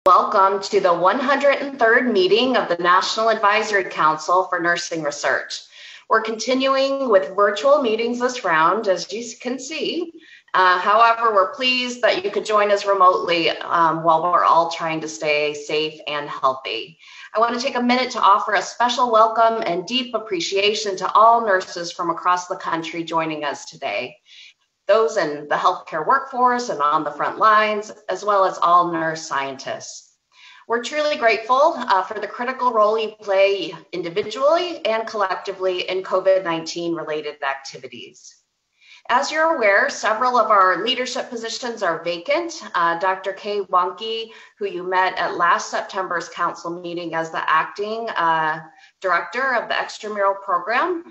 Welcome to the 103rd meeting of the National Advisory Council for Nursing Research. We're continuing with virtual meetings this round, as you can see. However, we're pleased that you could join us remotely while we're all trying to stay safe and healthy. I want to take a minute to offer a special welcome and deep appreciation to all nurses from across the country joining us today. Those in the healthcare workforce and on the front lines, as well as all nurse scientists. We're truly grateful for the critical role you play individually and collectively in COVID-19 related activities. As you're aware, several of our leadership positions are vacant. Dr. Kay Wonke, who you met at last September's council meeting as the acting director of the extramural program,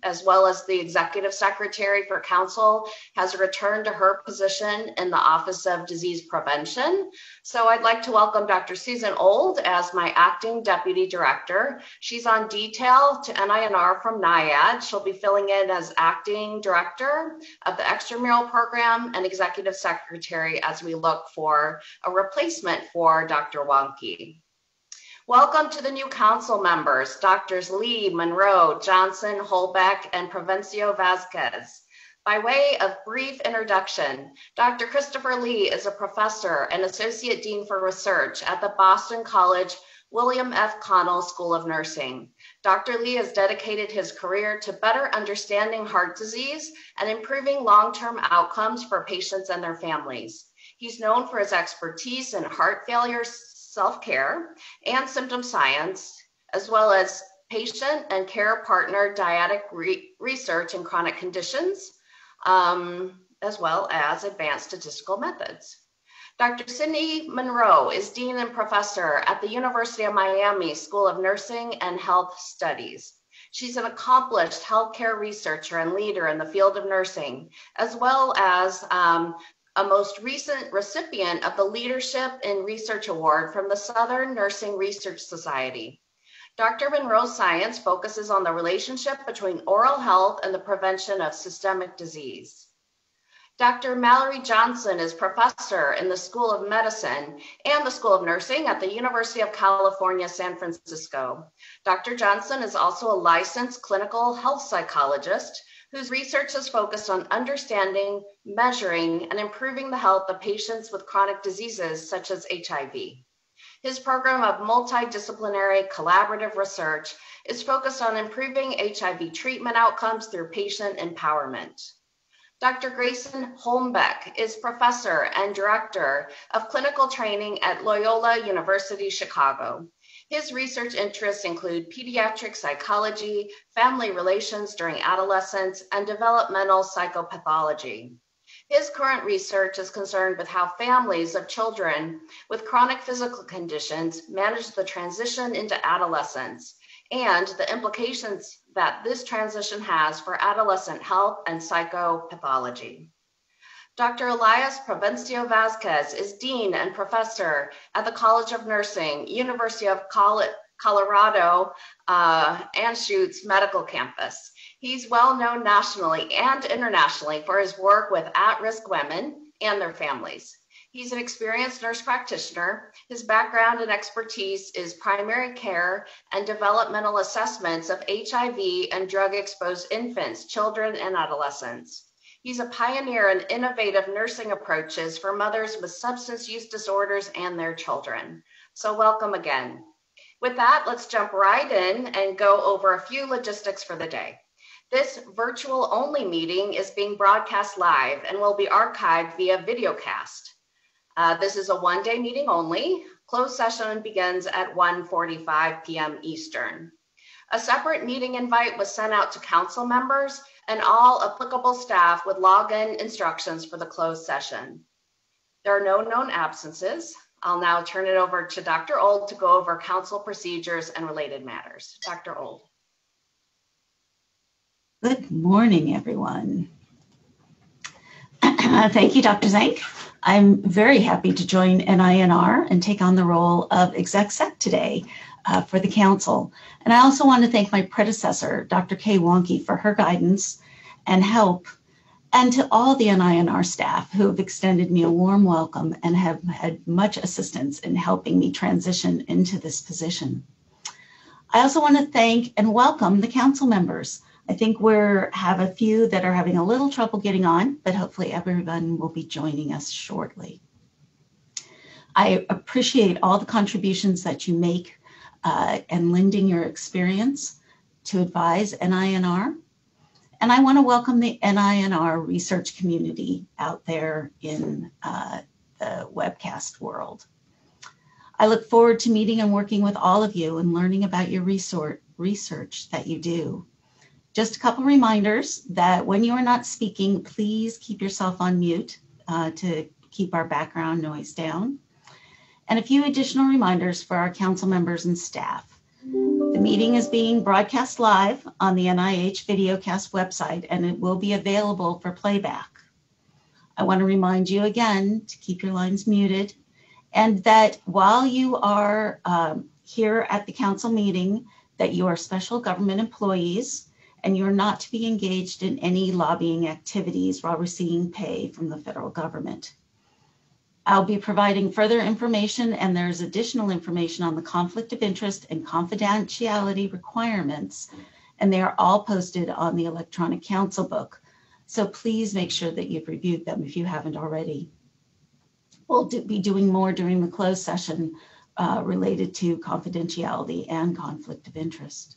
as well as the executive secretary for council, has returned to her position in the Office of Disease Prevention. So I'd like to welcome Dr. Susan Old as my acting deputy director. She's on detail to NINR from NIAID. She'll be filling in as acting director of the extramural program and executive secretary as we look for a replacement for Dr. Wonke. Welcome to the new council members, Drs. Lee, Monroe, Johnson, Holbeck, and Provencio Vasquez. By way of brief introduction, Dr. Christopher Lee is a professor and associate dean for research at the Boston College William F. Connell School of Nursing. Dr. Lee has dedicated his career to better understanding heart disease and improving long-term outcomes for patients and their families. He's known for his expertise in heart failure self-care and symptom science, as well as patient and care partner dyadic research in chronic conditions, as well as advanced statistical methods. Dr. Cindy Monroe is Dean and Professor at the University of Miami School of Nursing and Health Studies. She's an accomplished healthcare researcher and leader in the field of nursing, as well as a most recent recipient of the Leadership in Research Award from the Southern Nursing Research Society. Dr. Monroe's science focuses on the relationship between oral health and the prevention of systemic disease. Dr. Mallory Johnson is professor in the School of Medicine and the School of Nursing at the University of California, San Francisco. Dr. Johnson is also a licensed clinical health psychologist whose research is focused on understanding, measuring, and improving the health of patients with chronic diseases such as HIV. His program of multidisciplinary collaborative research is focused on improving HIV treatment outcomes through patient empowerment. Dr. Grayson Holmbeck is professor and director of clinical training at Loyola University, Chicago. His research interests include pediatric psychology, family relations during adolescence, and developmental psychopathology. His current research is concerned with how families of children with chronic physical conditions manage the transition into adolescence and the implications that this transition has for adolescent health and psychopathology. Dr. Elias Provencio Vasquez is Dean and Professor at the College of Nursing, University of Colorado Anschutz Medical Campus. He's well known nationally and internationally for his work with at-risk women and their families. He's an experienced nurse practitioner. His background and expertise is primary care and developmental assessments of HIV and drug-exposed infants, children, and adolescents. He's a pioneer in innovative nursing approaches for mothers with substance use disorders and their children. So welcome again. With that, let's jump right in and go over a few logistics for the day. This virtual only meeting is being broadcast live and will be archived via videocast. This is a one-day meeting only. Closed session begins at 1:45 p.m. Eastern. A separate meeting invite was sent out to council members and all applicable staff with login instructions for the closed session. There are no known absences. I'll now turn it over to Dr. Old to go over council procedures and related matters. Dr. Old. Good morning, everyone. Thank you, Dr. Zank. I'm very happy to join NINR and take on the role of Exec Sec today for the council. And I also want to thank my predecessor, Dr. Kay Wonke, for her guidance and help and to all the NINR staff who have extended me a warm welcome and have had much assistance in helping me transition into this position. I also want to thank and welcome the council members. I think we have a few that are having a little trouble getting on, but hopefully everyone will be joining us shortly. I appreciate all the contributions that you make and lending your experience to advise NINR. And I want to welcome the NINR research community out there in the webcast world. I look forward to meeting and working with all of you and learning about your research that you do. Just a couple reminders that when you are not speaking, please keep yourself on mute to keep our background noise down. And a few additional reminders for our council members and staff. The meeting is being broadcast live on the NIH Videocast website, and it will be available for playback. I want to remind you again to keep your lines muted, and that while you are here at the council meeting, that you are special government employees and you're not to be engaged in any lobbying activities while receiving pay from the federal government. I'll be providing further information, and there's additional information on the conflict of interest and confidentiality requirements, and they are all posted on the electronic council book. So please make sure that you've reviewed them if you haven't already. We'll be doing more during the closed session related to confidentiality and conflict of interest.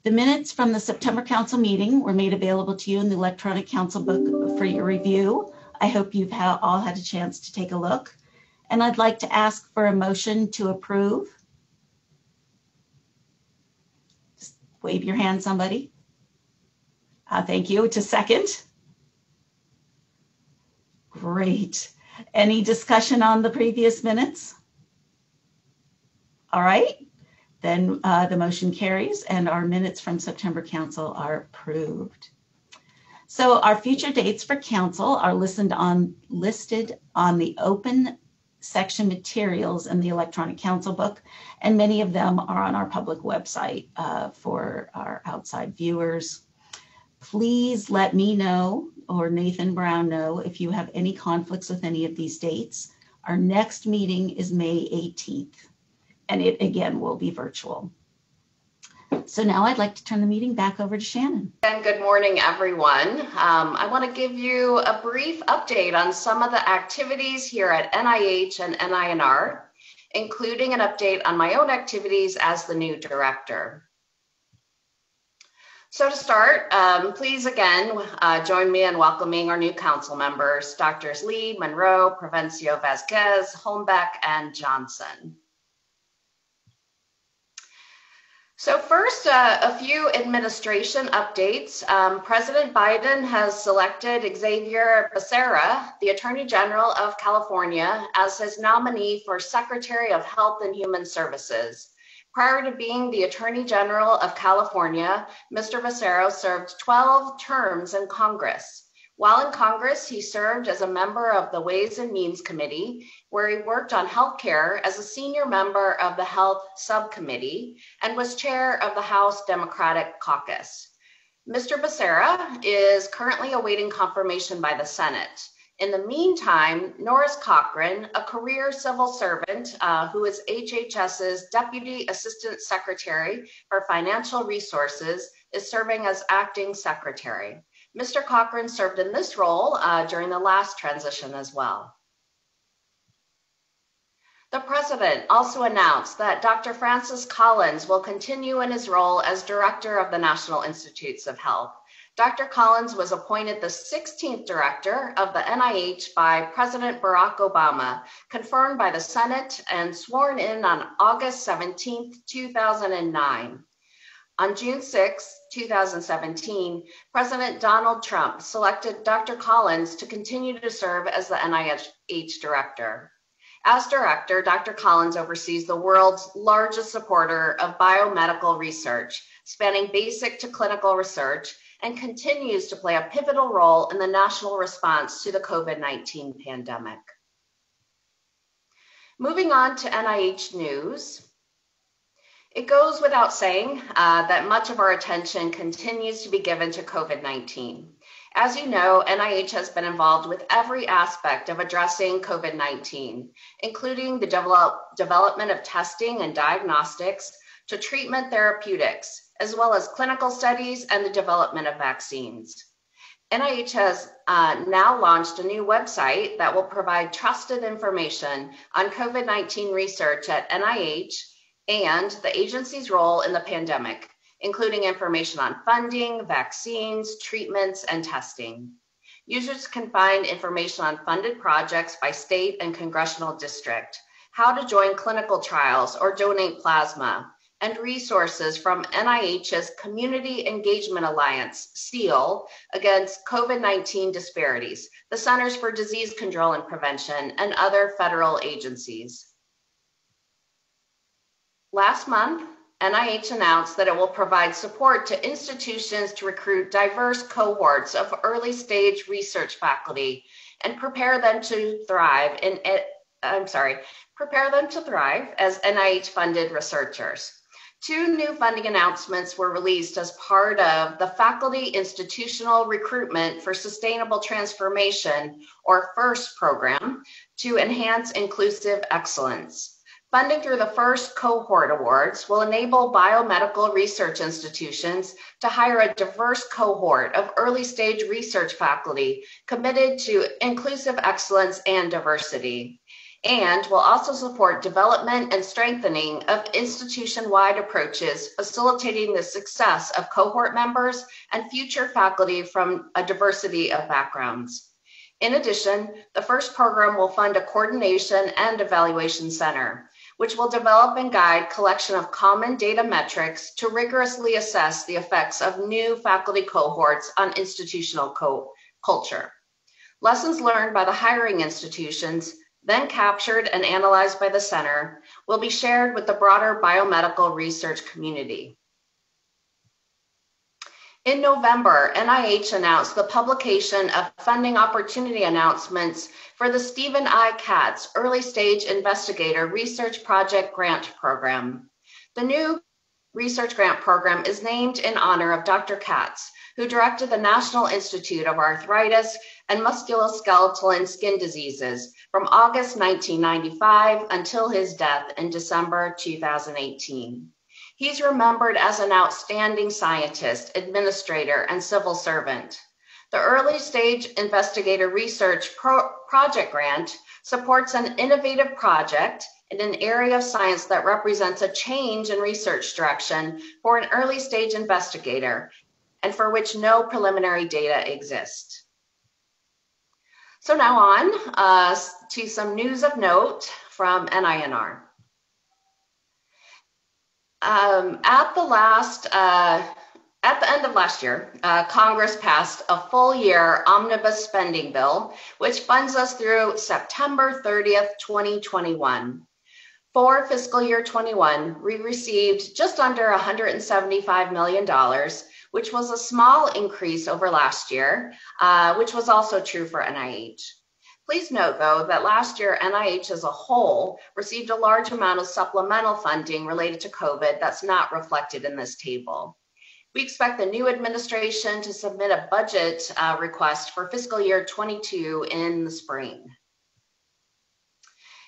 The minutes from the September council meeting were made available to you in the electronic council book for your review. I hope you've all had a chance to take a look. And I'd like to ask for a motion to approve. Just wave your hand, somebody. Thank you. To second. Great. Any discussion on the previous minutes? All right. Then the motion carries and our minutes from September council are approved. So our future dates for council are listed on the open section materials in the electronic council book, and many of them are on our public website for our outside viewers. Please let me know or Nathan Brown know if you have any conflicts with any of these dates. Our next meeting is May 18th, and it again will be virtual. So now I'd like to turn the meeting back over to Shannon. And good morning, everyone. I want to give you a brief update on some of the activities here at NIH and NINR, including an update on my own activities as the new director. So to start, please again join me in welcoming our new council members, Drs. Lee, Monroe, Provencio Vasquez, Holmbeck, and Johnson. So first, a few administration updates. President Biden has selected Xavier Becerra, the Attorney General of California, as his nominee for Secretary of Health and Human Services. Prior to being the Attorney General of California, Mr. Becerra served 12 terms in Congress. While in Congress, he served as a member of the Ways and Means Committee, where he worked on healthcare as a senior member of the Health Subcommittee and was chair of the House Democratic Caucus. Mr. Becerra is currently awaiting confirmation by the Senate. In the meantime, Norris Cochran, a career civil servant who is HHS's Deputy Assistant Secretary for Financial Resources, is serving as acting secretary. Mr. Cochran served in this role during the last transition as well. The president also announced that Dr. Francis Collins will continue in his role as director of the National Institutes of Health. Dr. Collins was appointed the 16th director of the NIH by President Barack Obama, confirmed by the Senate, and sworn in on August 17, 2009. On June 6, 2017, President Donald Trump selected Dr. Collins to continue to serve as the NIH director. As director, Dr. Collins oversees the world's largest supporter of biomedical research, spanning basic to clinical research, and continues to play a pivotal role in the national response to the COVID-19 pandemic. Moving on to NIH news. It goes without saying that much of our attention continues to be given to COVID-19. As you know, NIH has been involved with every aspect of addressing COVID-19, including the development of testing and diagnostics to treatment therapeutics, as well as clinical studies and the development of vaccines. NIH has now launched a new website that will provide trusted information on COVID-19 research at NIH and the agency's role in the pandemic, including information on funding, vaccines, treatments, and testing. Users can find information on funded projects by state and congressional district, how to join clinical trials or donate plasma, and resources from NIH's Community Engagement Alliance, SEAL, against COVID-19 disparities, the Centers for Disease Control and Prevention, and other federal agencies. Last month, NIH announced that it will provide support to institutions to recruit diverse cohorts of early stage research faculty and prepare them to thrive as NIH funded researchers. 2 new funding announcements were released as part of the Faculty Institutional Recruitment for Sustainable Transformation, or FIRST program, to enhance inclusive excellence. Funding through the FIRST cohort awards will enable biomedical research institutions to hire a diverse cohort of early stage research faculty committed to inclusive excellence and diversity, and will also support development and strengthening of institution-wide approaches, facilitating the success of cohort members and future faculty from a diversity of backgrounds. In addition, the FIRST program will fund a coordination and evaluation center, which will develop and guide collection of common data metrics to rigorously assess the effects of new faculty cohorts on institutional culture. Lessons learned by the hiring institutions, then captured and analyzed by the center, will be shared with the broader biomedical research community. In November, NIH announced the publication of funding opportunity announcements for the Stephen I. Katz Early Stage Investigator Research Project Grant Program. The new research grant program is named in honor of Dr. Katz, who directed the National Institute of Arthritis and Musculoskeletal and Skin Diseases from August 1995 until his death in December 2018. He's remembered as an outstanding scientist, administrator, and civil servant. The Early Stage Investigator Research Project Grant supports an innovative project in an area of science that represents a change in research direction for an early stage investigator and for which no preliminary data exist. So now on to some news of note from NINR. At the end of last year, Congress passed a full-year omnibus spending bill, which funds us through September 30th, 2021. For fiscal year 21, we received just under $175 million, which was a small increase over last year, which was also true for NIH. Please note, though, that last year, NIH as a whole received a large amount of supplemental funding related to COVID that's not reflected in this table. We expect the new administration to submit a budget request for fiscal year 22 in the spring.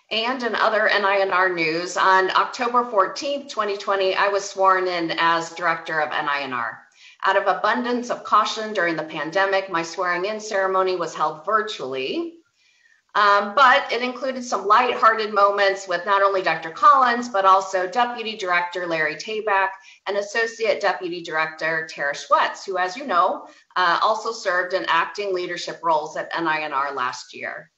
And in other NINR news, on October 14th, 2020, I was sworn in as director of NINR. Out of abundance of caution during the pandemic, my swearing-in ceremony was held virtually. But it included some lighthearted moments with not only Dr. Collins, but also Deputy Director Larry Tabak and Associate Deputy Director Tara Schwetz, who, as you know, also served in acting leadership roles at NINR last year.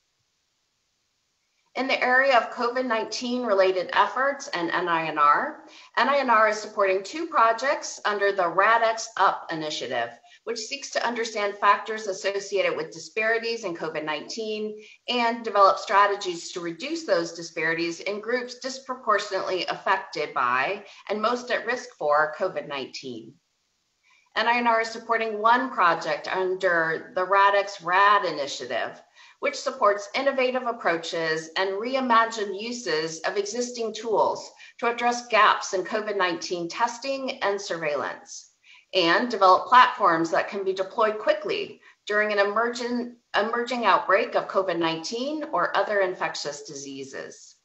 In the area of COVID-19 related efforts and NINR is supporting 2 projects under the RADx Up initiative, which seeks to understand factors associated with disparities in COVID-19 and develop strategies to reduce those disparities in groups disproportionately affected by and most at risk for COVID-19. NINR is supporting 1 project under the RADx RAD initiative, which supports innovative approaches and reimagined uses of existing tools to address gaps in COVID-19 testing and surveillance, and develop platforms that can be deployed quickly during an emerging outbreak of COVID-19 or other infectious diseases.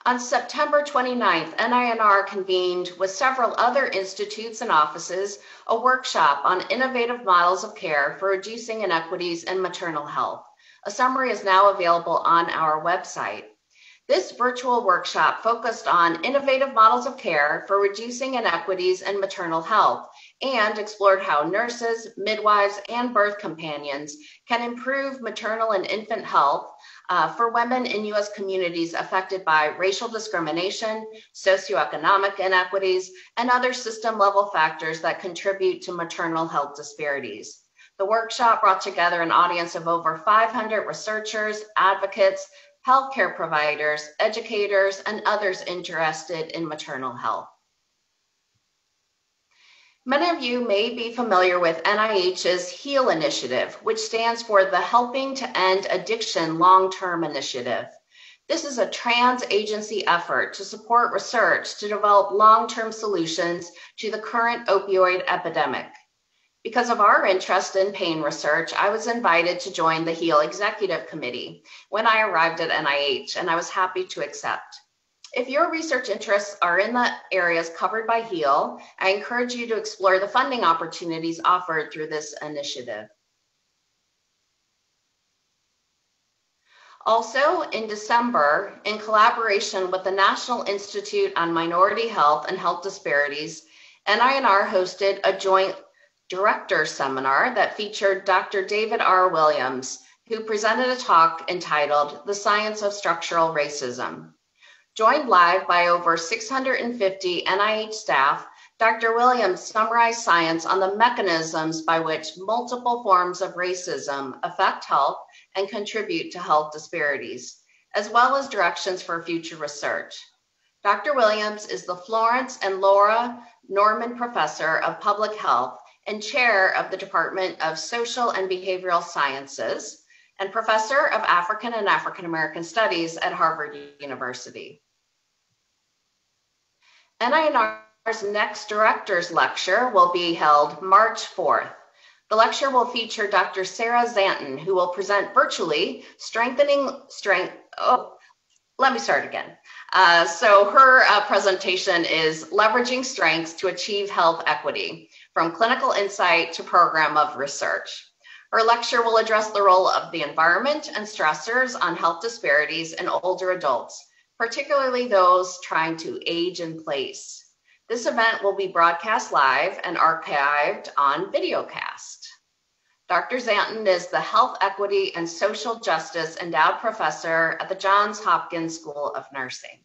On September 29th, NINR convened with several other institutes and offices a workshop on innovative models of care for reducing inequities in maternal health. A summary is now available on our website. This virtual workshop focused on innovative models of care for reducing inequities in maternal health and explored how nurses, midwives, and birth companions can improve maternal and infant health for women in U.S. communities affected by racial discrimination, socioeconomic inequities, and other system-level factors that contribute to maternal health disparities. The workshop brought together an audience of over 500 researchers, advocates, healthcare providers, educators, and others interested in maternal health. Many of you may be familiar with NIH's HEAL initiative, which stands for the Helping to End Addiction Long-Term Initiative. This is a trans-agency effort to support research to develop long-term solutions to the current opioid epidemic. Because of our interest in pain research, I was invited to join the HEAL Executive Committee when I arrived at NIH, and I was happy to accept. If your research interests are in the areas covered by HEAL, I encourage you to explore the funding opportunities offered through this initiative. Also, in December, in collaboration with the National Institute on Minority Health and Health Disparities, NINR hosted a joint director seminar that featured Dr. David R. Williams, who presented a talk entitled The Science of Structural Racism. Joined live by over 650 NIH staff, Dr. Williams summarized science on the mechanisms by which multiple forms of racism affect health and contribute to health disparities, as well as directions for future research. Dr. Williams is the Florence and Laura Norman Professor of Public Health and Chair of the Department of Social and Behavioral Sciences and Professor of African and African American Studies at Harvard University. NINR's next Director's Lecture will be held March 4th. The lecture will feature Dr. Sarah Zanton, who will present virtually So her presentation is Leveraging Strengths to Achieve Health Equity, from Clinical Insight to Program of Research. Her lecture will address the role of the environment and stressors on health disparities in older adults, particularly those trying to age in place. This event will be broadcast live and archived on videocast. Dr. Zanton is the Health Equity and Social Justice Endowed Professor at the Johns Hopkins School of Nursing.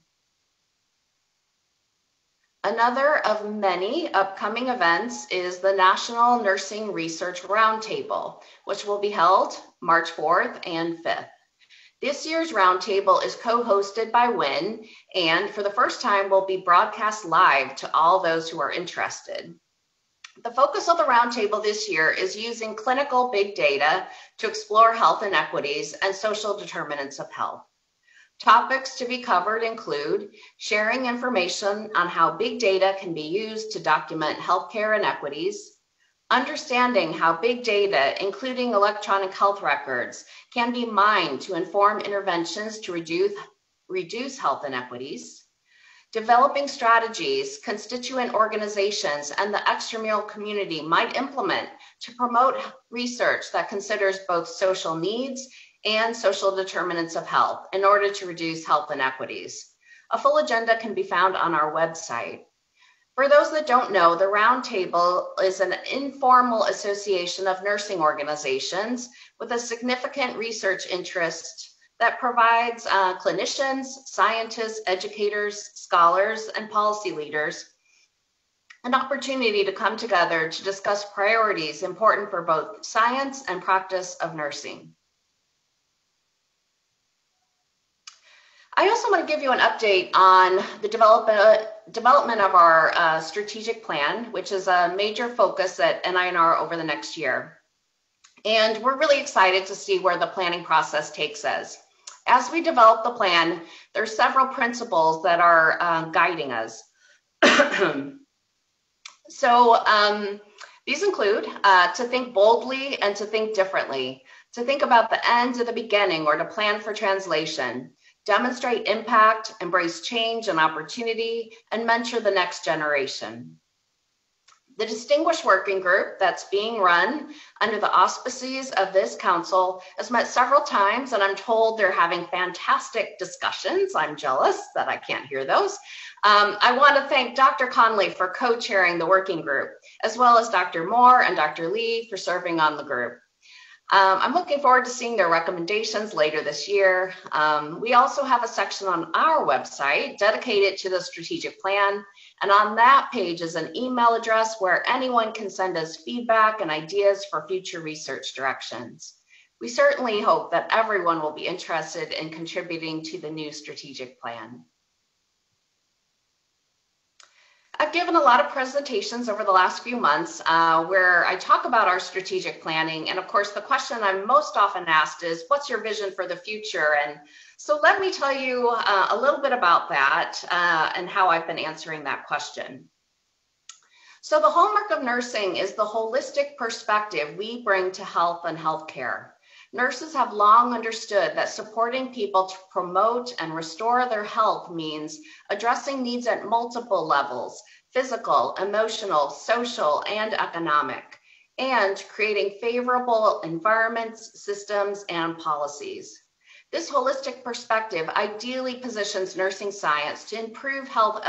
Another of many upcoming events is the National Nursing Research Roundtable, which will be held March 4th and 5th. This year's roundtable is co-hosted by WIN, and for the first time will be broadcast live to all those who are interested. The focus of the roundtable this year is using clinical big data to explore health inequities and social determinants of health. Topics to be covered include sharing information on how big data can be used to document healthcare inequities, understanding how big data, including electronic health records, can be mined to inform interventions to reduce health inequities, developing strategies constituent organizations and the extramural community might implement to promote research that considers both social needs and social determinants of health in order to reduce health inequities. A full agenda can be found on our website. For those that don't know, the Roundtable is an informal association of nursing organizations with a significant research interest that provides clinicians, scientists, educators, scholars, and policy leaders an opportunity to come together to discuss priorities important for both science and practice of nursing. I also want to give you an update on the development of our strategic plan, which is a major focus at NINR over the next year. And we're really excited to see where the planning process takes us. As we develop the plan, there are several principles that are guiding us. These include to think boldly and to think differently, to think about the end at the beginning or to plan for translation, demonstrate impact, embrace change and opportunity, and mentor the next generation. The distinguished working group that's being run under the auspices of this council has met several times, and I'm told they're having fantastic discussions. I'm jealous that I can't hear those. I want to thank Dr. Conley for co-chairing the working group, as well as Dr. Moore and Dr. Lee for serving on the group. I'm looking forward to seeing their recommendations later this year. We also have a section on our website dedicated to the strategic plan, and on that page is an email address where anyone can send us feedback and ideas for future research directions. We certainly hope that everyone will be interested in contributing to the new strategic plan. I've given a lot of presentations over the last few months where I talk about our strategic planning. And of course, the question I'm most often asked is, what's your vision for the future? And so let me tell you a little bit about that and how I've been answering that question. So the hallmark of nursing is the holistic perspective we bring to health and healthcare. Nurses have long understood that supporting people to promote and restore their health means addressing needs at multiple levels: physical, emotional, social, and economic, and creating favorable environments, systems, and policies. This holistic perspective ideally positions nursing science to improve health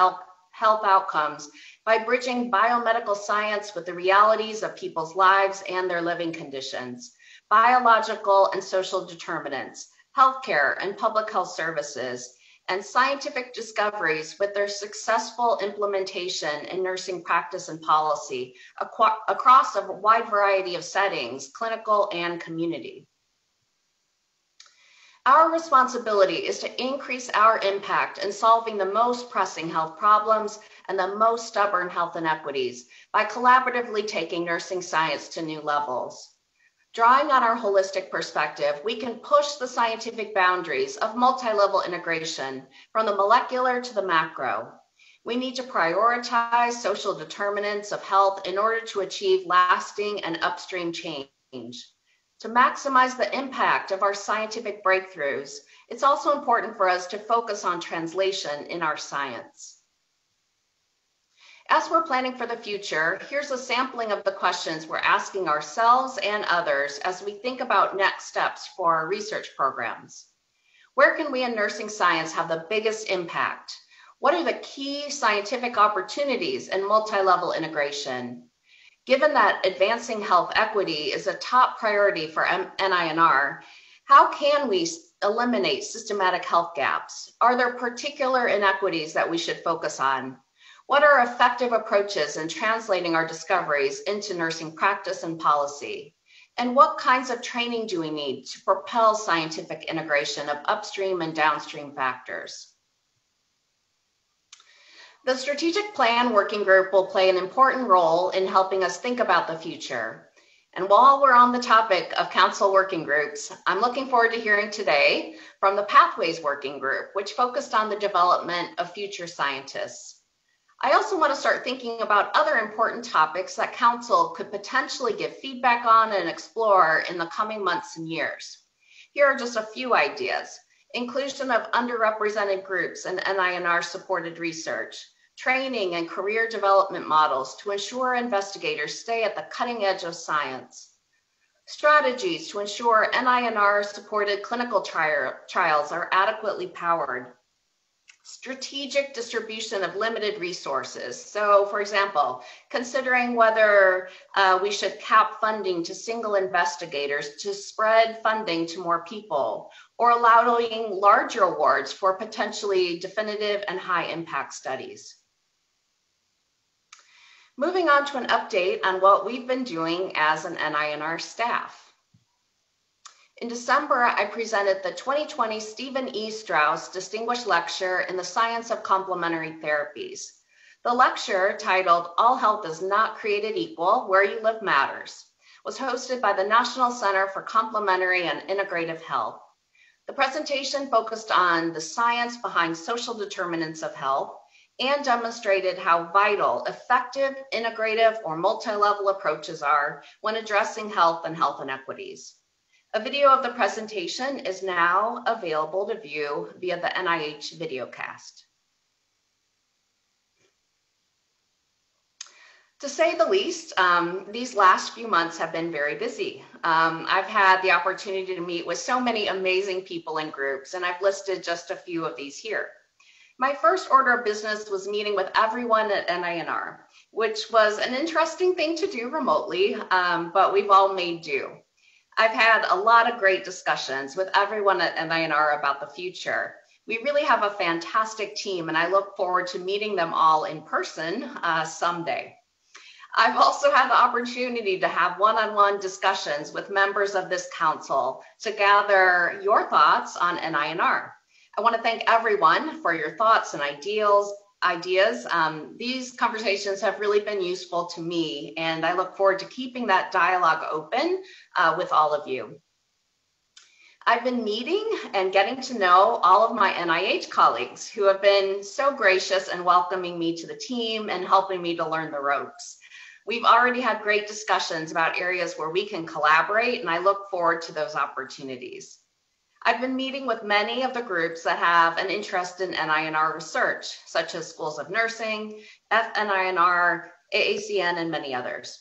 outcomes by bridging biomedical science with the realities of people's lives and their living conditions, biological and social determinants, healthcare and public health services, and scientific discoveries with their successful implementation in nursing practice and policy across a wide variety of settings, clinical and community. Our responsibility is to increase our impact in solving the most pressing health problems and the most stubborn health inequities by collaboratively taking nursing science to new levels. Drawing on our holistic perspective, we can push the scientific boundaries of multi-level integration from the molecular to the macro. We need to prioritize social determinants of health in order to achieve lasting and upstream change. To maximize the impact of our scientific breakthroughs, it's also important for us to focus on translation in our science. As we're planning for the future, here's a sampling of the questions we're asking ourselves and others as we think about next steps for our research programs. Where can we in nursing science have the biggest impact? What are the key scientific opportunities in multi-level integration? Given that advancing health equity is a top priority for NINR, how can we eliminate systematic health gaps? Are there particular inequities that we should focus on? What are effective approaches in translating our discoveries into nursing practice and policy? And what kinds of training do we need to propel scientific integration of upstream and downstream factors? The Strategic Plan Working Group will play an important role in helping us think about the future. And while we're on the topic of council working groups, I'm looking forward to hearing today from the Pathways Working Group, which focused on the development of future scientists. I also want to start thinking about other important topics that Council could potentially give feedback on and explore in the coming months and years. Here are just a few ideas: inclusion of underrepresented groups in NINR-supported research, training and career development models to ensure investigators stay at the cutting edge of science, strategies to ensure NINR-supported clinical trials are adequately powered, strategic distribution of limited resources. So, for example, considering whether we should cap funding to single investigators to spread funding to more people, or allowing larger awards for potentially definitive and high impact studies. Moving on to an update on what we've been doing as an NINR staff. In December, I presented the 2020 Stephen E. Strauss Distinguished Lecture in the Science of Complementary Therapies. The lecture, titled "All Health is Not Created Equal, Where You Live Matters," was hosted by the National Center for Complementary and Integrative Health. The presentation focused on the science behind social determinants of health, and demonstrated how vital effective, integrative, or multi-level approaches are when addressing health and health inequities. A video of the presentation is now available to view via the NIH videocast. To say the least, these last few months have been very busy. I've had the opportunity to meet with so many amazing people and groups, and I've listed just a few of these here. My first order of business was meeting with everyone at NINR, which was an interesting thing to do remotely, but we've all made do. I've had a lot of great discussions with everyone at NINR about the future. We really have a fantastic team, and I look forward to meeting them all in person someday. I've also had the opportunity to have one-on-one discussions with members of this council to gather your thoughts on NINR. I want to thank everyone for your thoughts and ideas. These conversations have really been useful to me, and I look forward to keeping that dialogue open with all of you. I've been meeting and getting to know all of my NIH colleagues who have been so gracious in welcoming me to the team and helping me to learn the ropes. We've already had great discussions about areas where we can collaborate, and I look forward to those opportunities. I've been meeting with many of the groups that have an interest in NINR research, such as Schools of Nursing, FNINR, AACN, and many others.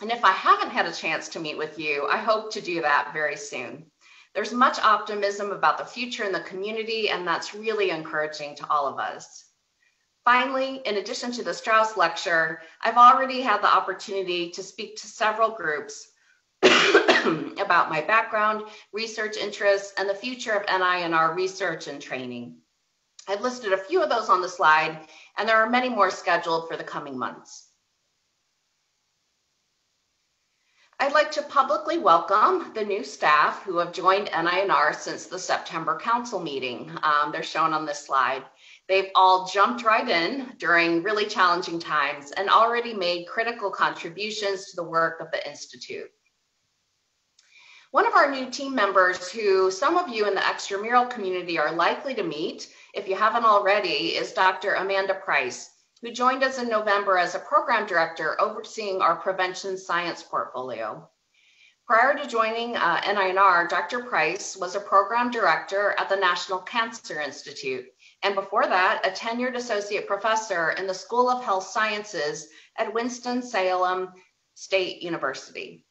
And if I haven't had a chance to meet with you, I hope to do that very soon. There's much optimism about the future in the community, and that's really encouraging to all of us. Finally, in addition to the Strauss lecture, I've already had the opportunity to speak to several groups about my background, research interests, and the future of NINR research and training. I've listed a few of those on the slide, and there are many more scheduled for the coming months. I'd like to publicly welcome the new staff who have joined NINR since the September council meeting. They're shown on this slide. They've all jumped right in during really challenging times and already made critical contributions to the work of the Institute. One of our new team members who some of you in the extramural community are likely to meet, if you haven't already, is Dr. Amanda Price, who joined us in November as a program director overseeing our prevention science portfolio. Prior to joining NINR, Dr. Price was a program director at the National Cancer Institute, and before that, a tenured associate professor in the School of Health Sciences at Winston-Salem State University.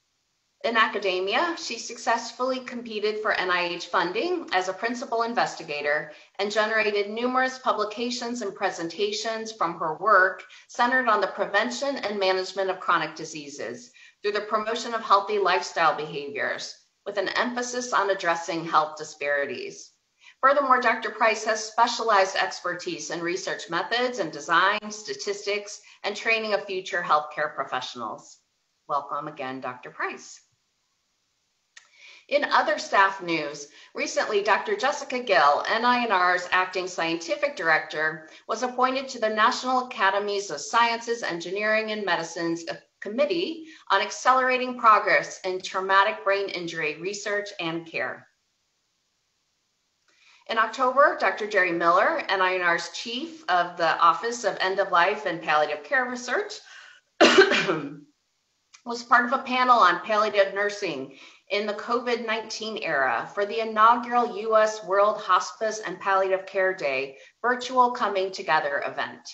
In academia, she successfully competed for NIH funding as a principal investigator and generated numerous publications and presentations from her work centered on the prevention and management of chronic diseases through the promotion of healthy lifestyle behaviors, with an emphasis on addressing health disparities. Furthermore, Dr. Price has specialized expertise in research methods and design, statistics, and training of future healthcare professionals. Welcome again, Dr. Price. In other staff news, recently Dr. Jessica Gill, NINR's acting scientific director, was appointed to the National Academies of Sciences, Engineering, and Medicine's Committee on Accelerating Progress in Traumatic Brain Injury Research and Care. In October, Dr. Jerry Miller, NINR's chief of the Office of End of Life and Palliative Care Research, was part of a panel on palliative nursing in the COVID-19 era for the inaugural U.S. World Hospice and Palliative Care Day virtual coming together event.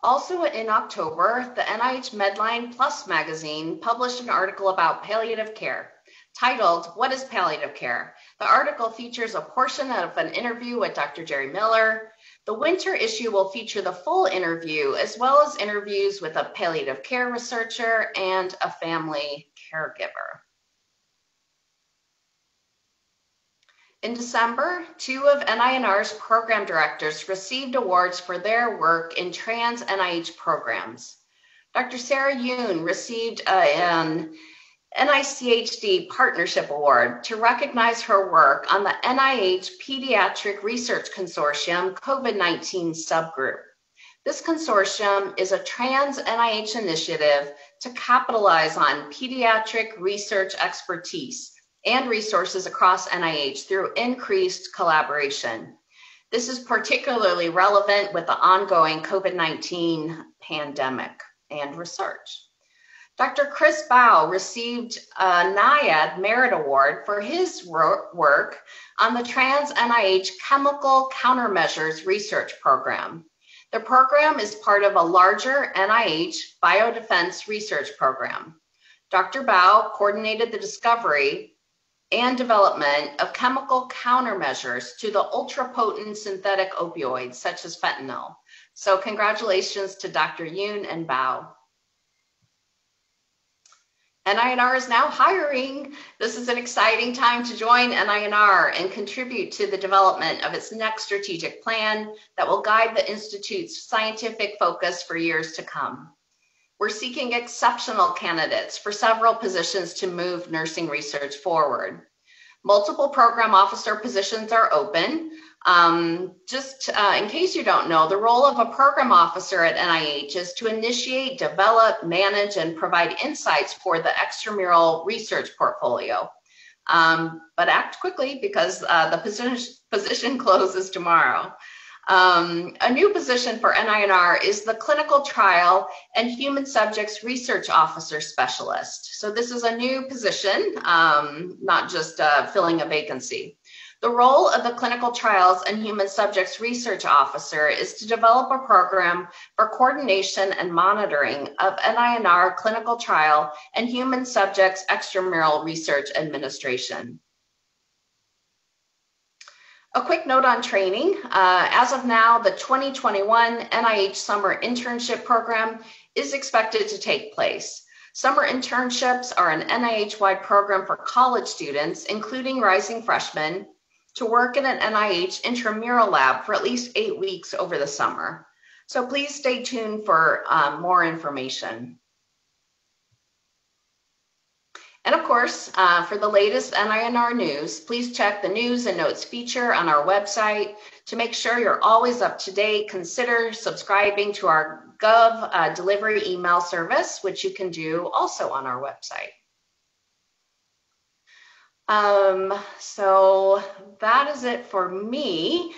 Also in October, the NIH Medline Plus magazine published an article about palliative care titled, "What is Palliative Care?" The article features a portion of an interview with Dr. Jerry Miller. The winter issue will feature the full interview, as well as interviews with a palliative care researcher and a family caregiver. In December, 2 of NINR's program directors received awards for their work in trans NIH programs. Dr. Sarah Yoon received an NICHD Partnership Award to recognize her work on the NIH Pediatric Research Consortium COVID-19 subgroup. This consortium is a trans NIH initiative to capitalize on pediatric research expertise and resources across NIH through increased collaboration. This is particularly relevant with the ongoing COVID-19 pandemic and research. Dr. Chris Bao received a NIAID Merit Award for his work on the Trans-NIH Chemical Countermeasures Research Program. The program is part of a larger NIH biodefense research program. Dr. Bao coordinated the discovery and development of chemical countermeasures to the ultra-potent synthetic opioids such as fentanyl. So congratulations to Dr. Yoon and Bao. NINR is now hiring. This is an exciting time to join NINR and contribute to the development of its next strategic plan that will guide the Institute's scientific focus for years to come. We're seeking exceptional candidates for several positions to move nursing research forward. Multiple program officer positions are open. In case you don't know, the role of a program officer at NIH is to initiate, develop, manage, and provide insights for the extramural research portfolio. But act quickly because the position closes tomorrow. A new position for NINR is the Clinical Trial and Human Subjects Research Officer Specialist. So this is a new position, not just filling a vacancy. The role of the Clinical Trials and Human Subjects Research Officer is to develop a program for coordination and monitoring of NINR clinical trial and human subjects extramural research administration. A quick note on training. As of now, the 2021 NIH Summer Internship Program is expected to take place. Summer internships are an NIH-wide program for college students, including rising freshmen, to work in an NIH intramural lab for at least 8 weeks over the summer. So please stay tuned for more information. And of course, for the latest NINR news, please check the news and notes feature on our website. To make sure you're always up to date, consider subscribing to our Gov delivery email service, which you can do also on our website. So that is it for me.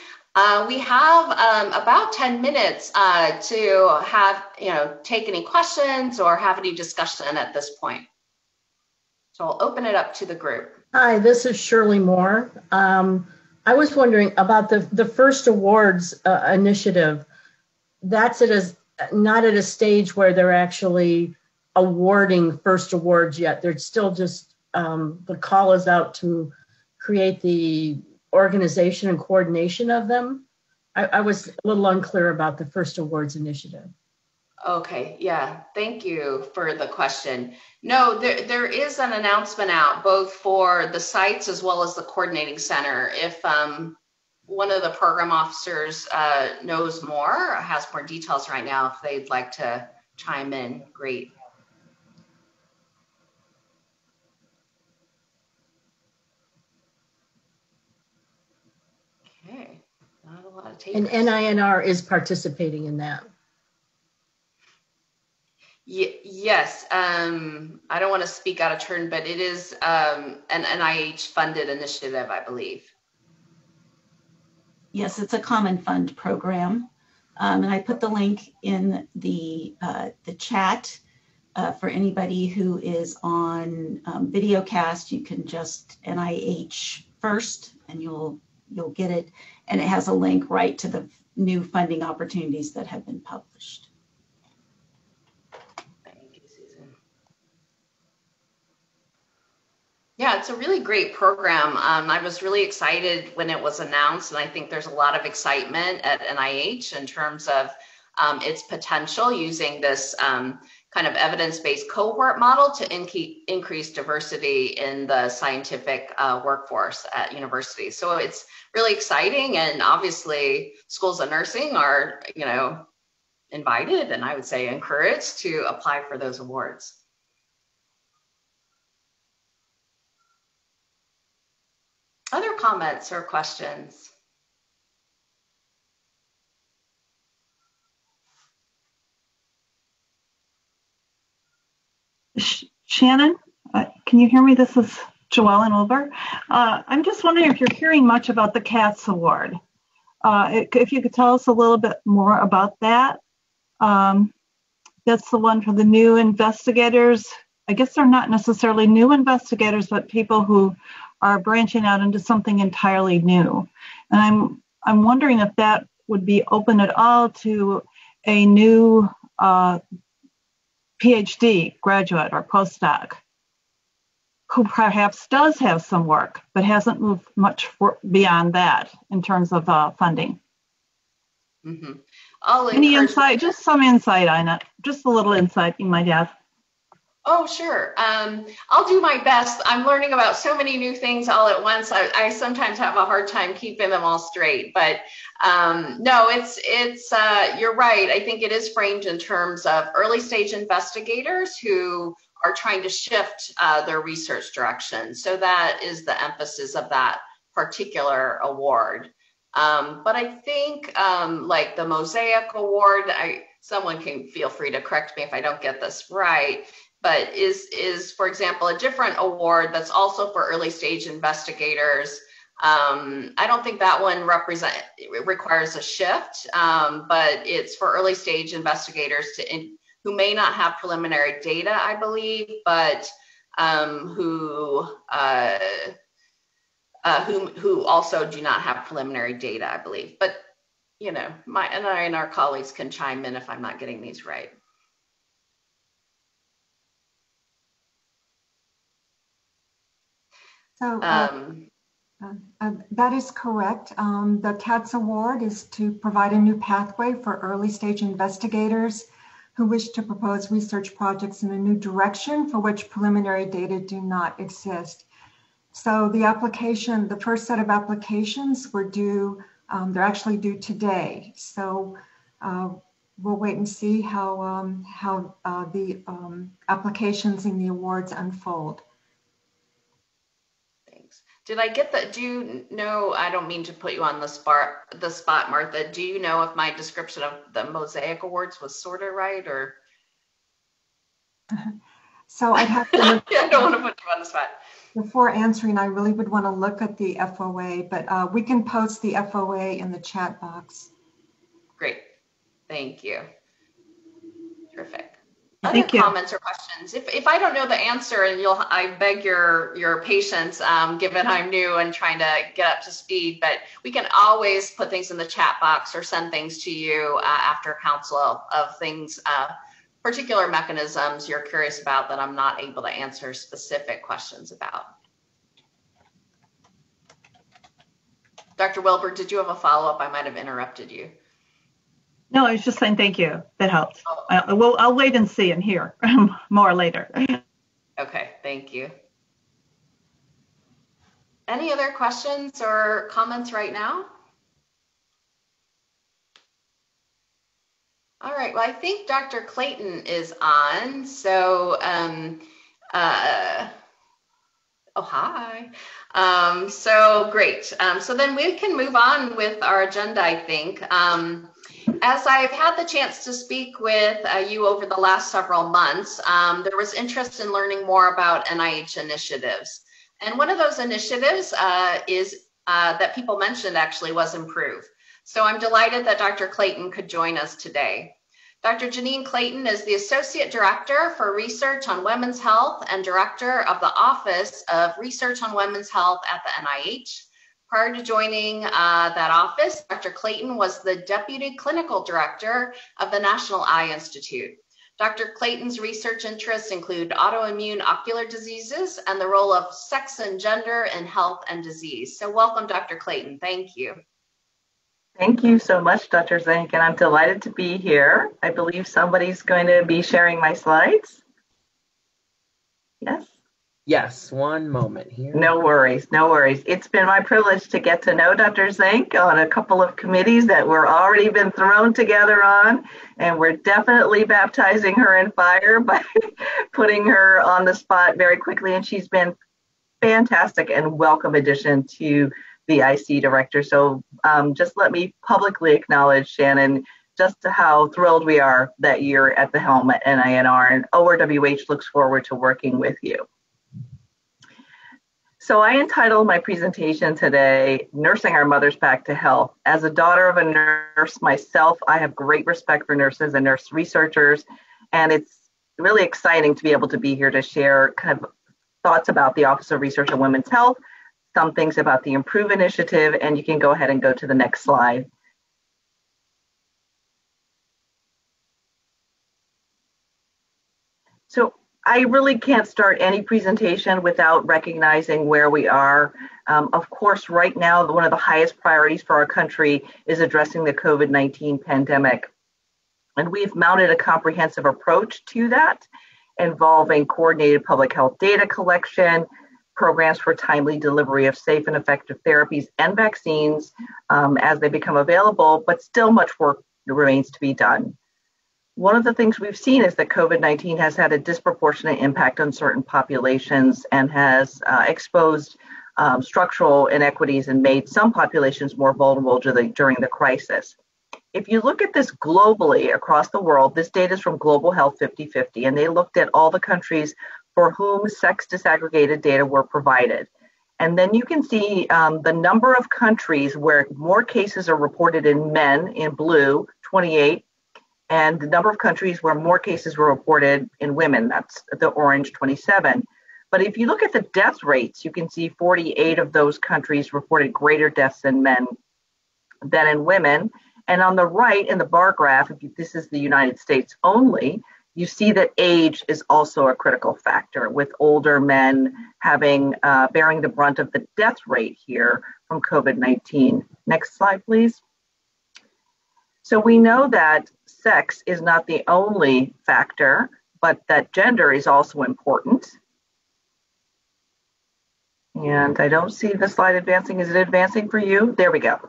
We have about 10 minutes to have, take any questions or have any discussion at this point. So I'll open it up to the group. Hi, this is Shirley Moore. I was wondering about the First Awards initiative. That's not at a stage where they're actually awarding first awards yet. They're still just, the call is out to create the organization and coordination of them. I was a little unclear about the First Awards initiative. Okay, yeah, thank you for the question. No, there is an announcement out both for the sites as well as the coordinating center. If one of the program officers knows more, or has more details right now, if they'd like to chime in, great. Okay, not a lot of takers. And NINR is participating in that. Yes, I don't want to speak out of turn, but it is an NIH-funded initiative, I believe. Yes, it's a common fund program, and I put the link in the chat for anybody who is on videocast. You can just NIH first, and you'll get it, and it has a link right to the new funding opportunities that have been published. Yeah, it's a really great program. I was really excited when it was announced, and I think there's a lot of excitement at NIH in terms of its potential using this kind of evidence-based cohort model to increase diversity in the scientific workforce at universities. So it's really exciting, and obviously schools of nursing are, invited, and I would say encouraged to apply for those awards. Other comments or questions? Shannon, can you hear me? This is Joellen Olber. I'm just wondering if you're hearing much about the CATS award. If you could tell us a little bit more about that. That's the one for the new investigators. I guess they're not necessarily new investigators, but people who are branching out into something entirely new. And I'm wondering if that would be open at all to a new PhD graduate or postdoc who perhaps does have some work, but hasn't moved much beyond that in terms of funding. Mm-hmm. Any insight, just some insight on it, just a little insight you might have. Oh, sure. I'll do my best. I'm learning about so many new things all at once. I sometimes have a hard time keeping them all straight, but no, you're right. I think it is framed in terms of early stage investigators who are trying to shift their research direction. So that is the emphasis of that particular award. But I think like the Mosaic Award, someone can feel free to correct me if I don't get this right, but is for example, a different award that's also for early stage investigators. I don't think that one requires a shift, but it's for early stage investigators who may not have preliminary data, I believe, but who also do not have preliminary data, I believe. But, you know, my NINR colleagues can chime in if I'm not getting these right. So that is correct. The CATS award is to provide a new pathway for early stage investigators who wish to propose research projects in a new direction for which preliminary data do not exist. So the first set of applications were due, they're actually due today. So we'll wait and see how the applications in the awards unfold. Thanks. Did I get that? Do you know, I don't mean to put you on the spot, Martha. Do you know if my description of the Mosaic Awards was sort of right, or? So I'd have to I don't want to put you on the spot. Before answering, I really would want to look at the FOA, but we can post the FOA in the chat box. Great. Thank you. Terrific. Thank Other you. comments or questions? If I don't know the answer, and I beg your patience, given I'm new and trying to get up to speed, but we can always put things in the chat box or send things to you after council of things, particular mechanisms you're curious about that I'm not able to answer specific questions about. Dr. Wilbur, did you have a follow-up? I might have interrupted you. No, I was just saying thank you. That helps. I'll wait and see and hear more later. Okay, thank you. Any other questions or comments right now? All right, well, I think Dr. Clayton is on. So, oh, hi. So great. So then we can move on with our agenda, I think. As I've had the chance to speak with you over the last several months, there was interest in learning more about NIH initiatives. And one of those initiatives that people mentioned actually was Improve. So I'm delighted that Dr. Clayton could join us today. Dr. Janine Clayton is the Associate Director for Research on Women's Health and Director of the Office of Research on Women's Health at the NIH. Prior to joining that office, Dr. Clayton was the Deputy Clinical Director of the National Eye Institute. Dr. Clayton's research interests include autoimmune ocular diseases and the role of sex and gender in health and disease. So welcome, Dr. Clayton. Thank you. Thank you so much, Dr. Zink, and I'm delighted to be here. I believe somebody's going to be sharing my slides. Yes? Yes, one moment here. No worries, no worries. It's been my privilege to get to know Dr. Zink on a couple of committees that we're already been thrown together on, and we're definitely baptizing her in fire by putting her on the spot very quickly, and she's been fantastic and welcome addition to the IC director. So just let me publicly acknowledge, Shannon, just how thrilled we are that you're at the helm at NINR, and ORWH looks forward to working with you. So I entitled my presentation today, Nursing Our Mothers Back to Health. As a daughter of a nurse myself, I have great respect for nurses and nurse researchers, and it's really exciting to be able to be here to share kind of thoughts about the Office of Research on Women's Health, some things about the Improve Initiative, and you can go ahead and go to the next slide. So I really can't start any presentation without recognizing where we are. Of course, right now, one of the highest priorities for our country is addressing the COVID-19 pandemic. And we've mounted a comprehensive approach to that, involving coordinated public health data collection, programs for timely delivery of safe and effective therapies and vaccines as they become available, but still much work remains to be done. One of the things we've seen is that COVID-19 has had a disproportionate impact on certain populations and has exposed structural inequities and made some populations more vulnerable during the crisis. If you look at this globally across the world, this data is from Global Health 50/50, and they looked at all the countries for whom sex disaggregated data were provided. And then you can see the number of countries where more cases are reported in men in blue, 28, and the number of countries where more cases were reported in women, that's the orange, 27. But if you look at the death rates, you can see 48 of those countries reported greater deaths in men than in women. And on the right in the bar graph, this is the United States only, you see that age is also a critical factor, with older men bearing the brunt of the death rate here from COVID-19. Next slide, please. So we know that sex is not the only factor, but that gender is also important. And I don't see the slide advancing. Is it advancing for you? There we go.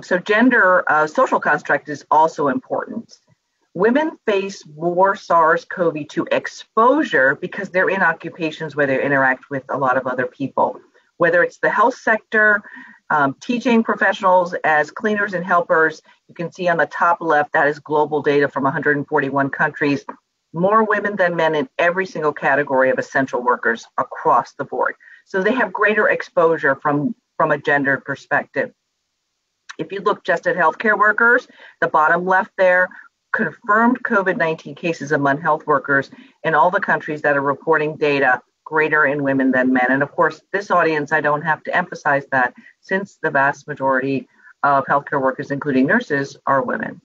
So gender social construct is also important. Women face more SARS-CoV-2 exposure because they're in occupations where they interact with a lot of other people, whether it's the health sector, teaching professionals as cleaners and helpers. You can see on the top left, that is global data from 141 countries, more women than men in every single category of essential workers across the board. So they have greater exposure from a gender perspective. If you look just at healthcare workers, the bottom left there, confirmed COVID-19 cases among health workers in all the countries that are reporting data greater in women than men. And of course, this audience, I don't have to emphasize that, since the vast majority of healthcare workers, including nurses, are women.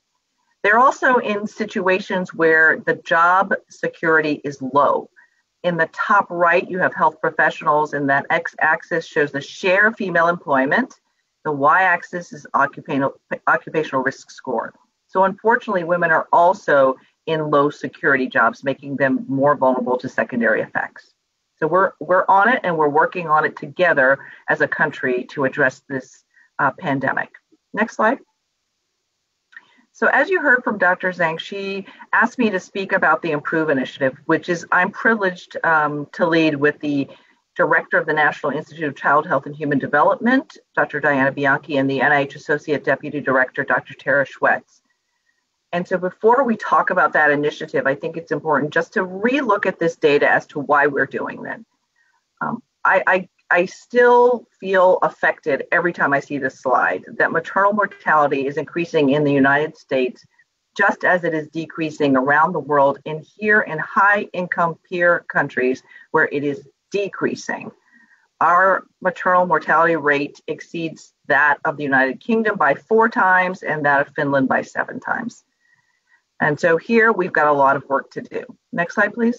They're also in situations where the job security is low. In the top right, you have health professionals, and that x-axis shows the share of female employment. The y-axis is occupational risk score. So unfortunately, women are also in low security jobs, making them more vulnerable to secondary effects. So we're on it, and we're working on it together as a country to address this pandemic. Next slide. So as you heard from Dr. Zhang, she asked me to speak about the Improve Initiative, which is I'm privileged to lead with the Director of the National Institute of Child Health and Human Development, Dr. Diana Bianchi, and the NIH Associate Deputy Director, Dr. Tara Schwetz. And so before we talk about that initiative, I think it's important just to relook at this data as to why we're doing that. I still feel affected every time I see this slide that maternal mortality is increasing in the United States, just as it is decreasing around the world and here in high-income peer countries where it is decreasing. Our maternal mortality rate exceeds that of the United Kingdom by 4 times and that of Finland by 7 times. And so here we've got a lot of work to do. Next slide, please.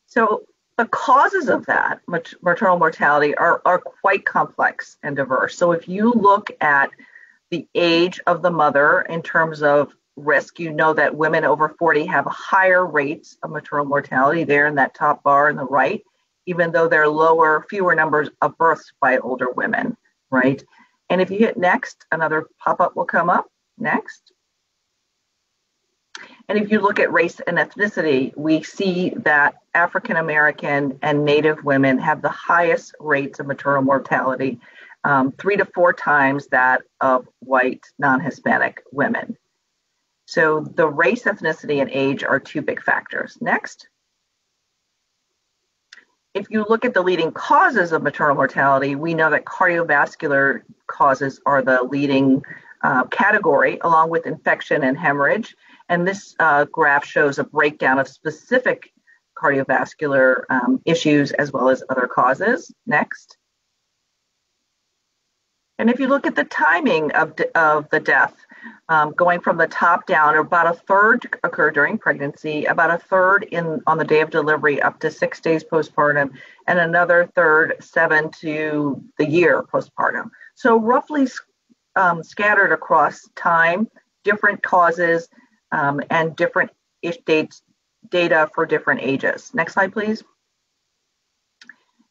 So the causes of that maternal mortality are quite complex and diverse. So if you look at the age of the mother in terms of risk, you know that women over 40 have higher rates of maternal mortality there in that top bar on the right, even though there are fewer numbers of births by older women, right? And if you hit next, another pop-up will come up. Next. And if you look at race and ethnicity, we see that African American and Native women have the highest rates of maternal mortality, 3 to 4 times that of white non-Hispanic women. So the race, ethnicity, and age are 2 big factors. Next. If you look at the leading causes of maternal mortality, we know that cardiovascular causes are the leading category, along with infection and hemorrhage. And this graph shows a breakdown of specific cardiovascular issues as well as other causes. Next. And if you look at the timing of the death, going from the top down, about a third occur during pregnancy, about a third on the day of delivery up to 6 days postpartum, and another third 7 to the year postpartum. So roughly scattered across time, different causes, and different data for different ages. Next slide, please.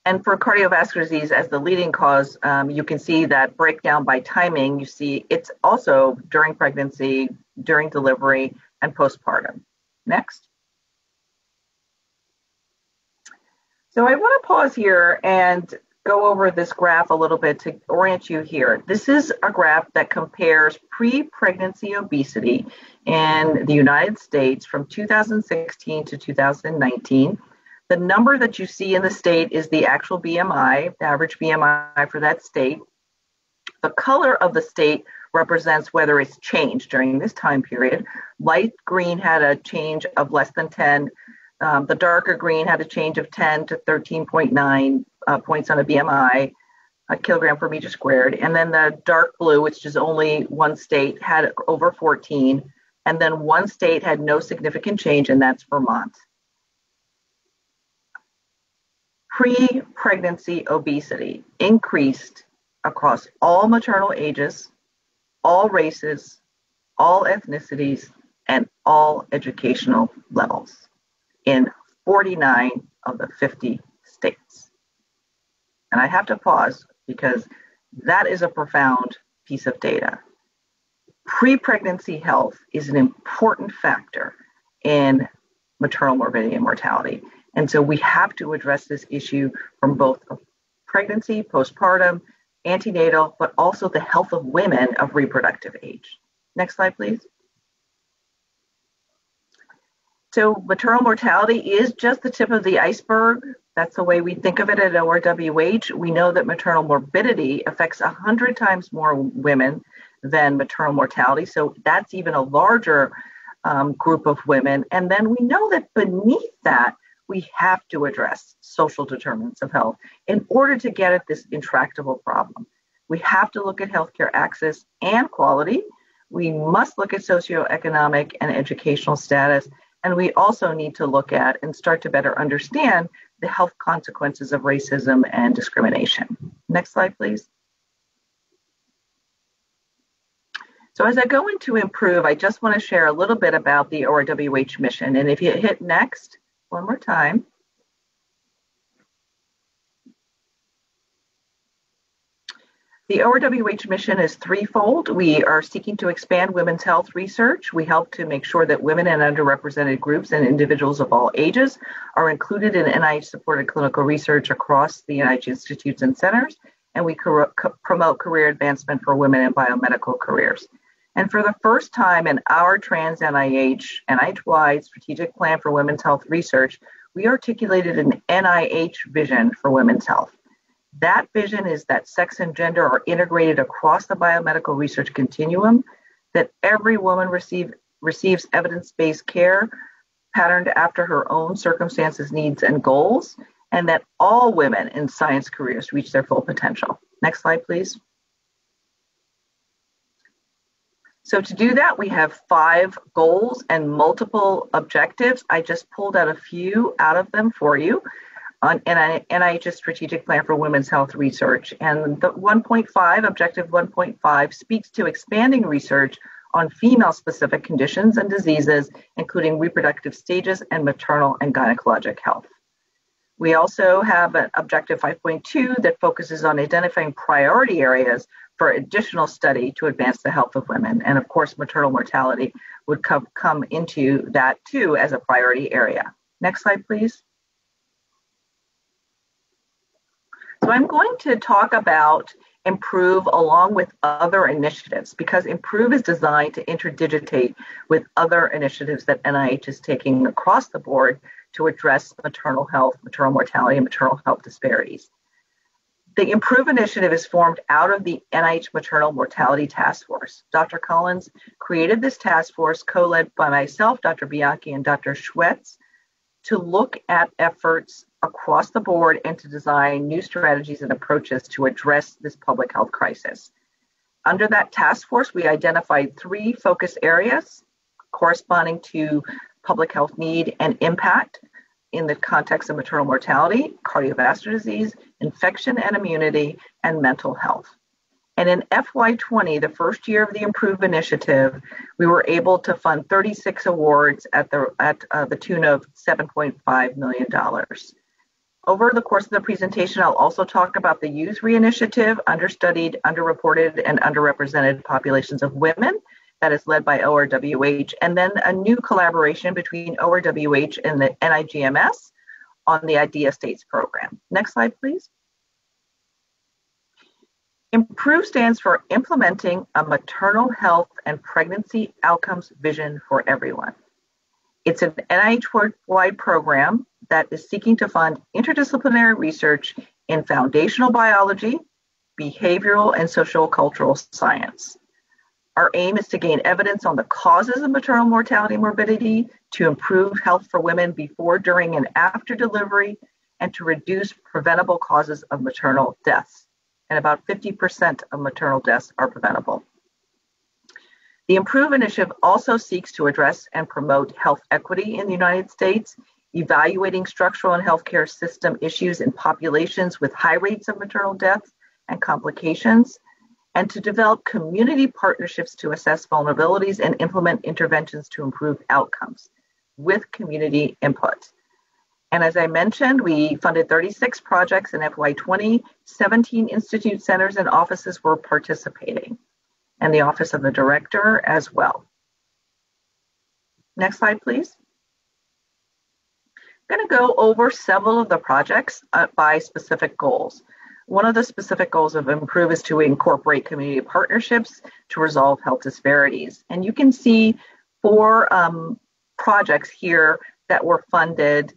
And for cardiovascular disease as the leading cause, you can see that breakdown by timing. You see it's also during pregnancy, during delivery, and postpartum. Next. So I want to pause here and go over this graph a little bit to orient you here. This is a graph that compares pre-pregnancy obesity in the United States from 2016 to 2019. The number that you see in the state is the actual BMI, the average BMI for that state. The color of the state represents whether it's changed during this time period. Light green had a change of less than 10. The darker green had a change of 10 to 13.9 points on a BMI, a kilogram per meter squared. And then the dark blue, which is only one state, had over 14. And then one state had no significant change, and that's Vermont. Pre-pregnancy obesity increased across all maternal ages, all races, all ethnicities, and all educational levels in 49 of the 50 states. And I have to pause because that is a profound piece of data. Pre-pregnancy health is an important factor in maternal morbidity and mortality. And so we have to address this issue from both pregnancy, postpartum, antenatal, but also the health of women of reproductive age. Next slide, please. So maternal mortality is just the tip of the iceberg. That's the way we think of it at ORWH. We know that maternal morbidity affects 100 times more women than maternal mortality. So that's even a larger group of women. And then we know that beneath that, we have to address social determinants of health in order to get at this intractable problem. We have to look at healthcare access and quality. We must look at socioeconomic and educational status. And we also need to look at and start to better understand the health consequences of racism and discrimination. Next slide, please. So as I go into improve, I just want to share a little bit about the ORWH mission. And if you hit next, one more time. The ORWH mission is threefold. We are seeking to expand women's health research. We help to make sure that women and underrepresented groups and individuals of all ages are included in NIH-supported clinical research across the NIH institutes and centers. And we promote career advancement for women in biomedical careers. And for the first time in our trans NIH-wide strategic plan for women's health research, we articulated an NIH vision for women's health. That vision is that sex and gender are integrated across the biomedical research continuum, that every woman receives evidence-based care patterned after her own circumstances, needs, and goals, and that all women in science careers reach their full potential. Next slide, please. So to do that, we have 5 goals and multiple objectives. I just pulled out a few out of them for you on NIH's strategic plan for women's health research. And the 1.5, objective 1.5, speaks to expanding research on female-specific conditions and diseases, including reproductive stages and maternal and gynecologic health. We also have an objective 5.2 that focuses on identifying priority areas for additional study to advance the health of women. And of course, maternal mortality would come into that too as a priority area. Next slide, please. So I'm going to talk about Improve along with other initiatives, because Improve is designed to interdigitate with other initiatives that NIH is taking across the board to address maternal health, maternal mortality, and maternal health disparities. The IMPROVE initiative is formed out of the NIH Maternal Mortality Task Force. Dr. Collins created this task force, co-led by myself, Dr. Bianchi, and Dr. Schwetz, to look at efforts across the board and to design new strategies and approaches to address this public health crisis. Under that task force, we identified 3 focus areas corresponding to public health need and impact in the context of maternal mortality, cardiovascular disease, infection and immunity, and mental health. And in FY20, the first year of the IMPROVE initiative, we were able to fund 36 awards at the tune of $7.5 million. Over the course of the presentation, I'll also talk about the Youth-RE initiative, understudied, underreported, and underrepresented populations of women, that is led by ORWH, and then a new collaboration between ORWH and the NIGMS on the Idea States program. Next slide, please. IMPROVE stands for Implementing a Maternal Health and Pregnancy Outcomes Vision for Everyone. It's an NIH-wide program that is seeking to fund interdisciplinary research in foundational biology, behavioral, and social cultural science. Our aim is to gain evidence on the causes of maternal mortality and morbidity, to improve health for women before, during, and after delivery, and to reduce preventable causes of maternal deaths. And about 50% of maternal deaths are preventable. The IMPROVE initiative also seeks to address and promote health equity in the United States, evaluating structural and healthcare system issues in populations with high rates of maternal deaths and complications, and to develop community partnerships to assess vulnerabilities and implement interventions to improve outcomes with community input. And as I mentioned, we funded 36 projects in FY20, 17 institute centers and offices were participating, and the Office of the Director as well. Next slide, please. I'm going to go over several of the projects by specific goals. One of the specific goals of IMPROVE is to incorporate community partnerships to resolve health disparities. And you can see 4 projects here that were funded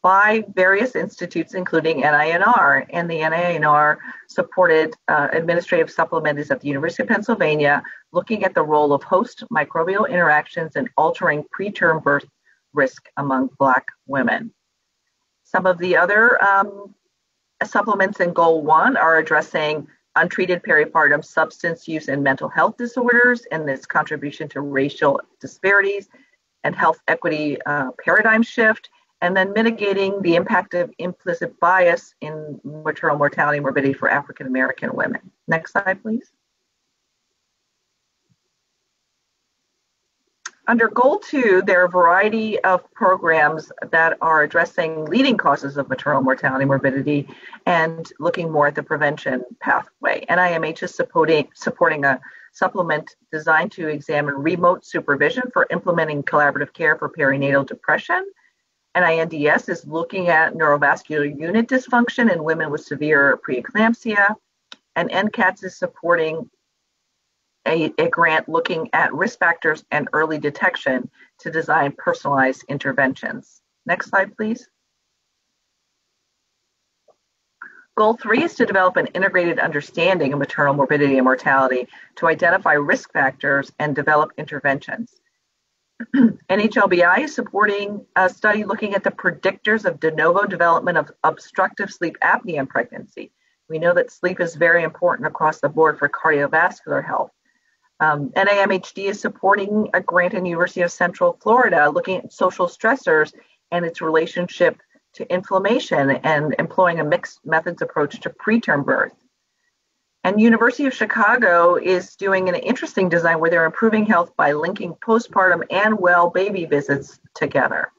by various institutes, including NINR. And the NINR supported administrative supplementers at the University of Pennsylvania, looking at the role of host microbial interactions in altering preterm birth risk among Black women. Some of the other supplements in Goal 1 are addressing untreated peripartum substance use and mental health disorders and its contribution to racial disparities and health equity paradigm shift, and then mitigating the impact of implicit bias in maternal mortality and morbidity for African American women. Next slide, please. Under Goal 2, there are a variety of programs that are addressing leading causes of maternal mortality and morbidity and looking more at the prevention pathway. NIMH is supporting a supplement designed to examine remote supervision for implementing collaborative care for perinatal depression. NINDS is looking at neurovascular unit dysfunction in women with severe preeclampsia. And NCATS is supporting a grant looking at risk factors and early detection to design personalized interventions. Next slide, please. Goal 3 is to develop an integrated understanding of maternal morbidity and mortality to identify risk factors and develop interventions. NHLBI is supporting a study looking at the predictors of de novo development of obstructive sleep apnea in pregnancy. We know that sleep is very important across the board for cardiovascular health. NIMHD is supporting a grant in the University of Central Florida looking at social stressors and its relationship to inflammation and employing a mixed methods approach to preterm birth. And University of Chicago is doing an interesting design where they're improving health by linking postpartum and well baby visits together.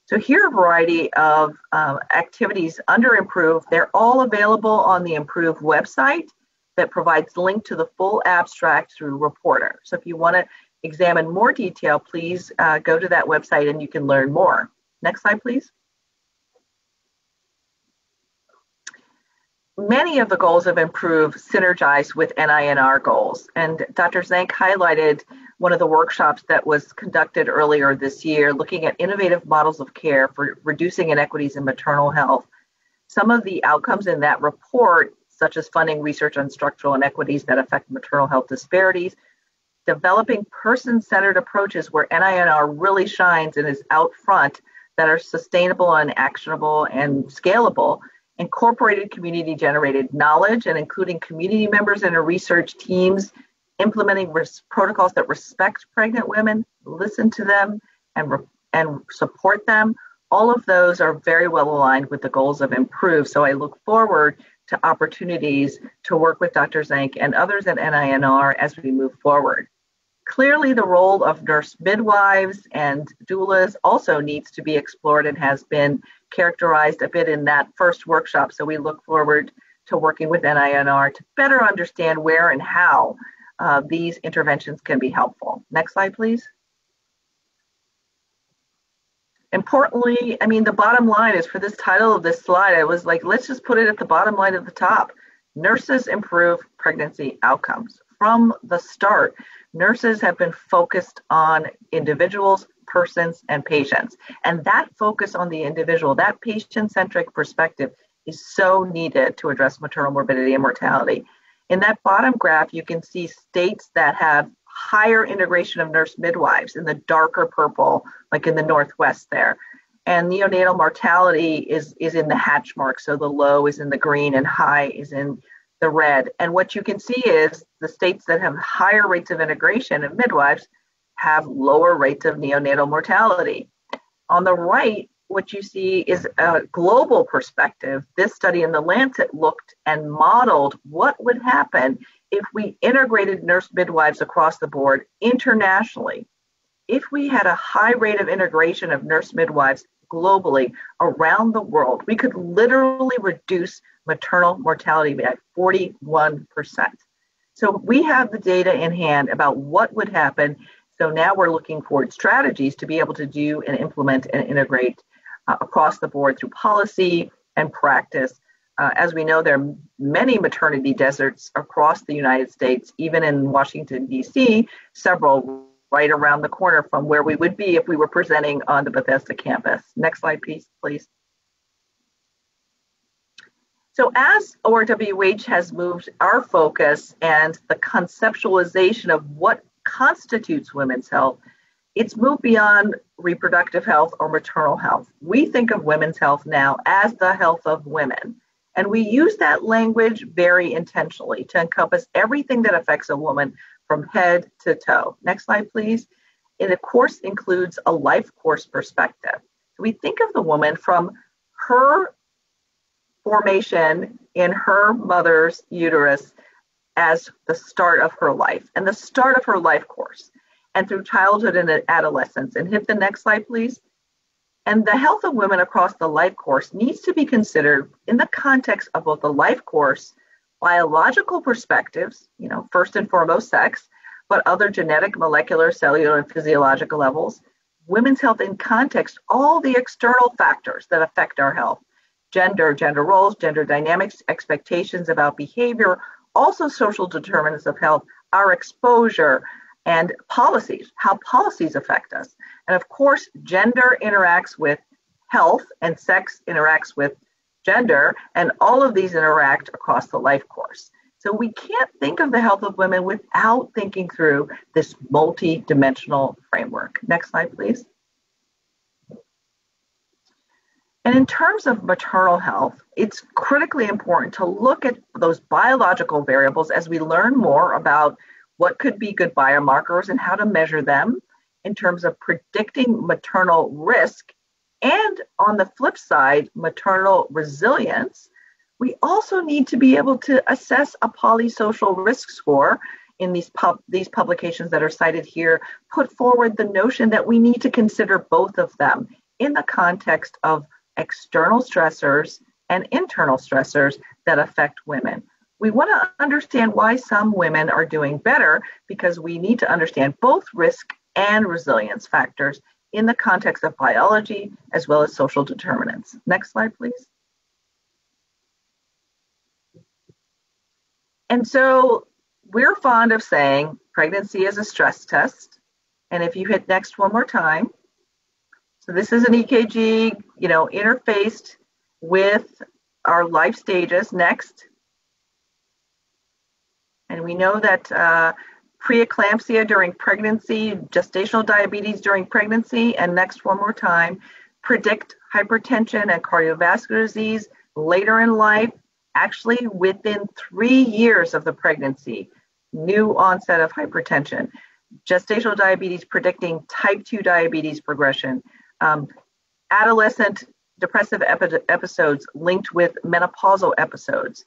So here are a variety of activities under IMPROVE. They're all available on the IMPROVE website that provides link to the full abstract through Reporter. So if you want to examine more detail, please go to that website and you can learn more. Next slide, please. Many of the goals of IMPROVE synergize with NINR goals, and Dr. Zank highlighted one of the workshops that was conducted earlier this year, looking at innovative models of care for reducing inequities in maternal health. Some of the outcomes in that report, such as funding research on structural inequities that affect maternal health disparities, developing person-centered approaches where NINR really shines and is out front, that are sustainable and actionable and scalable, incorporated community-generated knowledge and including community members in research teams, implementing protocols that respect pregnant women, listen to them, and support them. All of those are very well aligned with the goals of Improve. So I look forward to opportunities to work with Dr. Zank and others at NINR as we move forward. Clearly, the role of nurse midwives and doulas also needs to be explored and has been characterized a bit in that first workshop. So we look forward to working with NINR to better understand where and how these interventions can be helpful. Next slide, please. Importantly, I mean, the bottom line is for this title of this slide, I was like, let's just put it at the bottom line at the top. Nurses improve pregnancy outcomes. From the start, nurses have been focused on individuals, persons, and patients. And that focus on the individual, that patient-centric perspective is so needed to address maternal morbidity and mortality. In that bottom graph, you can see states that have higher integration of nurse midwives in the darker purple, like in the Northwest there. And neonatal mortality is in the hatch mark. So the low is in the green and high is in the red. And what you can see is the states that have higher rates of integration of midwives have lower rates of neonatal mortality. On the right, what you see is a global perspective. This study in the Lancet looked and modeled what would happen if we integrated nurse midwives across the board internationally. If we had a high rate of integration of nurse midwives globally around the world, we could literally reduce maternal mortality by 41%. So we have the data in hand about what would happen. So now we're looking for strategies to be able to do and implement and integrate across the board through policy and practice. As we know, there are many maternity deserts across the United States, even in Washington, D.C., several right around the corner from where we would be if we were presenting on the Bethesda campus. Next slide, please. So as ORWH has moved our focus and the conceptualization of what constitutes women's health, it's moved beyond reproductive health or maternal health. We think of women's health now as the health of women. And we use that language very intentionally to encompass everything that affects a woman from head to toe. Next slide, please. It, of course, includes a life course perspective. So we think of the woman from her formation in her mother's uterus as the start of her life and the start of her life course, and through childhood and adolescence. And hit the next slide, please. And the health of women across the life course needs to be considered in the context of both the life course, biological perspectives, first and foremost sex, but other genetic, molecular, cellular, and physiological levels, women's health in context, all the external factors that affect our health, gender roles, gender dynamics, expectations about behavior, also social determinants of health, our exposure, and policies, how policies affect us. And of course, gender interacts with health and sex interacts with gender, and all of these interact across the life course. So we can't think of the health of women without thinking through this multi-dimensional framework. Next slide, please. And in terms of maternal health, it's critically important to look at those biological variables as we learn more about what could be good biomarkers and how to measure them in terms of predicting maternal risk. And on the flip side, maternal resilience. We also need to be able to assess a polysocial risk score. In these publications that are cited here, put forward the notion that we need to consider both of them in the context of external stressors and internal stressors that affect women. We want to understand why some women are doing better because we need to understand both risk and resilience factors in the context of biology as well as social determinants. Next slide, please. And so we're fond of saying pregnancy is a stress test. And if you hit next one more time, so this is an EKG, interfaced with our life stages. Next. And we know that preeclampsia during pregnancy, gestational diabetes during pregnancy, and next one more time, predict hypertension and cardiovascular disease later in life, actually within 3 years of the pregnancy, new onset of hypertension. Gestational diabetes predicting type 2 diabetes progression. Adolescent depressive episodes linked with menopausal episodes.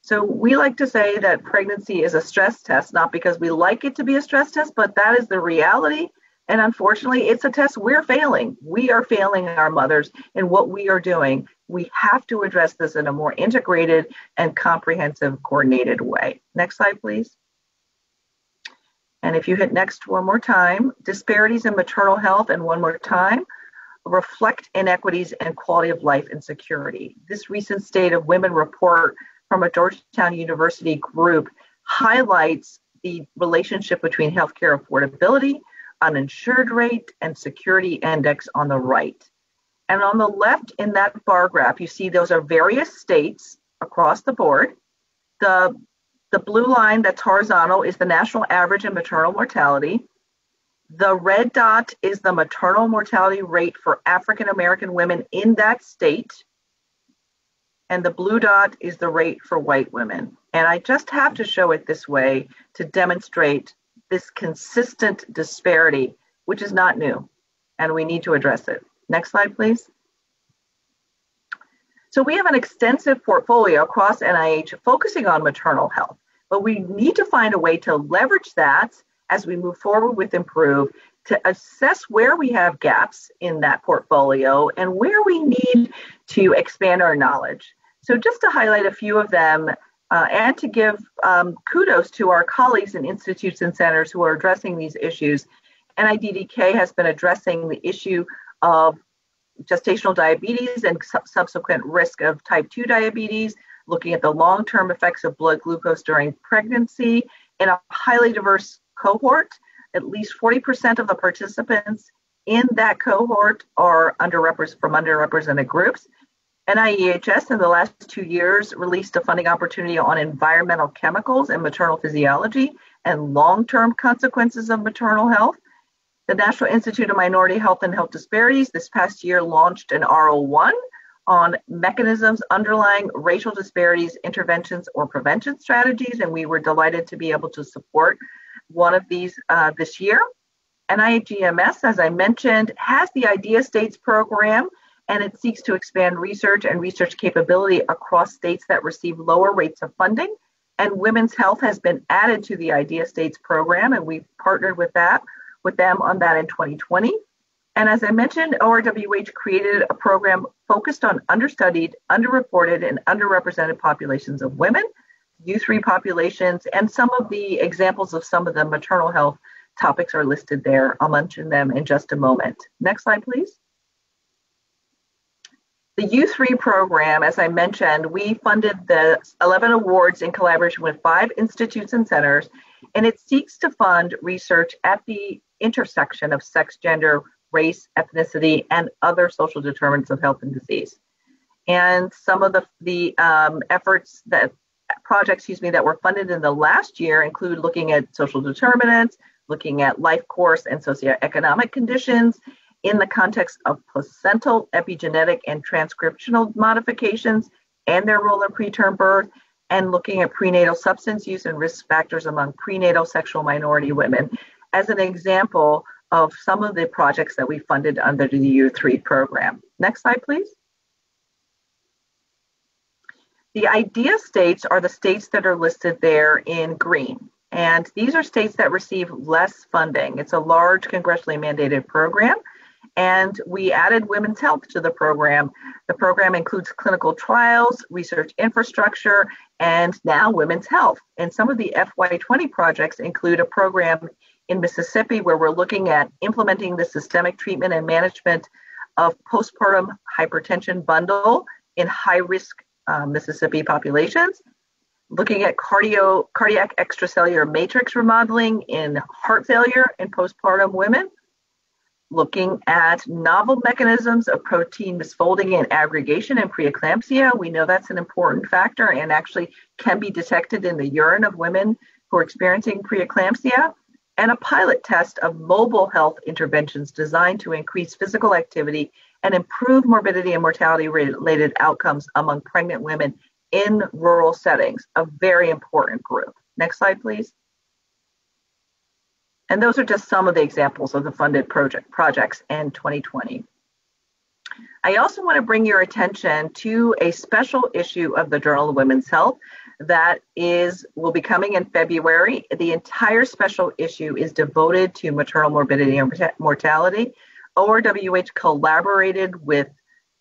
So we like to say that pregnancy is a stress test, not because we like it to be a stress test, but that is the reality. And unfortunately, it's a test we're failing. We are failing our mothers in what we are doing. We have to address this in a more integrated and comprehensive, coordinated way. Next slide, please. And if you hit next one more time, disparities in maternal health, and one more time, reflect inequities and quality of life and security. This recent State of Women report from a Georgetown University group highlights the relationship between healthcare affordability, uninsured rate, and security index on the right. And on the left in that bar graph, you see those are various states across the board. The blue line that's horizontal is the national average in maternal mortality. The red dot is the maternal mortality rate for African American women in that state. And the blue dot is the rate for white women. And I just have to show it this way to demonstrate this consistent disparity, which is not new, and we need to address it. Next slide, please. So we have an extensive portfolio across NIH focusing on maternal health, but we need to find a way to leverage that as we move forward with Improve to assess where we have gaps in that portfolio and where we need to expand our knowledge. So just to highlight a few of them, and to give kudos to our colleagues in institutes and centers who are addressing these issues. NIDDK has been addressing the issue of gestational diabetes and subsequent risk of type 2 diabetes, looking at the long-term effects of blood glucose during pregnancy in a highly diverse cohort. At least 40% of the participants in that cohort are from underrepresented groups. NIEHS in the last 2 years released a funding opportunity on environmental chemicals and maternal physiology and long-term consequences of maternal health. The National Institute of Minority Health and Health Disparities this past year launched an R01 on mechanisms underlying racial disparities, interventions, or prevention strategies, and we were delighted to be able to support one of these this year. NIGMS, as I mentioned, has the Idea States program, and it seeks to expand research and research capability across states that receive lower rates of funding. And women's health has been added to the Idea States program, and we've partnered with them on that in 2020. And as I mentioned, ORWH created a program focused on understudied, underreported, and underrepresented populations of women, U3 populations, and some of the examples of some of the maternal health topics are listed there. I'll mention them in just a moment. Next slide, please. The U3 program, as I mentioned, we funded the 11 awards in collaboration with 5 institutes and centers, and it seeks to fund research at the intersection of sex, gender, race, ethnicity, and other social determinants of health and disease. And some of the projects that were funded in the last year include looking at social determinants, looking at life course and socioeconomic conditions in the context of placental, epigenetic, and transcriptional modifications and their role in preterm birth, and looking at prenatal substance use and risk factors among prenatal sexual minority women as an example of some of the projects that we funded under the U3 program. Next slide, please. The IDEA states are the states that are listed there in green. And these are states that receive less funding. It's a large congressionally mandated program. And we added women's health to the program. The program includes clinical trials, research infrastructure, and now women's health. And some of the FY20 projects include a program in Mississippi where we're looking at implementing the systemic treatment and management of postpartum hypertension bundle in high-risk Mississippi populations. looking at cardiac extracellular matrix remodeling in heart failure in postpartum women, looking at novel mechanisms of protein misfolding and aggregation in preeclampsia. We know that's an important factor and actually can be detected in the urine of women who are experiencing preeclampsia, and a pilot test of mobile health interventions designed to increase physical activity and improve morbidity and mortality related outcomes among pregnant women in rural settings, a very important group. Next slide, please. And those are just some of the examples of the funded projects in 2020. I also want to bring your attention to a special issue of the Journal of Women's Health that will be coming in February. The entire special issue is devoted to maternal morbidity and mortality. ORWH collaborated with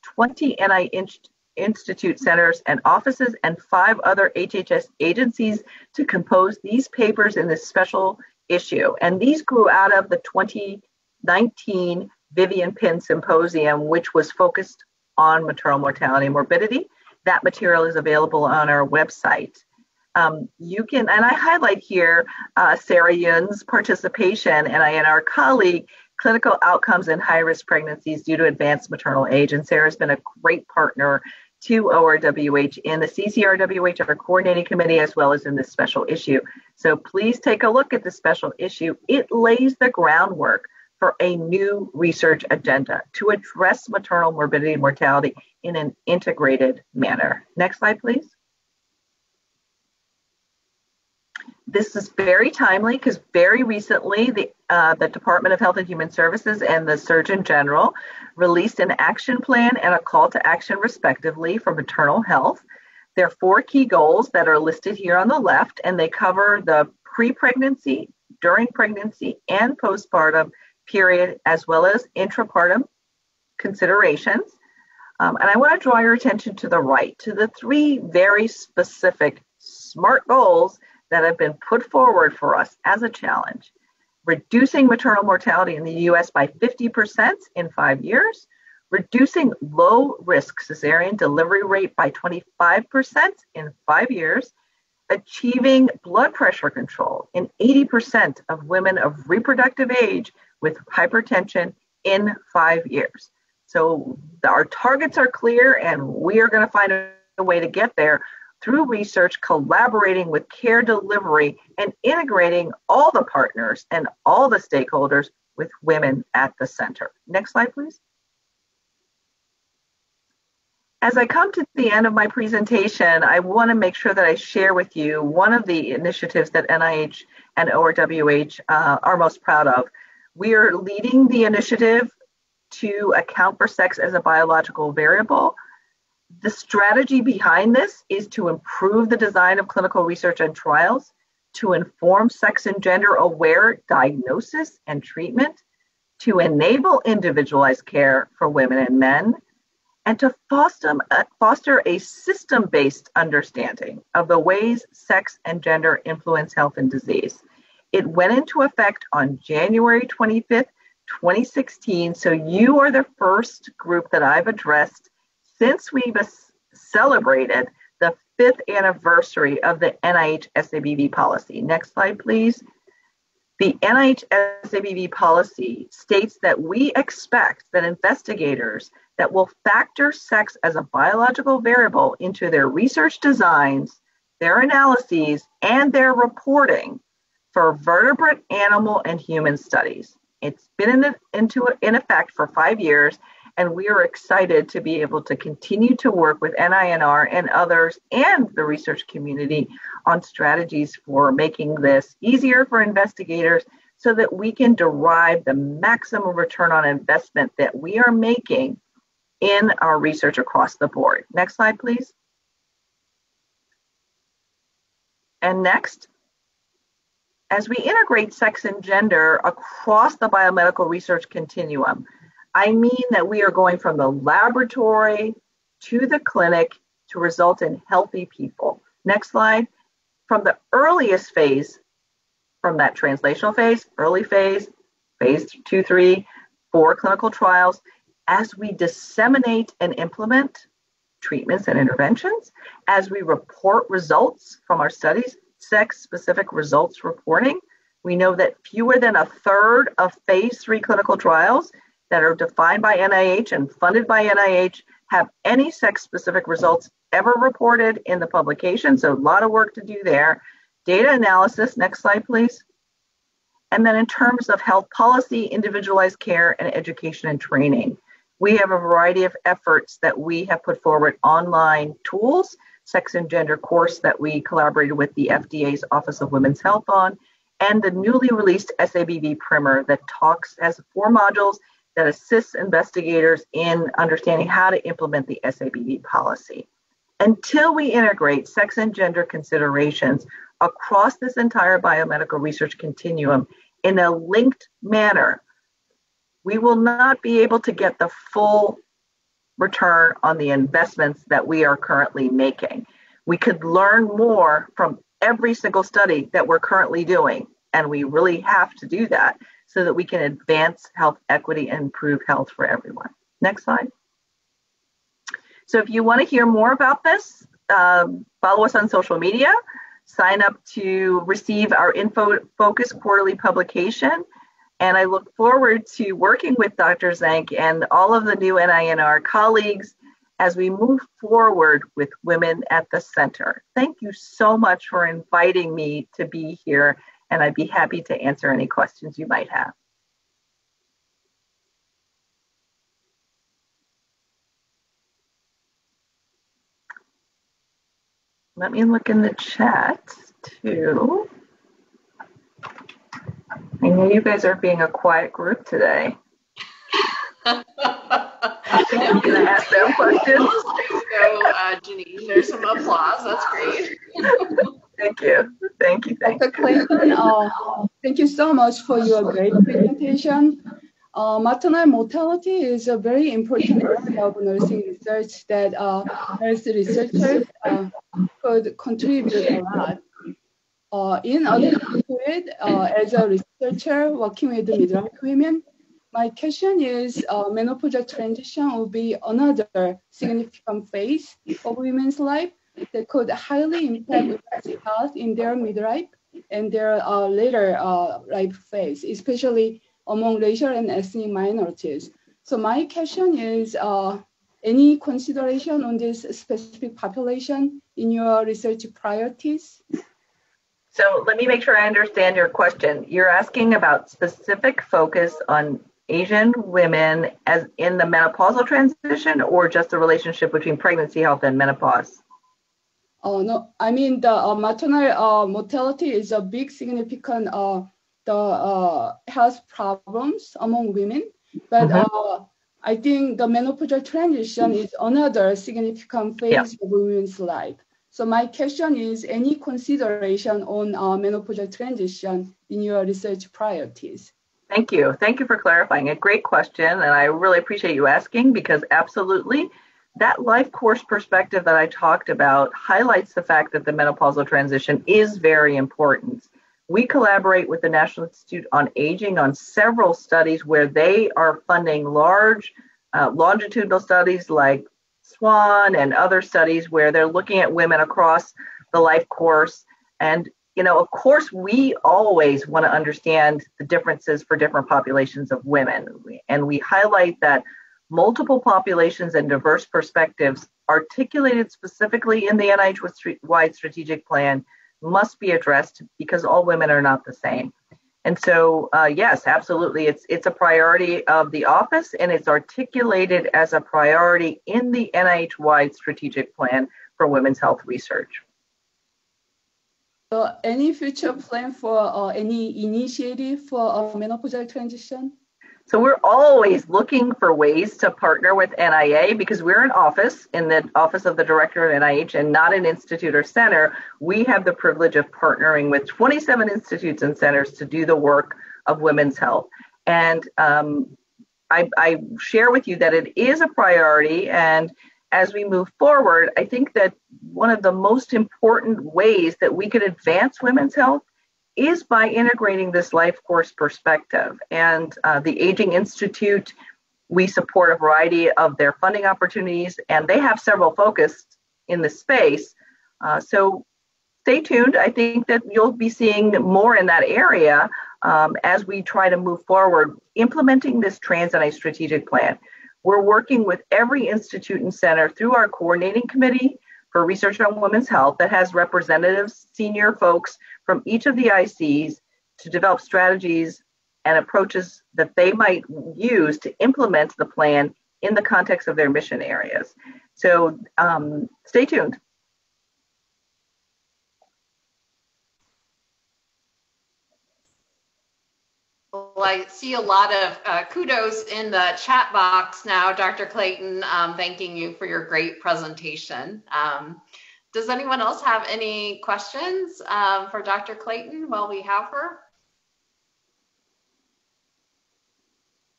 20 NIH Institute centers and offices and 5 other HHS agencies to compose these papers in this special issue. And these grew out of the 2019 Vivian Pinn Symposium, which was focused on maternal mortality and morbidity. That material is available on our website. You can, and I highlight here Sarah Yun's participation, NINR colleague, clinical outcomes in high-risk pregnancies due to advanced maternal age. And Sarah's been a great partner to ORWH in the CCRWH, our coordinating committee, as well as in this special issue. So please take a look at the special issue. It lays the groundwork for a new research agenda to address maternal morbidity and mortality in an integrated manner. Next slide, please. This is very timely because very recently the Department of Health and Human Services and the Surgeon General released an action plan and a call to action respectively for maternal health. There are 4 key goals that are listed here on the left, and they cover the pre-pregnancy, during pregnancy, and postpartum period, as well as intrapartum considerations. And I want to draw your attention to the right, to the 3 very specific SMART goals that have been put forward for us as a challenge. Reducing maternal mortality in the US by 50% in 5 years, reducing low-risk cesarean delivery rate by 25% in 5 years, achieving blood pressure control in 80% of women of reproductive age with hypertension in 5 years. So our targets are clear, and we are going to find a way to get there through research, collaborating with care delivery, and integrating all the partners and all the stakeholders with women at the center. Next slide, please. As I come to the end of my presentation, I want to make sure that I share with you one of the initiatives that NIH and ORWH are most proud of. We are leading the initiative to account for sex as a biological variable. The strategy behind this is to improve the design of clinical research and trials, to inform sex and gender aware diagnosis and treatment, to enable individualized care for women and men, and to foster a system-based understanding of the ways sex and gender influence health and disease. It went into effect on January 25th, 2016, so you are the first group that I've addressed since we've celebrated the 5th anniversary of the NIH SABV policy. Next slide, please. The NIH SABV policy states that we expect that investigators that will factor sex as a biological variable into their research designs, their analyses, and their reporting for vertebrate, animal, and human studies. It's been in effect for 5 years, and we are excited to be able to continue to work with NINR and others and the research community on strategies for making this easier for investigators so that we can derive the maximum return on investment that we are making in our research across the board. Next slide, please. And next, as we integrate sex and gender across the biomedical research continuum, I mean that we are going from the laboratory to the clinic to result in healthy people. Next slide. From the earliest phase, from that translational phase, early phase, phase 2, 3, 4 clinical trials, as we disseminate and implement treatments and interventions. As we report results from our studies, sex-specific results reporting, we know that fewer than a third of phase 3 clinical trials that are defined by NIH and funded by NIH have any sex-specific results ever reported in the publication. So a lot of work to do there. Data analysis, next slide, please. And then in terms of health policy, individualized care, and education and training, we have a variety of efforts that we have put forward: online tools, sex and gender course that we collaborated with the FDA's Office of Women's Health on, and the newly released SABV primer that has 4 modules that assists investigators in understanding how to implement the SABV policy. Until we integrate sex and gender considerations across this entire biomedical research continuum in a linked manner, we will not be able to get the full return on the investments that we are currently making. We could learn more from every single study that we're currently doing, and we really have to do that so that we can advance health equity and improve health for everyone. Next slide. So if you want to hear more about this, follow us on social media, sign up to receive our Focus quarterly publication, and I look forward to working with Dr. Zank and all of the new NINR colleagues as we move forward with Women at the Center. Thank you so much for inviting me to be here, and I'd be happy to answer any questions you might have. Let me look in the chat too. I know you guys are being a quiet group today. I'm going to ask them questions. So, Janine, there's some applause. That's great. Thank you. Thank you. Dr. Clayton, thank you so much for your great presentation. Maternal mortality is a very important area of nursing research that nurse researchers could contribute a lot. In addition to it, as a researcher working with midwife women, my question is menopausal transition will be another significant phase of women's life that could highly impact women's health in their midlife and their later life phase, especially among racial and ethnic minorities. So my question is, any consideration on this specific population in your research priorities? So let me make sure I understand your question. You're asking about specific focus on Asian women as in the menopausal transition, or just the relationship between pregnancy health and menopause? Oh, no, I mean the maternal mortality is a big significant health problems among women, but I think the menopausal transition is another significant phase of women's life. So my question is, any consideration on menopausal transition in your research priorities? Thank you. Thank you for clarifying. A great question, and I really appreciate you asking, because absolutely, that life course perspective that I talked about highlights the fact that the menopausal transition is very important. We collaborate with the National Institute on Aging on several studies where they are funding large longitudinal studies like SWAN and other studies where they're looking at women across the life course. And, you know, of course, we always want to understand the differences for different populations of women. And we highlight that multiple populations and diverse perspectives articulated specifically in the NIH-wide strategic plan must be addressed because all women are not the same. And so, yes, absolutely, it's a priority of the office, and it's articulated as a priority in the NIH-wide strategic plan for women's health research. Any future plan for any initiative for menopausal transition? So we're always looking for ways to partner with NIA because we're an office in the Office of the Director of NIH and not an institute or center. We have the privilege of partnering with 27 institutes and centers to do the work of women's health. And I share with you that it is a priority. And as we move forward, I think that one of the most important ways that we could advance women's health is by integrating this life course perspective. And the Aging Institute We support a variety of their funding opportunities, and they have several focused in the space. So stay tuned. I think that you'll be seeing more in that area as we try to move forward implementing this Trans-NI strategic plan. We're working with every institute and center through our coordinating committee for research on women's health that has representatives, senior folks from each of the ICs to develop strategies and approaches that they might use to implement the plan in the context of their mission areas. So stay tuned. Well, I see a lot of kudos in the chat box now, Dr. Clayton, thanking you for your great presentation. Does anyone else have any questions for Dr. Clayton while we have her?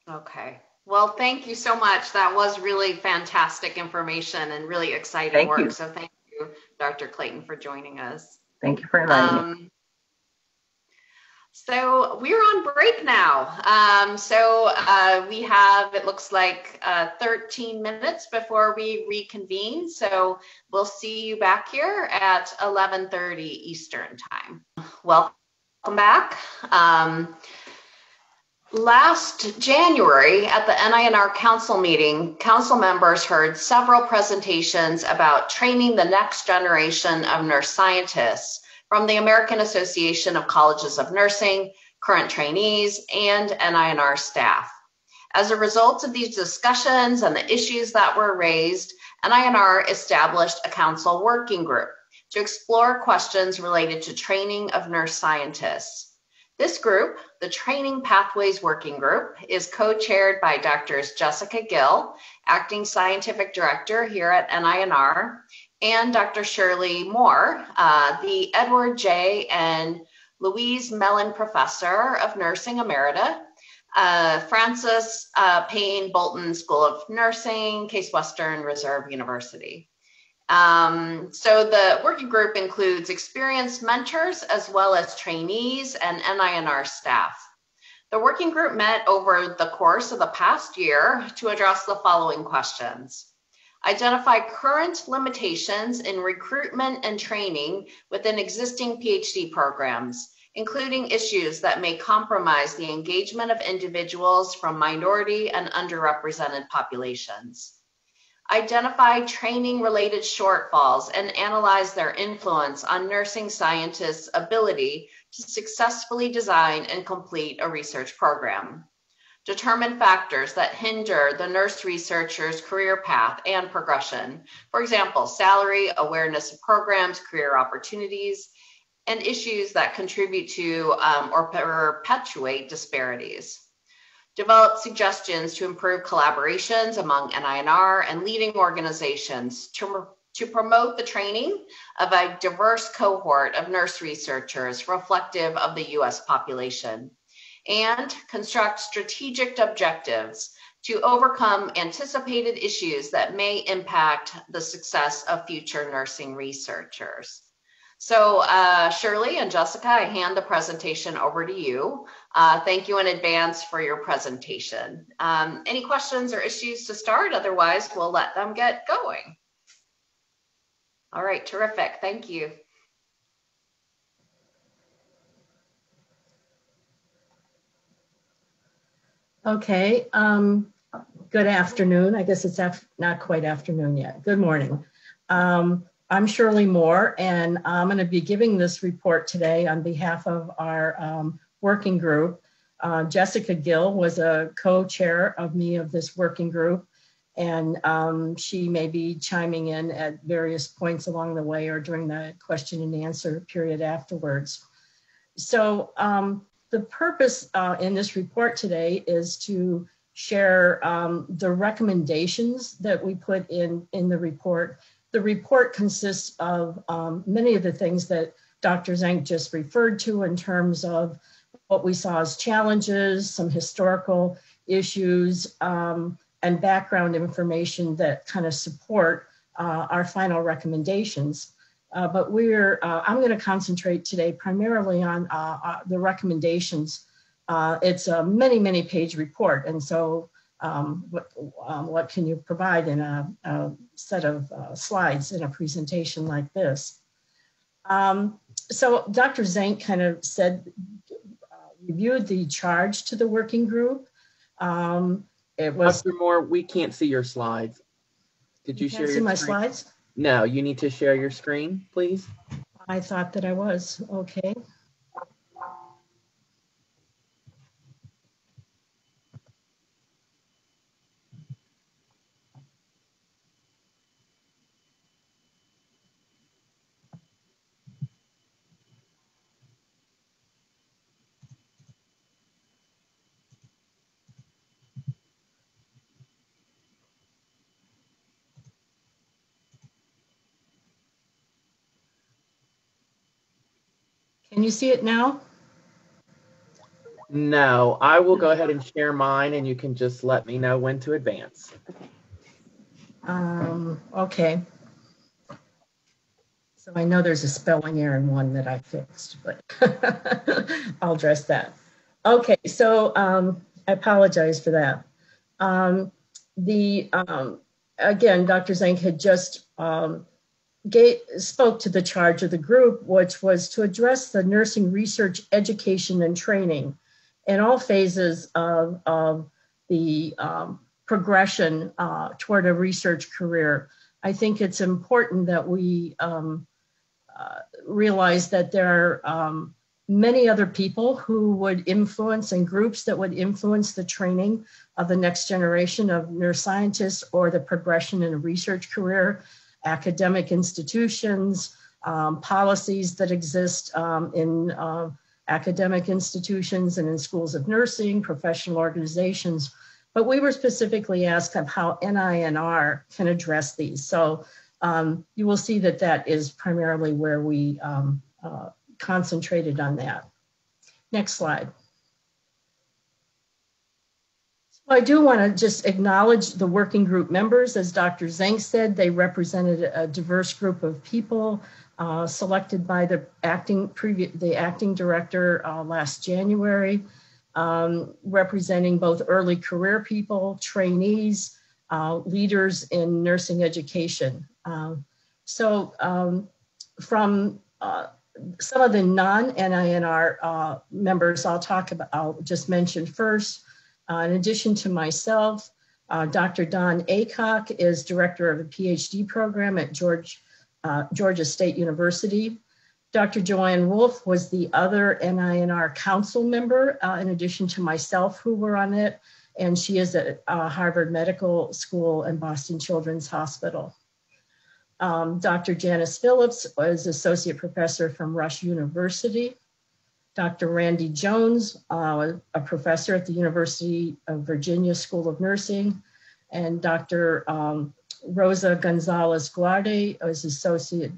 Okay. Well, thank you so much. That was really fantastic information and really exciting work. So thank you, Dr. Clayton, for joining us. Thank you for inviting me. So we're on break now. We have, it looks like 13 minutes before we reconvene. So we'll see you back here at 11:30 Eastern time. Welcome back. Last January at the NINR Council meeting, Council members heard several presentations about training the next generation of nurse scientists from the American Association of Colleges of Nursing, current trainees, and NINR staff. As a result of these discussions and the issues that were raised, NINR established a council working group to explore questions related to training of nurse scientists. This group, the Training Pathways Working Group, is co-chaired by Drs. Jessica Gill, Acting Scientific Director here at NINR, and Dr. Shirley Moore, the Edward J. and Louise Mellon Professor of Nursing Emerita, Francis Payne Bolton School of Nursing, Case Western Reserve University. So the working group includes experienced mentors as well as trainees and NINR staff. The working group met over the course of the past year to address the following questions. Identify current limitations in recruitment and training within existing PhD programs, including issues that may compromise the engagement of individuals from minority and underrepresented populations. Identify training-related shortfalls and analyze their influence on nursing scientists' ability to successfully design and complete a research program. Determine factors that hinder the nurse researcher's career path and progression. For example, salary, awareness of programs, career opportunities, and issues that contribute to or perpetuate disparities. Develop suggestions to improve collaborations among NINR and leading organizations to promote the training of a diverse cohort of nurse researchers reflective of the US population. And construct strategic objectives to overcome anticipated issues that may impact the success of future nursing researchers. So Shirley and Jessica, I hand the presentation over to you. Thank you in advance for your presentation. Any questions or issues to start? Otherwise, we'll let them get going. All right, terrific. Thank you. Okay, good afternoon. I guess it's not quite afternoon yet. Good morning. I'm Shirley Moore, and I'm going to be giving this report today on behalf of our working group. Jessica Gill was a co-chair of this working group, and she may be chiming in at various points along the way or during the question and answer period afterwards. So the purpose in this report today is to share the recommendations that we put in the report. The report consists of many of the things that Dr. Zenk just referred to in terms of what we saw as challenges, some historical issues, and background information that kind of support our final recommendations. But I'm going to concentrate today primarily on the recommendations. It's a many page report, and so what can you provide in a set of slides in a presentation like this? So Dr. Zank kind of said, reviewed the charge to the working group. It was— Dr. Moore, we can't see your slides. Did you share your my screen? slides? No, you need to share your screen, please. I thought that I was. Okay. Can you see it now? No, I will go ahead and share mine and you can just let me know when to advance. Okay. So I know there's a spelling error in one that I fixed, but I'll address that. Okay, so I apologize for that. Again, Dr. Zank had just spoke to the charge of the group, which was to address the nursing research, education, and training in all phases of the progression toward a research career. I think it's important that we realize that there are many other people who would influence, and groups that would influence the training of the next generation of neuroscientists or the progression in a research career, academic institutions, policies that exist in academic institutions and in schools of nursing, professional organizations. But we were specifically asked of how NINR can address these. So you will see that that is primarily where we concentrated on that. Next slide. So I do want to just acknowledge the working group members. As Dr. Zank said, they represented a diverse group of people selected by the acting director last January, representing both early career people, trainees, leaders in nursing education. From some of the non-NINR members I'll just mention first. In addition to myself, Dr. Don Aycock is director of a PhD program at Georgia State University. Dr. Joanne Wolf was the other NINR council member, in addition to myself, who were on it, and she is at Harvard Medical School and Boston Children's Hospital. Dr. Janice Phillips was associate professor from Rush University. Dr. Randy Jones, a professor at the University of Virginia School of Nursing, and Dr. Rosa Gonzalez Guarde was associate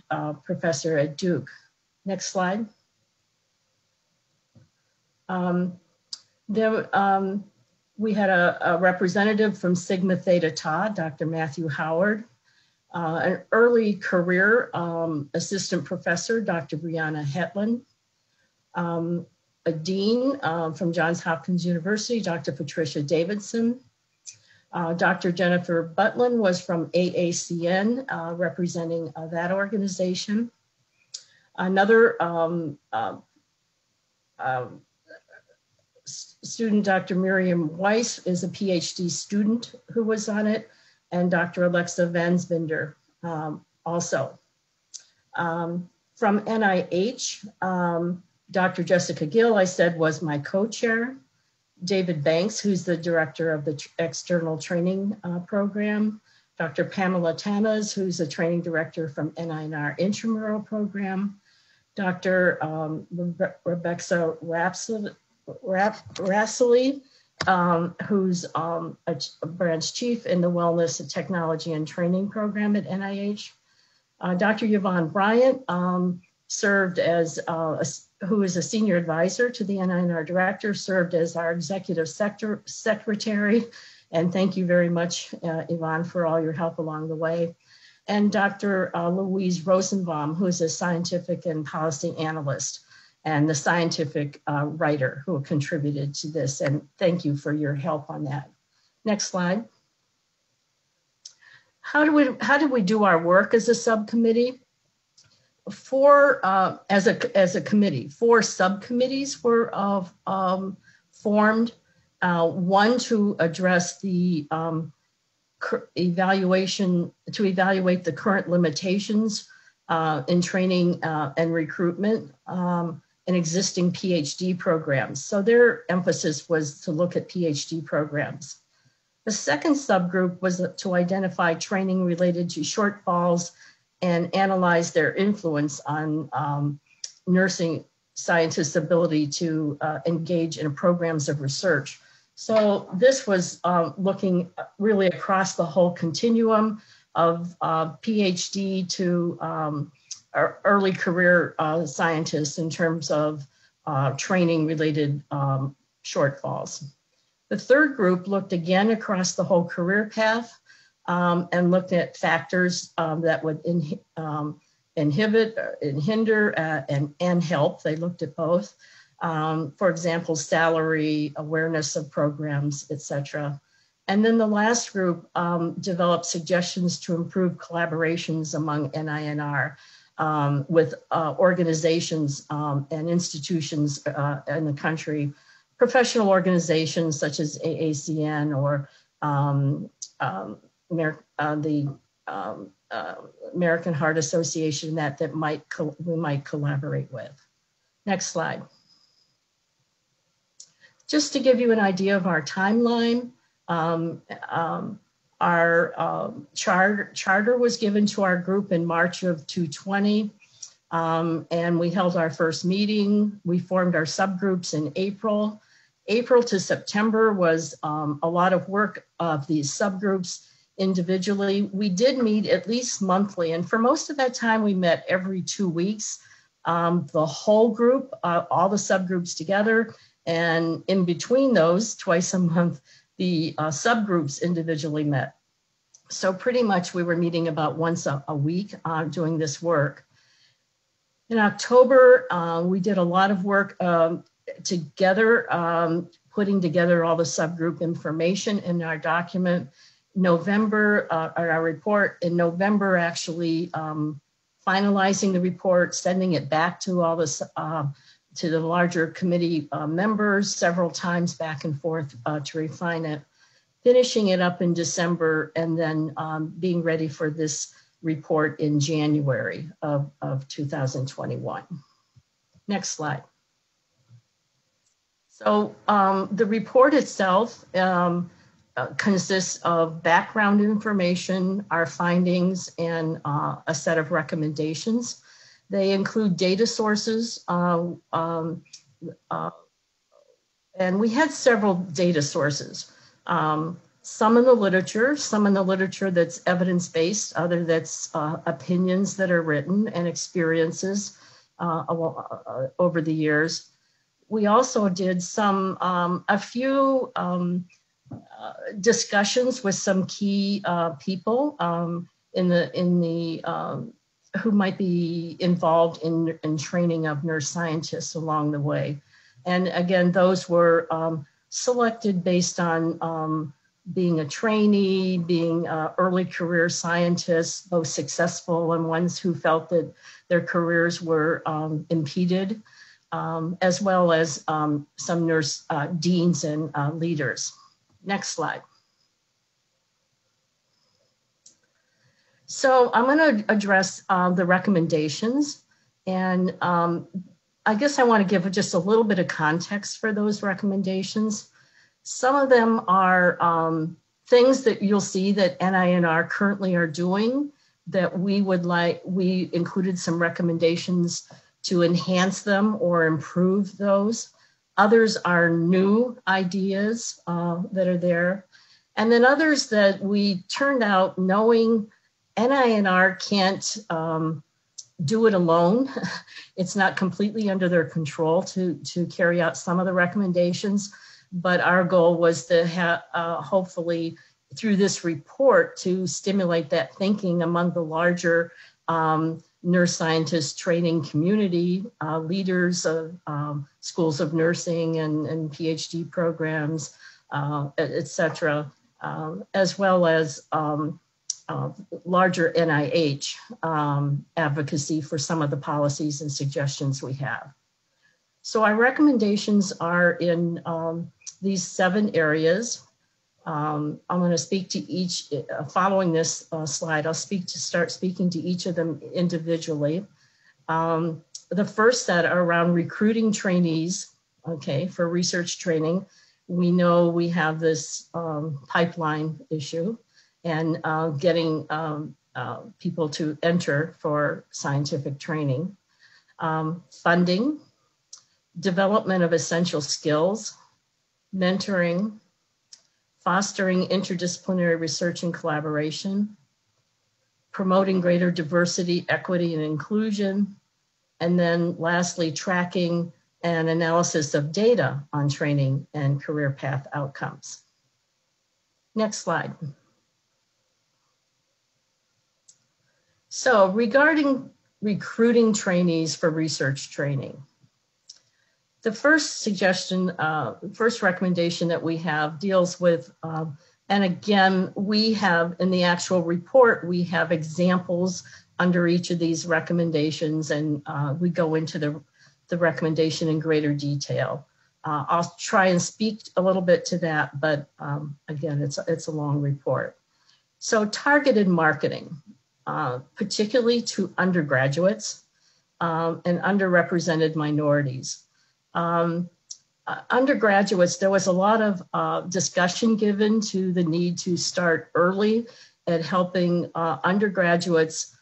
professor at Duke. Next slide. We had a representative from Sigma Theta Tau, Dr. Matthew Howard, an early career assistant professor, Dr. Brianna Hetland, a dean from Johns Hopkins University, Dr. Patricia Davidson. Dr. Jennifer Butlin was from AACN, representing that organization. Another student, Dr. Miriam Weiss, is a PhD student who was on it, and Dr. Alexa Vansbinder also. From NIH, Dr. Jessica Gill, I said, was my co-chair. David Banks, who's the director of the external training program. Dr. Pamela Tamas, who's a training director from NINR intramural program. Dr. Rebecca Rassley, who's a branch chief in the Wellness and Technology and Training program at NIH. Dr. Yvonne Bryant served as, who is a senior advisor to the NINR director, served as our executive secretary. And thank you very much, Yvonne, for all your help along the way. And Dr. Louise Rosenbaum, who is a scientific and policy analyst and the scientific writer who contributed to this. And thank you for your help on that. Next slide. How did we do our work as a subcommittee? As a committee, 4 subcommittees were formed. One to address the evaluate the current limitations in training and recruitment in existing PhD programs. So their emphasis was to look at PhD programs. The second subgroup was to identify training related to shortfalls and analyze their influence on nursing scientists' ability to engage in programs of research. So this was looking really across the whole continuum of PhD to early career scientists in terms of training related shortfalls. The third group looked again across the whole career path and looked at factors that would inhibit and hinder and help. They looked at both. For example, salary, awareness of programs, etc. And then the last group developed suggestions to improve collaborations among NINR with organizations and institutions in the country, professional organizations such as AACN or the American Heart Association that we might collaborate with. Next slide. Just to give you an idea of our timeline, our charter was given to our group in March of 2020, and we held our first meeting. We formed our subgroups in April. April to September was a lot of work of these subgroups individually. We did meet at least monthly, and for most of that time, we met every 2 weeks. The whole group, all the subgroups together, and in between those, twice a month, the subgroups individually met. So pretty much we were meeting about once a week doing this work. In October, we did a lot of work together, putting together all the subgroup information in our document. November, our report in November, actually finalizing the report, sending it back to all this, to the larger committee members several times back and forth to refine it, finishing it up in December, and then being ready for this report in January of 2021. Next slide. So the report itself consists of background information, our findings, and a set of recommendations. They include data sources, and we had several data sources. Some in the literature that's evidence-based, other that's opinions that are written and experiences over the years. We also did a few discussions with some key people who might be involved in training of nurse scientists along the way. And again, those were selected based on being a trainee, being early career scientists, both successful and ones who felt that their careers were impeded, as well as some nurse deans and leaders. Next slide. So I'm going to address the recommendations, and I guess I want to give just a little bit of context for those recommendations. Some of them are things that you'll see that NINR currently are doing that we included some recommendations to enhance them or improve those. Others are new ideas that are there. And then others that we turned out knowing NINR can't do it alone. It's not completely under their control to carry out some of the recommendations, but our goal was to hopefully through this report to stimulate that thinking among the larger nurse scientist training community, leaders of schools of nursing and PhD programs, et cetera, as well as larger NIH advocacy for some of the policies and suggestions we have. So our recommendations are in these 7 areas. I'm going to speak to each, following this slide, I'll start speaking to each of them individually. The first set are around recruiting trainees, okay, for research training. We know we have this pipeline issue and getting people to enter for scientific training. Funding, development of essential skills, mentoring, fostering interdisciplinary research and collaboration, promoting greater diversity, equity, and inclusion, and then lastly, tracking and analysis of data on training and career path outcomes. Next slide. So regarding recruiting trainees for research training, the first suggestion, first recommendation that we have deals with, and again, we have in the actual report, we have examples under each of these recommendations, and we go into the recommendation in greater detail. I'll try and speak a little bit to that, but again, it's a long report. So targeted marketing, particularly to undergraduates and underrepresented minorities. Undergraduates, there was a lot of discussion given to the need to start early at helping undergraduates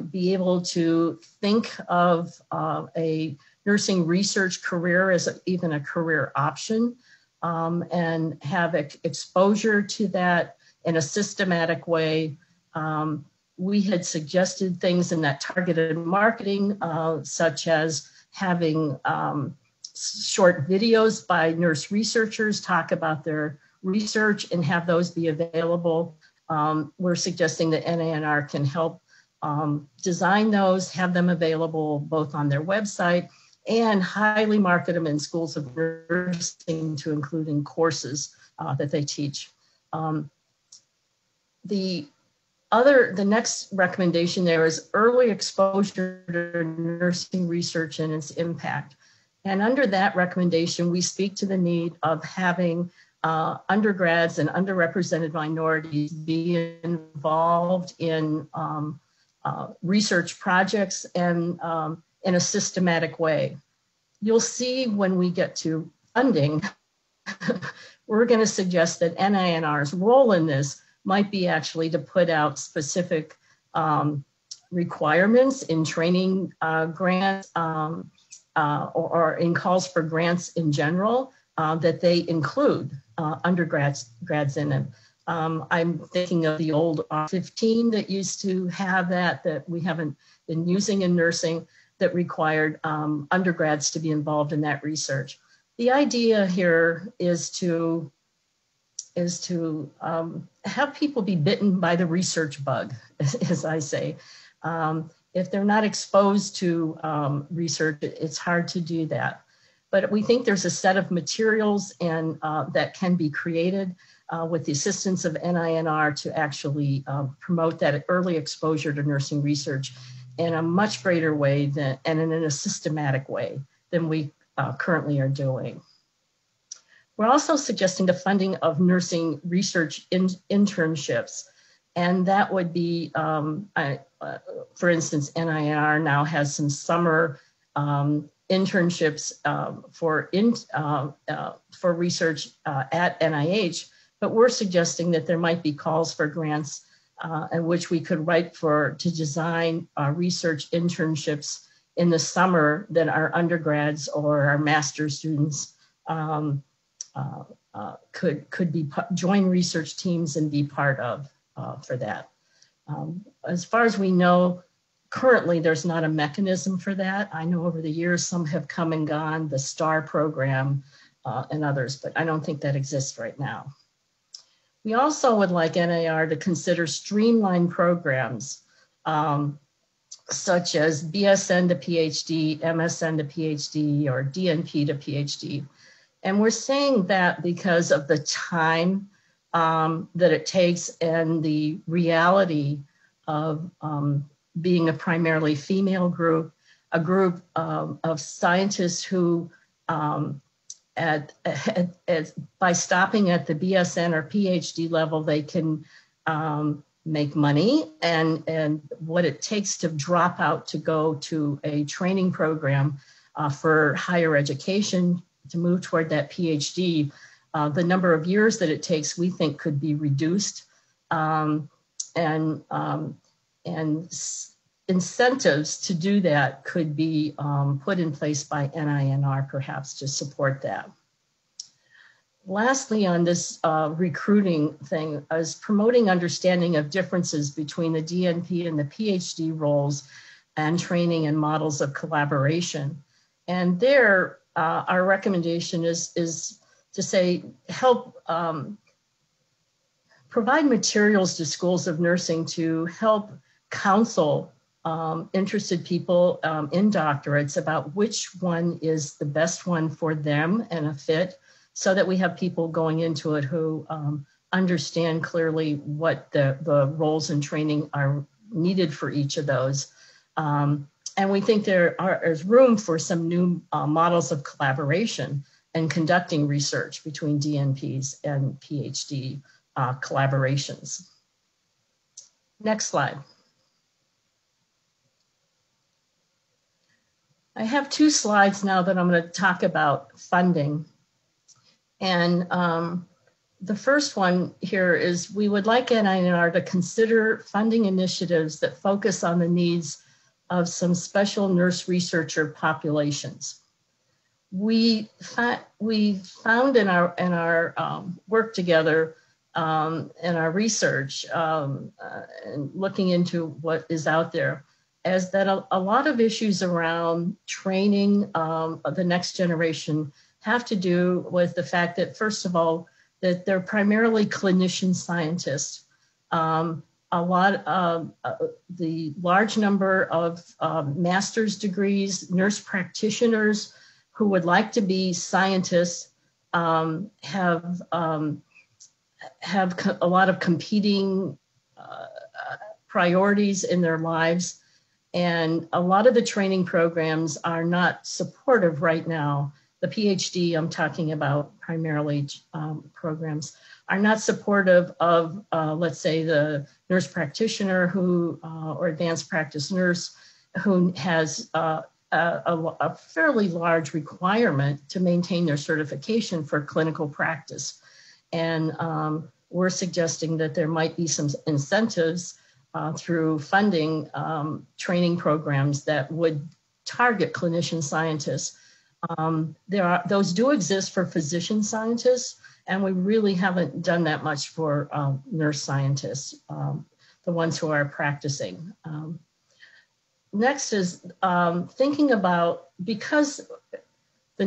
be able to think of a nursing research career as even a career option, and have exposure to that in a systematic way. We had suggested things in that targeted marketing, such as having short videos by nurse researchers talk about their research and have those be available. We're suggesting that NANR can help design those, have them available both on their website and highly market them in schools of nursing to include in courses that they teach. The next recommendation there is early exposure to nursing research and its impact. And under that recommendation, we speak to the need of having undergrads and underrepresented minorities be involved in research projects and in a systematic way. You'll see when we get to funding, we're going to suggest that NINR's role in this might be actually to put out specific requirements in training grants or in calls for grants in general that they include undergrads in them. I'm thinking of the old 15 that used to have that we haven't been using in nursing, that required undergrads to be involved in that research. The idea here is to have people be bitten by the research bug, as I say. If they're not exposed to research, it's hard to do that. But we think there's a set of materials and that can be created with the assistance of NINR to actually promote that early exposure to nursing research in a much greater way and in a systematic way than we currently are doing. We're also suggesting the funding of nursing research internships. And that would be, for instance, NINR now has some summer internships for research at NIH, but we're suggesting that there might be calls for grants in which we could write to design research internships in the summer that our undergrads or our master's students could join research teams and be part of for that. As far as we know, currently there's not a mechanism for that. I know over the years some have come and gone, the STAR program and others, but I don't think that exists right now. We also would like NAR to consider streamlined programs such as BSN to PhD, MSN to PhD, or DNP to PhD. And we're saying that because of the time that it takes and the reality of being a primarily female group, a group of scientists who by stopping at the BSN or PhD level, they can make money, and what it takes to drop out to go to a training program for higher education to move toward that PhD, the number of years that it takes, we think, could be reduced, and incentives to do that could be put in place by NINR perhaps to support that. Lastly, on this recruiting thing, is promoting understanding of differences between the DNP and the PhD roles and training and models of collaboration. And there, our recommendation is to say, help provide materials to schools of nursing to help counsel interested people in doctorates about which one is the best one for them and a fit, so that we have people going into it who understand clearly what the roles and training are needed for each of those. And we think there's room for some new models of collaboration and conducting research between DNPs and PhD collaborations. Next slide. I have two slides now that I'm going to talk about funding. And the first one here is we would like NINR to consider funding initiatives that focus on the needs of some special nurse researcher populations. We found in our work together and our research and looking into what is out there, is that a lot of issues around training the next generation have to do with the fact that, first of all, that they're primarily clinician scientists. A lot of the large number of master's degrees, nurse practitioners who would like to be scientists have a lot of competing priorities in their lives. And a lot of the training programs are not supportive right now. The PhD, I'm talking about primarily programs, are not supportive of, let's say, the nurse practitioner who, or advanced practice nurse who has a fairly large requirement to maintain their certification for clinical practice. And we're suggesting that there might be some incentives through funding training programs that would target clinician scientists. Those do exist for physician scientists, and we really haven't done that much for nurse scientists, the ones who are practicing. Next is thinking about, because the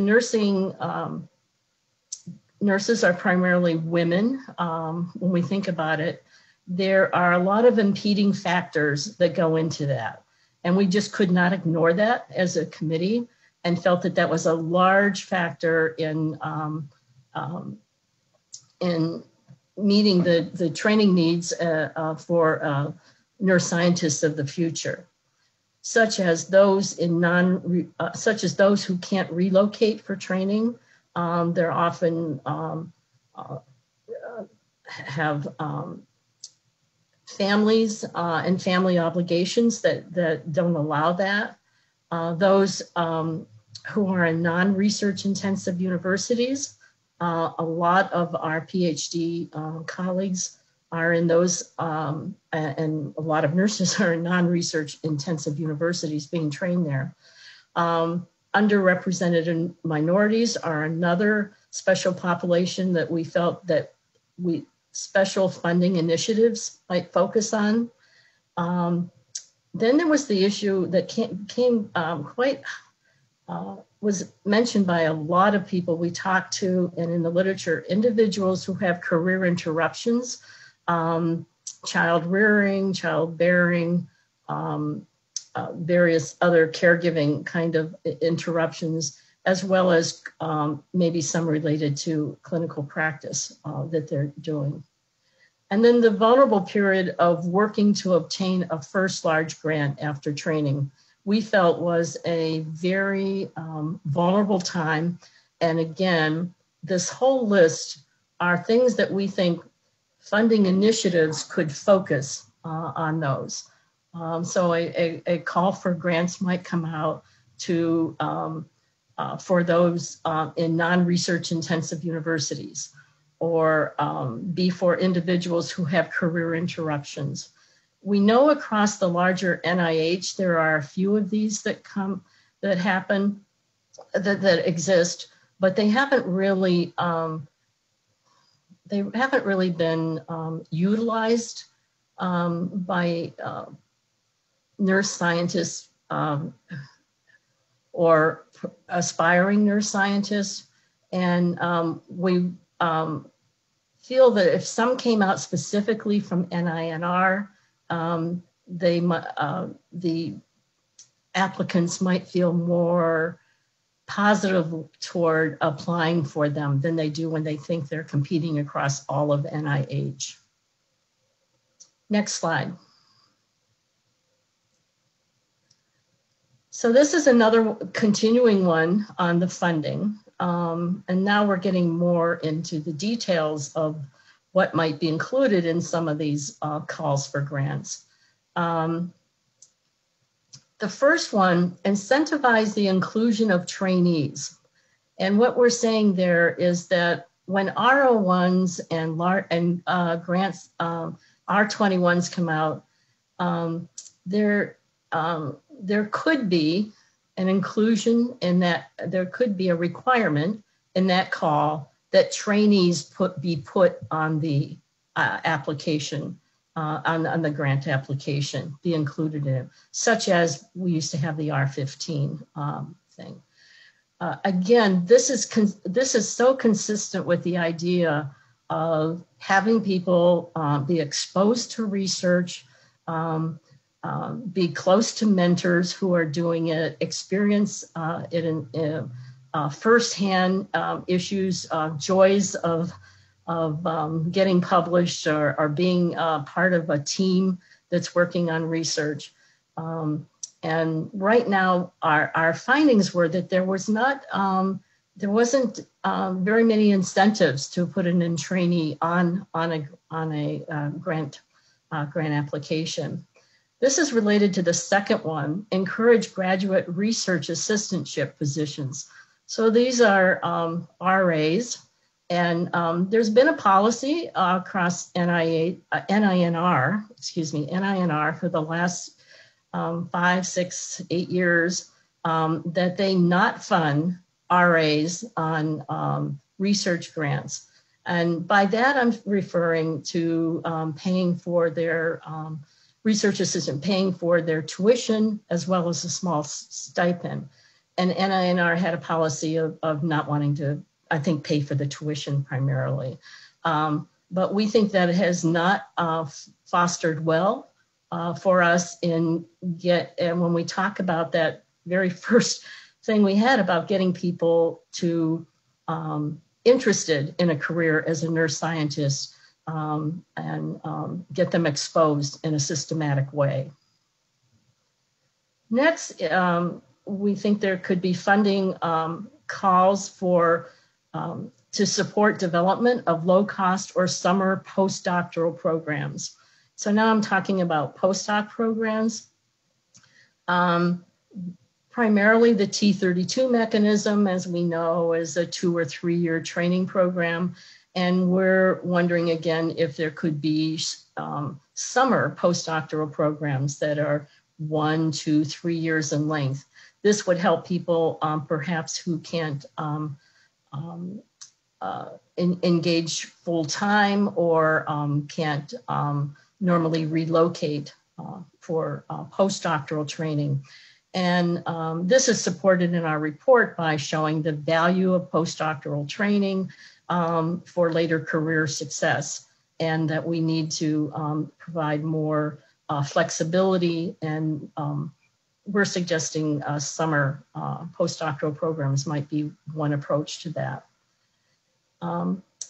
nurses are primarily women, when we think about it, there are a lot of impeding factors that go into that. And we just could not ignore that as a committee, and felt that that was a large factor in meeting the training needs for nurse scientists of the future, such as those who can't relocate for training. They're often have families and family obligations that don't allow that. Those who are in non-research intensive universities, a lot of our PhD colleagues are in those, and a lot of nurses are in non-research intensive universities being trained there. Underrepresented minorities are another special population that we felt that special funding initiatives might focus on. Then there was the issue that was mentioned by a lot of people we talked to, and in the literature, individuals who have career interruptions, child rearing, childbearing, various other caregiving kind of interruptions, as well as maybe some related to clinical practice that they're doing. And then the vulnerable period of working to obtain a first large grant after training, we felt was a very vulnerable time. And again, this whole list are things that we think funding initiatives could focus on those. So a call for grants might come out to for those in non-research intensive universities, or be for individuals who have career interruptions. We know across the larger NIH, there are a few of these that exist, but they haven't really been utilized by nurse scientists or aspiring nurse scientists. And we feel that if some came out specifically from NINR, the applicants might feel more positive toward applying for them than they do when they think they're competing across all of NIH. Next slide. So this is another continuing one on the funding. And now we're getting more into the details of what might be included in some of these calls for grants. The first one, incentivize the inclusion of trainees. And what we're saying there is that when R01s and grants, R21s come out, there could be an inclusion in that, there could be a requirement in that call that trainees be put on the application, on the grant application, be included in it, such as we used to have the R15 thing. Again, this is so consistent with the idea of having people be exposed to research, be close to mentors who are doing it, experience it in firsthand issues, joys of getting published or being part of a team that's working on research. And right now, our findings were that there wasn't very many incentives to put an in trainee on a grant application. This is related to the second one, encourage graduate research assistantship positions. So these are RAs, and there's been a policy across NINR for the last 5, 6, 8 years that they not fund RAs on research grants. And by that, I'm referring to paying for their research assistant, paying for their tuition as well as a small stipend. And NINR had a policy of not wanting to, I think, pay for the tuition primarily. But we think that it has not fostered well for us and when we talk about that very first thing we had about getting people to interested in a career as a nurse scientist and get them exposed in a systematic way. Next, we think there could be funding calls for to support development of low-cost or summer postdoctoral programs. So now I'm talking about postdoc programs. Primarily the T32 mechanism, as we know, is a 2 or 3 year training program. And we're wondering again if there could be summer postdoctoral programs that are 1, 2, 3 years in length. This would help people perhaps who can't engage full time or can't normally relocate for postdoctoral training. And this is supported in our report by showing the value of postdoctoral training for later career success, and that we need to provide more flexibility, and we're suggesting summer postdoctoral programs might be one approach to that.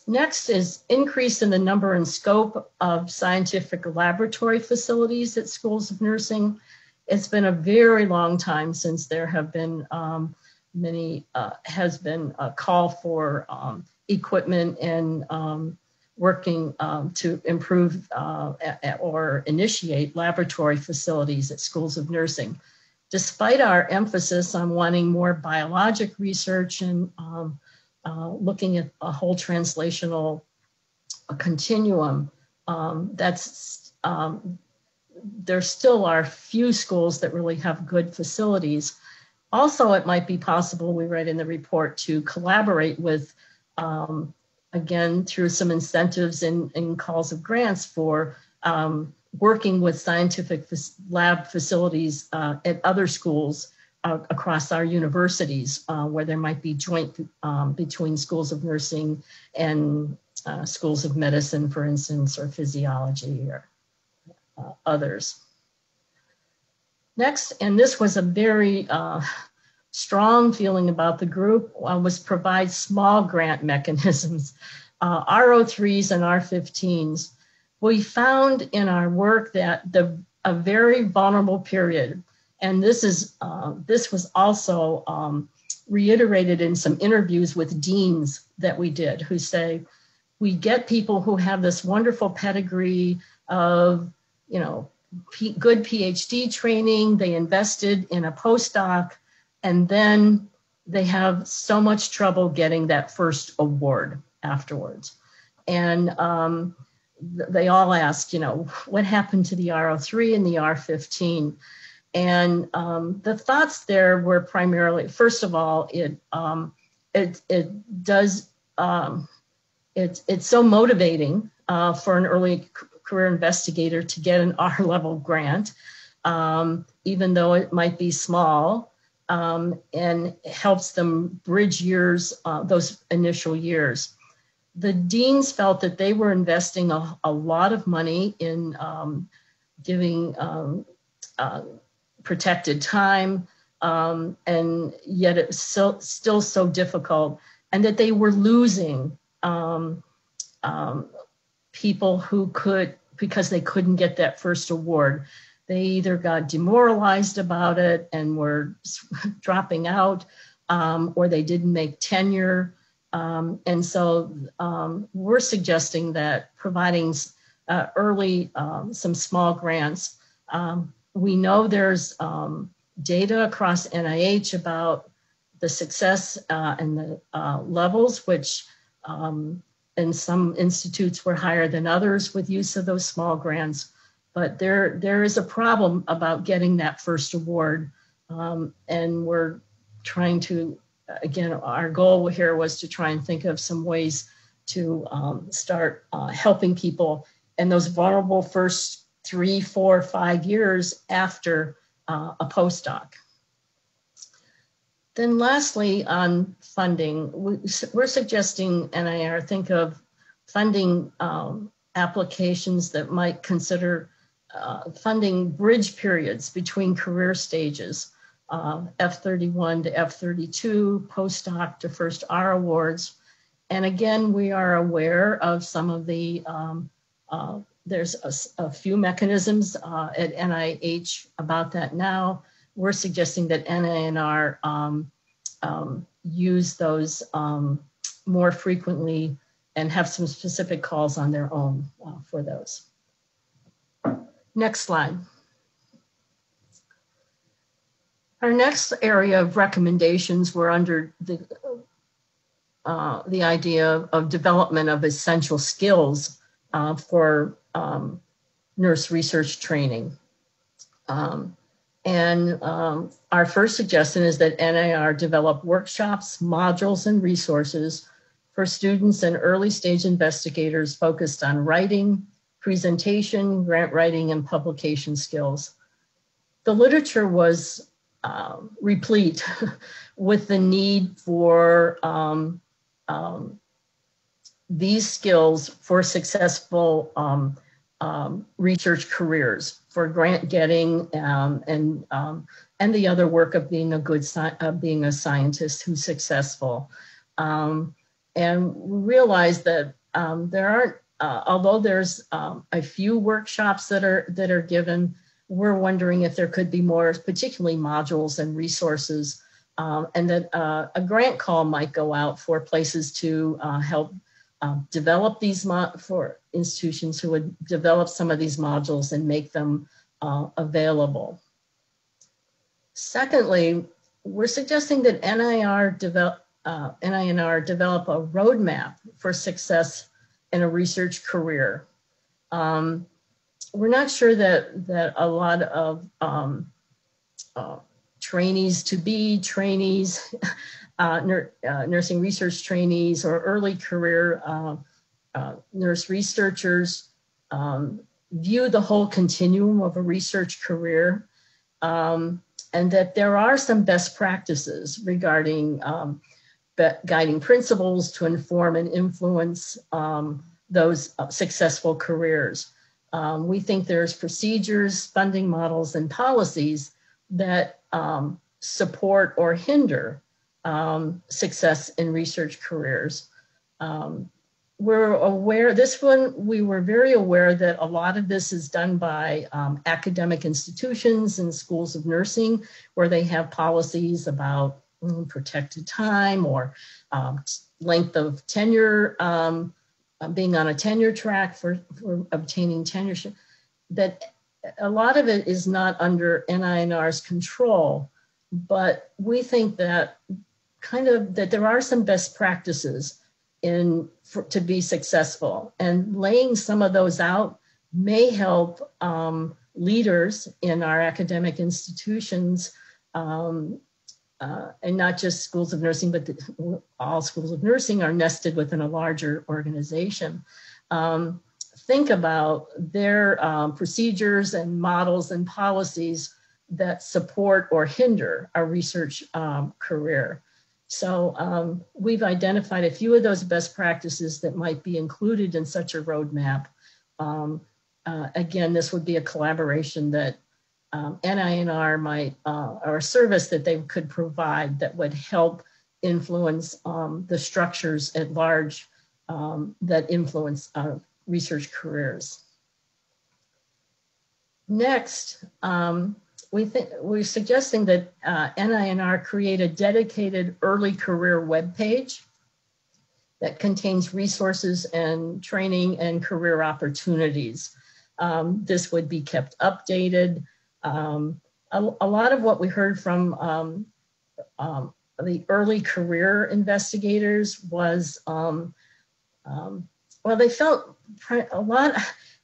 Next is increase in the number and scope of scientific laboratory facilities at schools of nursing. It's been a very long time since there have been has been a call for equipment and working to improve or initiate laboratory facilities at schools of nursing. Despite our emphasis on wanting more biologic research and looking at a whole translational continuum, there still are few schools that really have good facilities. Also, it might be possible, we write in the report, to collaborate with, again, through some incentives and calls of grants for working with scientific lab facilities at other schools across our universities, where there might be joint between schools of nursing and schools of medicine, for instance, or physiology or others. Next, and this was a very strong feeling about the group, was provide small grant mechanisms, R03s and R15s. We found in our work that a very vulnerable period, and this was also reiterated in some interviews with deans that we did, who say, we get people who have this wonderful pedigree of, good PhD training, they invested in a postdoc, and then they have so much trouble getting that first award afterwards. And they all ask, what happened to the R03 and the R15? And the thoughts there were primarily, first of all, it's so motivating for an early career investigator to get an R-level grant, even though it might be small, and helps them bridge years, those initial years. The deans felt that they were investing a lot of money in giving protected time, and yet it's still so difficult, and that they were losing people who could, because they couldn't get that first award. They either got demoralized about it and were dropping out, or they didn't make tenure. And so we're suggesting that providing early some small grants. We know there's data across NIH about the success and the levels, which in some institutes were higher than others with use of those small grants. But there is a problem about getting that first award. And we're trying to, again, our goal here was to try and think of some ways to start helping people in those vulnerable first 3, 4, 5 years after a postdoc. Then lastly, on funding, we're suggesting NIR think of funding applications that might consider funding bridge periods between career stages, F31 to F32, postdoc to first R awards. And again, we are aware of some of the, there's a few mechanisms at NIH about that now. We're suggesting that NINR use those more frequently and have some specific calls on their own for those. Next slide. Our next area of recommendations were under the idea of development of essential skills for nurse research training. And our first suggestion is that NIR develop workshops, modules, and resources for students and early stage investigators focused on writing, presentation, grant writing, and publication skills. The literature was replete with the need for these skills for successful research careers, for grant getting, and the other work of being a scientist who's successful. And we realized that there aren't, although there's a few workshops that are given, we're wondering if there could be more, particularly modules and resources, and that a grant call might go out for places to help develop these, for institutions who would develop some of these modules and make them available. Secondly, we're suggesting that NINR develop a roadmap for success in a research career. We're not sure that a lot of trainees to be trainees, nursing research trainees, or early career nurse researchers view the whole continuum of a research career, and that there are some best practices regarding guiding principles to inform and influence those successful careers. We think there's procedures, funding models, and policies that support or hinder success in research careers. We're aware, we were very aware that a lot of this is done by academic institutions and schools of nursing, where they have policies about protected time or length of tenure, being on a tenure track for obtaining tenureship. That a lot of it is not under NINR's control, but we think that that there are some best practices to be successful, and laying some of those out may help leaders in our academic institutions, and not just schools of nursing, but all schools of nursing are nested within a larger organization. Think about their procedures and models and policies that support or hinder a research career. So we've identified a few of those best practices that might be included in such a roadmap. Again, this would be a collaboration that NINR might, or a service that they could provide that would help influence the structures at large that influence research careers. Next, we're suggesting that NINR create a dedicated early career webpage that contains resources and training and career opportunities. This would be kept updated. A lot of what we heard from the early career investigators was, well, they felt a lot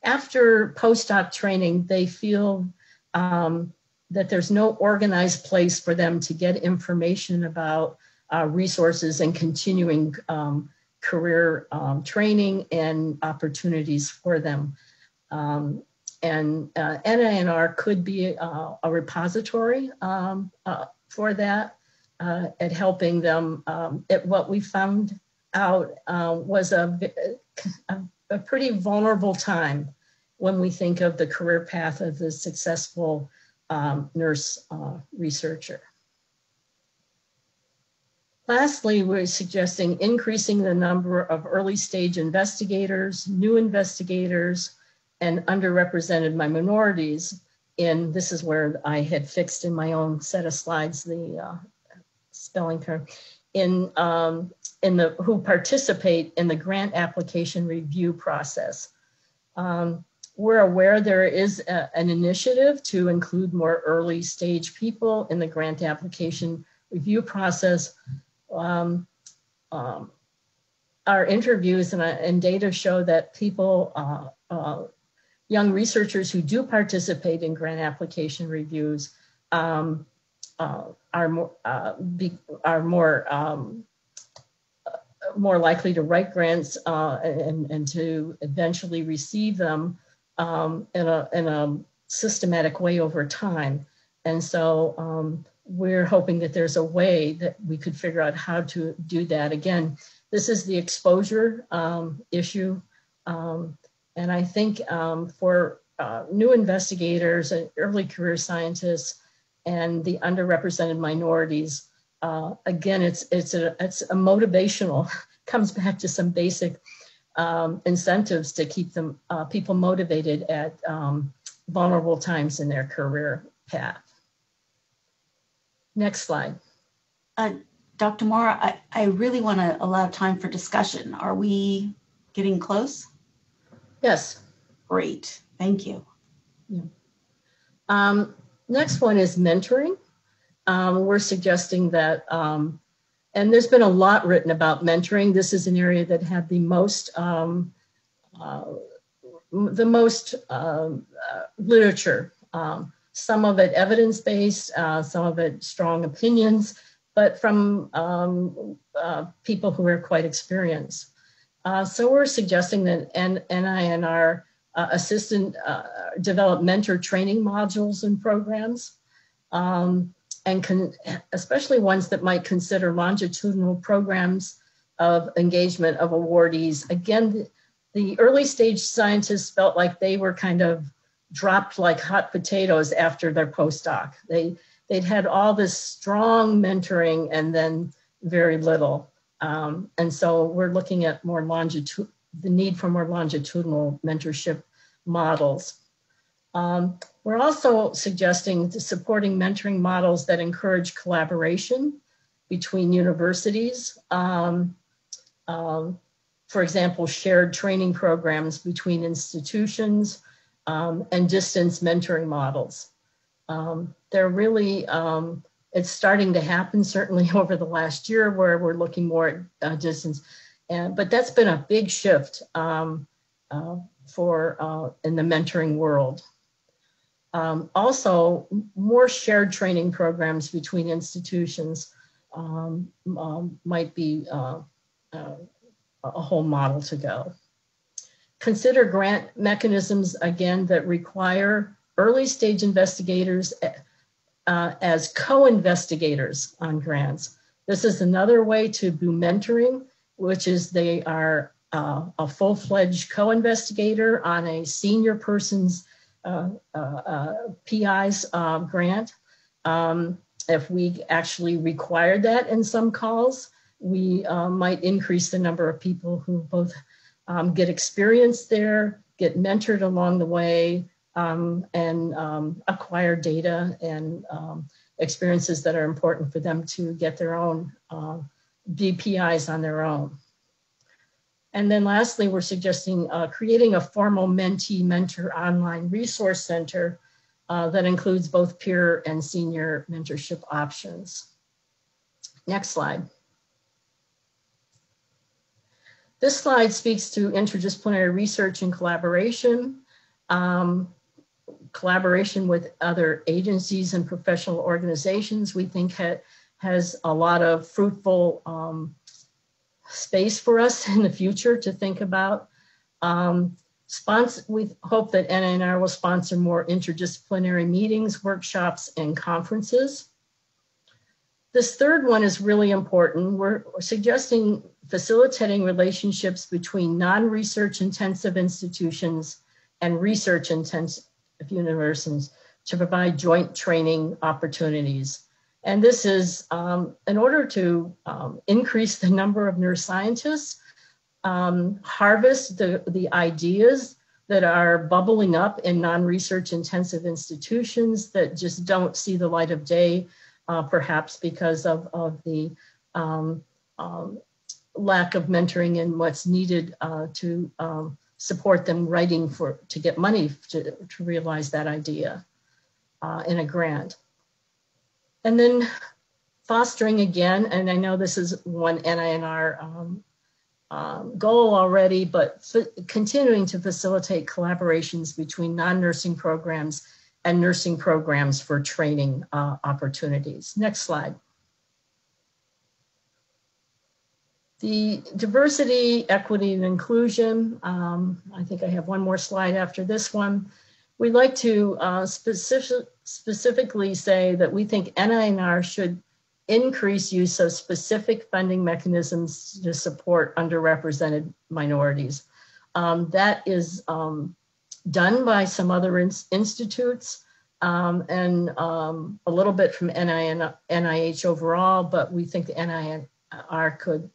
after postdoc training, they feel that there's no organized place for them to get information about resources and continuing career training and opportunities for them. And NINR could be a repository for that, at helping them. What we found out was a pretty vulnerable time when we think of the career path of the successful nurse researcher. Lastly, we're suggesting increasing the number of early stage investigators, new investigators, and underrepresented minorities. And this is where I had fixed in my own set of slides the spelling term, who participate in the grant application review process. We're aware there is an initiative to include more early stage people in the grant application review process. Our interviews and data show that people, young researchers who do participate in grant application reviews are more likely to write grants and to eventually receive them in a systematic way over time. And so we're hoping that there's a way that we could figure out how to do that. Again, this is the exposure issue. And I think for new investigators and early career scientists and the underrepresented minorities, again, it's a motivational comes back to some basic incentives to keep them people motivated at vulnerable times in their career path. Next slide. Dr. Moore, I really want to allow time for discussion. Are we getting close? Yes. Great, thank you. Yeah. Next one is mentoring. We're suggesting that, and there's been a lot written about mentoring. This is an area that had the most literature. Some of it evidence-based, some of it strong opinions, but from people who are quite experienced. So we're suggesting that NINR assistant develop mentor training modules and programs, and especially ones that might consider longitudinal programs of engagement of awardees. Again, the early stage scientists felt like they were kind of dropped like hot potatoes after their postdoc. They'd had all this strong mentoring and then very little. And so we're looking at the need for more longitudinal mentorship models. We're also suggesting supporting mentoring models that encourage collaboration between universities. For example, shared training programs between institutions and distance mentoring models. They're really, it's starting to happen certainly over the last year where we're looking more at distance, but that's been a big shift in the mentoring world. Also, more shared training programs between institutions might be a whole model to go. Consider grant mechanisms, again, that require early stage investigators as co-investigators on grants. This is another way to do mentoring, which is they are a full-fledged co-investigator on a senior person's PI's grant. If we actually required that in some calls, we might increase the number of people who both get experience there, get mentored along the way, and acquire data and experiences that are important for them to get their own BPIs on their own. And then lastly, we're suggesting creating a formal mentee-mentor online resource center that includes both peer and senior mentorship options. Next slide. This slide speaks to interdisciplinary research and collaboration. Collaboration with other agencies and professional organizations, we think has a lot of fruitful space for us in the future to think about. We hope that NINR will sponsor more interdisciplinary meetings, workshops, and conferences. This third one is really important. We're suggesting facilitating relationships between non-research intensive institutions and research intensive universities to provide joint training opportunities. And this is in order to increase the number of neuroscientists, harvest the ideas that are bubbling up in non-research intensive institutions that just don't see the light of day, perhaps because of the lack of mentoring and what's needed to support them writing to get money to realize that idea in a grant. And then fostering again, and I know this is one NINR goal already, but continuing to facilitate collaborations between non-nursing programs and nursing programs for training opportunities. Next slide. The diversity, equity, and inclusion. I think I have one more slide after this one. We'd like to specifically say that we think NINR should increase use of specific funding mechanisms to support underrepresented minorities. That is done by some other institutes and a little bit from NIH overall, but we think the NINR could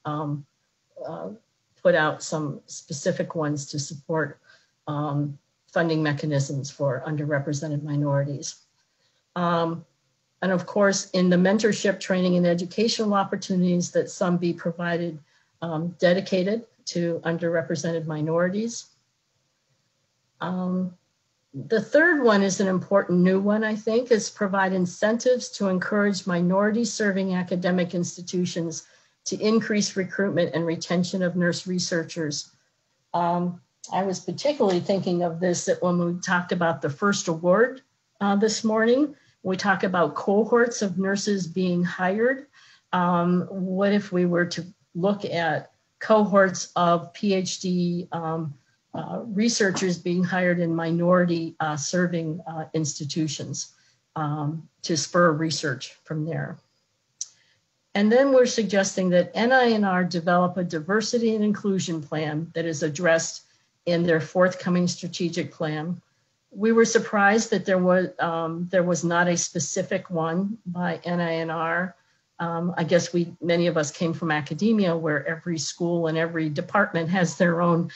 put out some specific ones to support funding mechanisms for underrepresented minorities. And of course, in the mentorship, training, and educational opportunities that some be provided dedicated to underrepresented minorities. The third one is an important new one, I think, is provide incentives to encourage minority-serving academic institutions to increase recruitment and retention of nurse researchers. I was particularly thinking of this that when we talked about the first award this morning, we talk about cohorts of nurses being hired. What if we were to look at cohorts of PhD researchers being hired in minority serving institutions to spur research from there? And then we're suggesting that NINR develop a diversity and inclusion plan that is addressed in their forthcoming strategic plan. We were surprised that there was not a specific one by NINR. I guess many of us came from academia where every school and every department has their own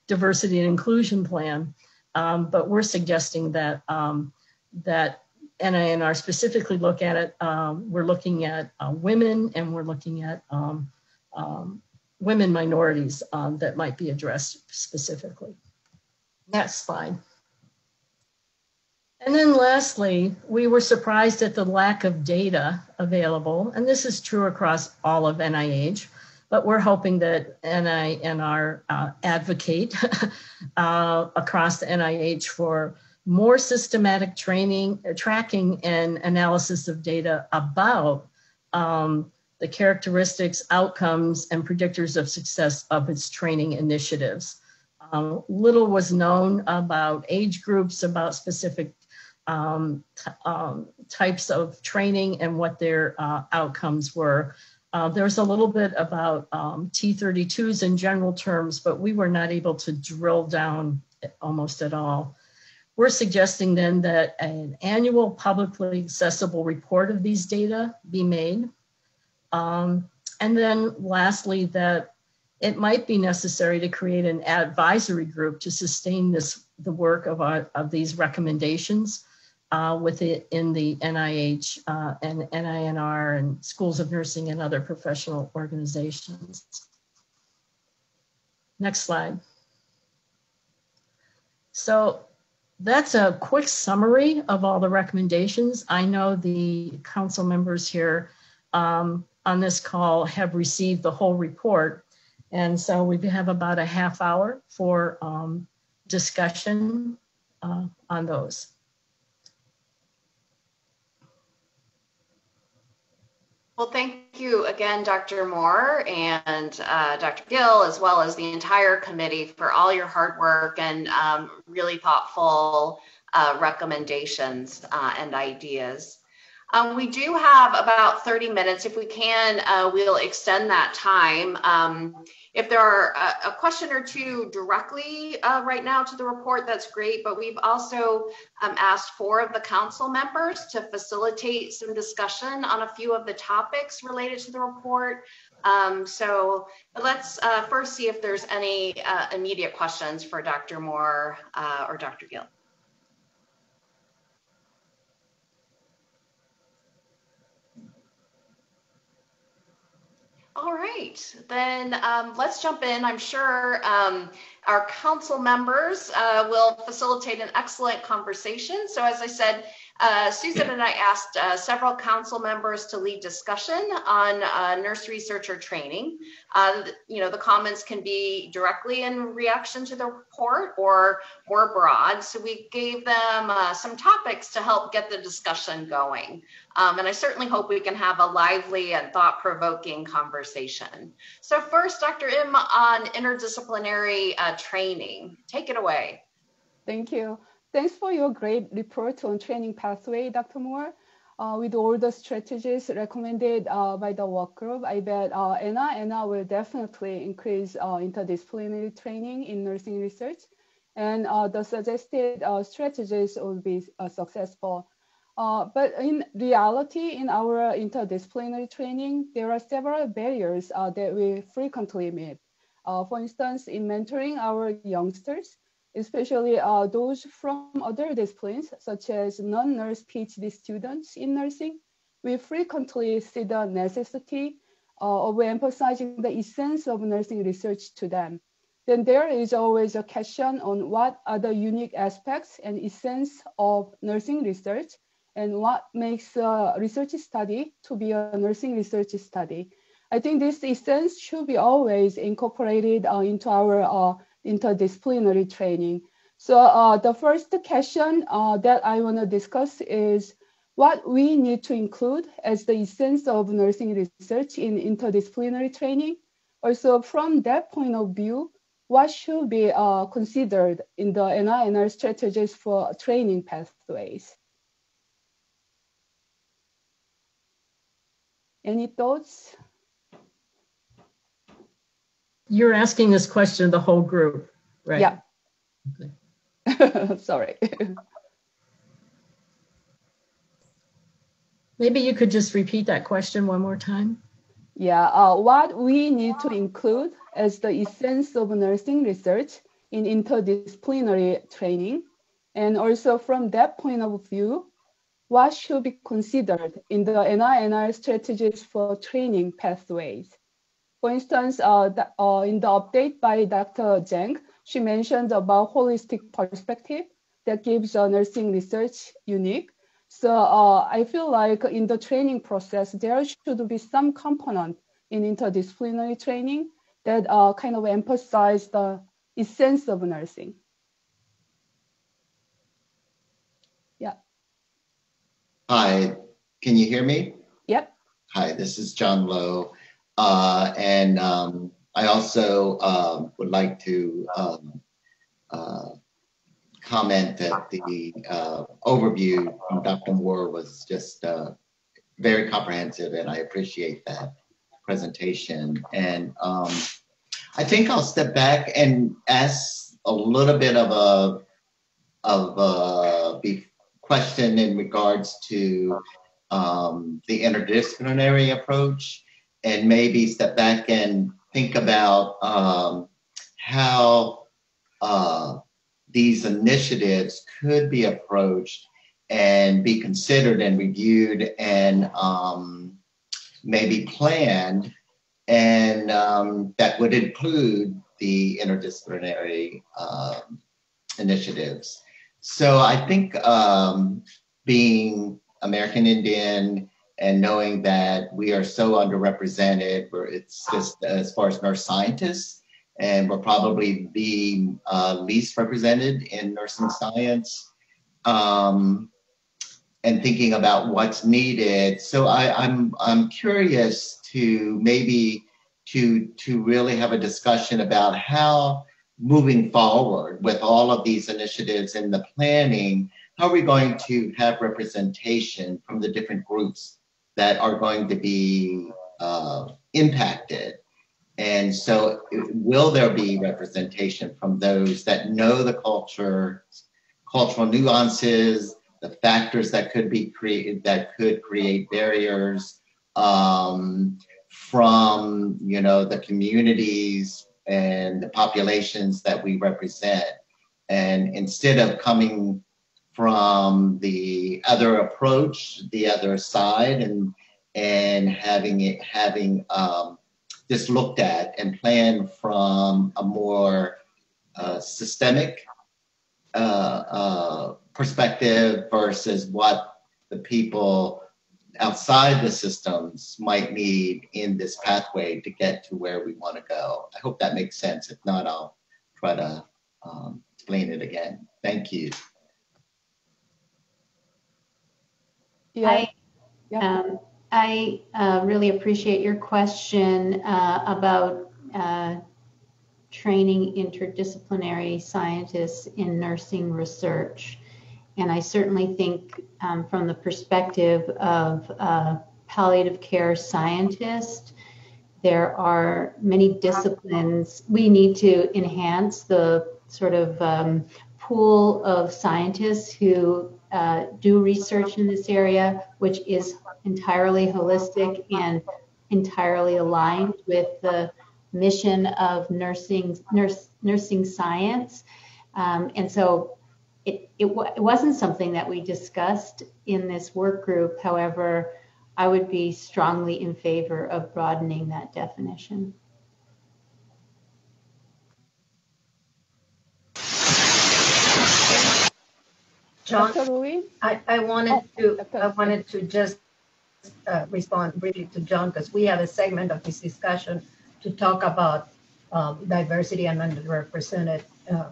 diversity and inclusion plan. But we're suggesting that that NINR specifically look at it. We're looking at women, and we're looking at women minorities that might be addressed specifically. Next slide. And then lastly, we were surprised at the lack of data available, and this is true across all of NIH, but we're hoping that NINR advocate across the NIH for more systematic training, tracking, and analysis of data about the characteristics, outcomes, and predictors of success of its training initiatives. Little was known about age groups, about specific types of training and what their outcomes were. There's a little bit about T32s in general terms, but we were not able to drill down almost at all. We're suggesting then that an annual publicly accessible report of these data be made. And then lastly, that it might be necessary to create an advisory group to sustain the work of these recommendations within the NIH and NINR and schools of nursing and other professional organizations. Next slide. So that's a quick summary of all the recommendations. I know the council members here on this call have received the whole report. And so we have about a half hour for discussion on those. Well, thank you again, Dr. Moore and Dr. Gill, as well as the entire committee for all your hard work and really thoughtful recommendations and ideas. We do have about 30 minutes. If we can, we'll extend that time. If there are a question or two directly right now to the report, that's great, but we've also asked 4 of the council members to facilitate some discussion on a few of the topics related to the report. So let's first see if there's any immediate questions for Dr. Moore or Dr. Gill. All right, then let's jump in. I'm sure our council members will facilitate an excellent conversation. So as I said, Susan and I asked several council members to lead discussion on nurse researcher training. The comments can be directly in reaction to the report or more broad. So we gave them some topics to help get the discussion going. And I certainly hope we can have a lively and thought-provoking conversation. So first, Dr. Im on interdisciplinary training. Take it away. Thank you. Thanks for your great report on training pathway, Dr. Moore. With all the strategies recommended by the work group, I bet NINR will definitely increase interdisciplinary training in nursing research, and the suggested strategies will be successful. But in reality, in our interdisciplinary training, there are several barriers that we frequently meet. For instance, in mentoring our youngsters, especially those from other disciplines, such as non-nurse PhD students in nursing, we frequently see the necessity of emphasizing the essence of nursing research to them. Then there is always a question on what are the unique aspects and essence of nursing research, and what makes a research study to be a nursing research study. I think this essence should be always incorporated into our interdisciplinary training. So the first question that I want to discuss is what we need to include as the essence of nursing research in interdisciplinary training. Also, from that point of view, what should be considered in the NINR strategies for training pathways? Any thoughts? You're asking this question of the whole group, right? Yeah. Okay. Sorry. Maybe you could just repeat that question one more time. Yeah, what we need to include as the essence of nursing research in interdisciplinary training. And also from that point of view, what should be considered in the NINR strategies for training pathways? For instance, in the update by Dr. Zhang, she mentioned about holistic perspective that gives nursing research unique. So I feel like in the training process, there should be some component in interdisciplinary training that kind of emphasize the essence of nursing. Yeah. Hi, can you hear me? Yep. Hi, this is John Lowe. And I also would like to comment that the overview from Dr. Moore was just very comprehensive, and I appreciate that presentation. And I think I'll step back and ask a little bit of a question in regards to the interdisciplinary approach, and maybe step back and think about how these initiatives could be approached and be considered and reviewed and maybe planned, and that would include the interdisciplinary initiatives. So I think being American Indian and knowing that we are so underrepresented, where it's just as far as nurse scientists, and we're probably the least represented in nursing science, and thinking about what's needed. So I'm curious to maybe to really have a discussion about how, moving forward with all of these initiatives and the planning, how are we going to have representation from the different groups that are going to be impacted? And so will there be representation from those that know the cultural nuances, the factors that could be created, that could create barriers, from, you know, the communities and the populations that we represent? And instead of coming from the other approach, the other side, and having this looked at and planned from a more systemic perspective versus what the people outside the systems might need in this pathway to get to where we want to go. I hope that makes sense. If not, I'll try to explain it again. Thank you. Yeah. I really appreciate your question about training interdisciplinary scientists in nursing research. And I certainly think from the perspective of palliative care scientist, there are many disciplines. We need to enhance the sort of pool of scientists who do research in this area, which is entirely holistic and entirely aligned with the mission of nursing science. And so it wasn't something that we discussed in this work group. However, I would be strongly in favor of broadening that definition. John, I wanted to just respond briefly to John, because we have a segment of this discussion to talk about diversity and underrepresented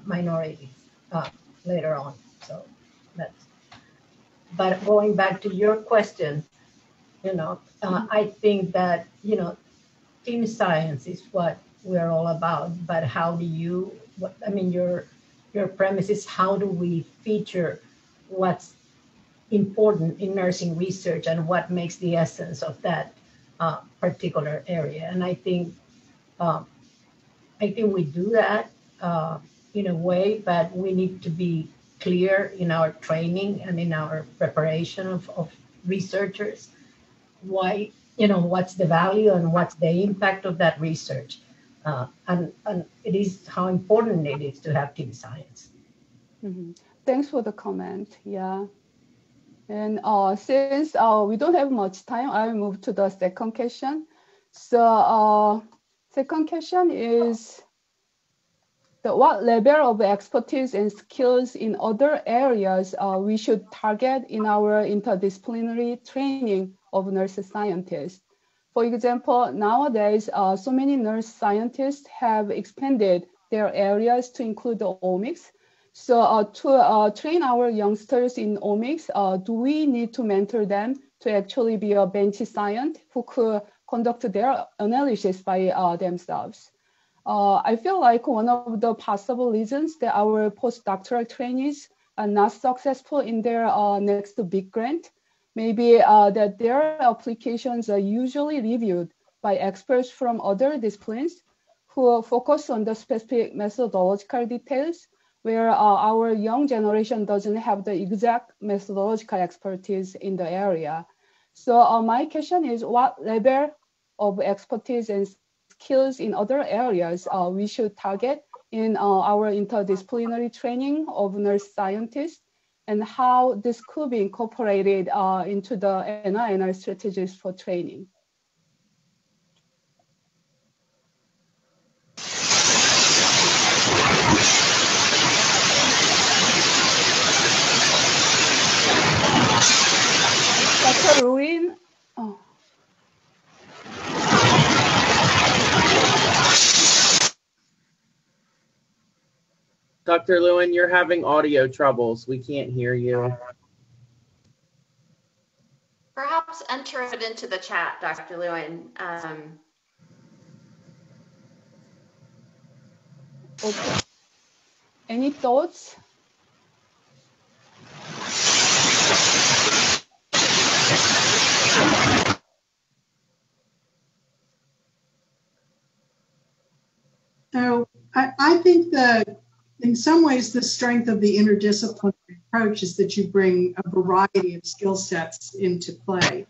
minorities later on. So but going back to your question, I think that, team science is what we're all about, but how do your premise is, how do we feature what's important in nursing research and what makes the essence of that particular area? And I think we do that in a way, but we need to be clear in our training and in our preparation of researchers, why, what's the value and what's the impact of that research. And it is how important it is to have team science. Mm-hmm. Thanks for the comment. Yeah. And since we don't have much time, I'll move to the second question. So second question is, what level of expertise and skills in other areas we should target in our interdisciplinary training of nurse scientists? For example, nowadays, so many nurse scientists have expanded their areas to include the omics. So to train our youngsters in omics, do we need to mentor them to actually be a bench scientist who could conduct their analysis by themselves? I feel like one of the possible reasons that our postdoctoral trainees are not successful in their next big grant maybe that their applications are usually reviewed by experts from other disciplines who focus on the specific methodological details, where our young generation doesn't have the exact methodological expertise in the area. So my question is, what level of expertise and skills in other areas we should target in our interdisciplinary training of nurse scientists, and how this could be incorporated into the NINR strategies for training? Dr. Ruin? Oh. Dr. Lewin, you're having audio troubles. We can't hear you. Perhaps enter it into the chat, Dr. Lewin. Okay. Any thoughts? So I think that in some ways the strength of the interdisciplinary approach is that you bring a variety of skill sets into play.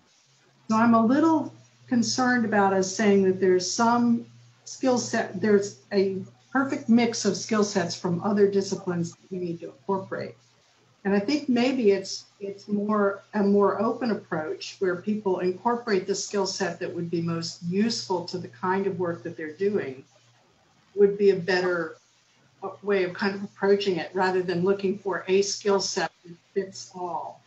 So I'm a little concerned about us saying that there's some skill set, there's a perfect mix of skill sets from other disciplines that we need to incorporate. And I think maybe it's a more open approach where people incorporate the skill set that would be most useful to the kind of work that they're doing would be a better way of kind of approaching it, rather than looking for a skill set that fits all.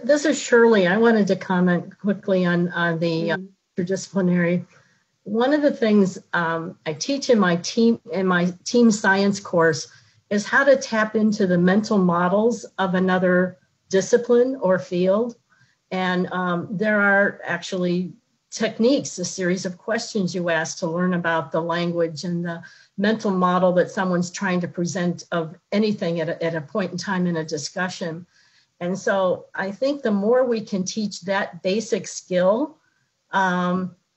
This is Shirley. I wanted to comment quickly on the interdisciplinary. One of the things I teach in my team science course is how to tap into the mental models of another discipline or field. And there are actually techniques, a series of questions you ask to learn about the language and the mental model that someone's trying to present of anything at a point in time in a discussion. And so I think the more we can teach that basic skill,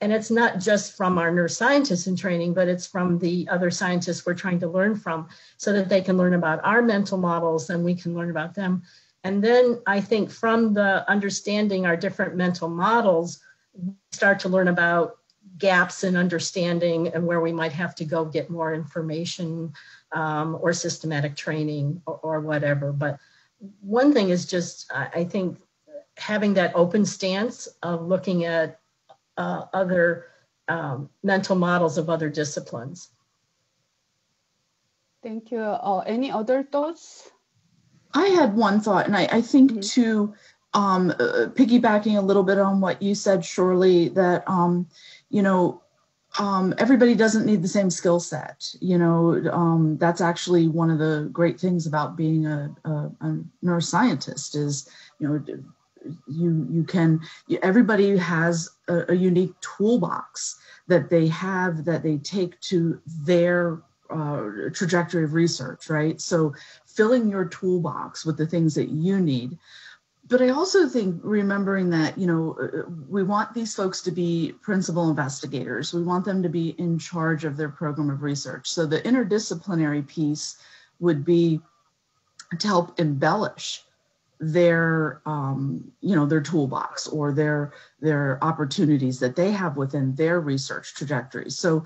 And it's not just from our nurse scientists in training, but it's from the other scientists we're trying to learn from, so that they can learn about our mental models and we can learn about them. And then I think from the understanding our different mental models, we start to learn about gaps in understanding and where we might have to go get more information or systematic training or whatever. But one thing is just, I think, having that open stance of looking at other mental models of other disciplines. Thank you. Any other thoughts? I had one thought, and I think too, piggybacking a little bit on what you said, Shirley, that everybody doesn't need the same skill set. That's actually one of the great things about being a neuroscientist is, everybody has a unique toolbox that they take to their trajectory of research, right? So filling your toolbox with the things that you need. But I also think remembering that, we want these folks to be principal investigators. We want them to be in charge of their program of research. So the interdisciplinary piece would be to help embellish their toolbox or their opportunities that they have within their research trajectory. So,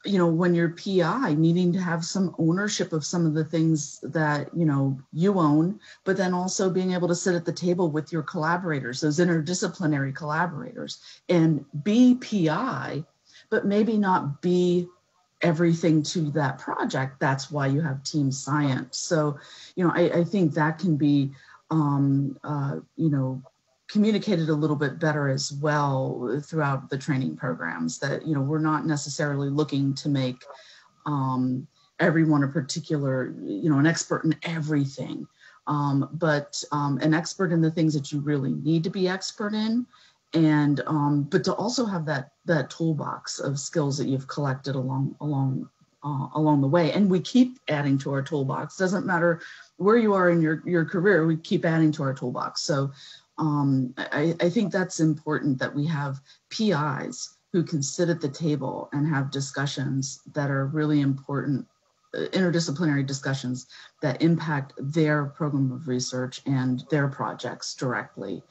when you're PI, needing to have some ownership of some of the things that, you own, but then also being able to sit at the table with your collaborators, those interdisciplinary collaborators, and be PI, but maybe not be everything to that project. That's why you have team science. So, I think that can be communicated a little bit better as well throughout the training programs, that, we're not necessarily looking to make everyone a particular, an expert in everything, but an expert in the things that you really need to be expert in. And, but to also have that toolbox of skills that you've collected along the way. And we keep adding to our toolbox. Doesn't matter where you are in your career, we keep adding to our toolbox. So I think that's important, that we have PIs who can sit at the table and have discussions that are really important, interdisciplinary discussions that impact their program of research and their projects directly.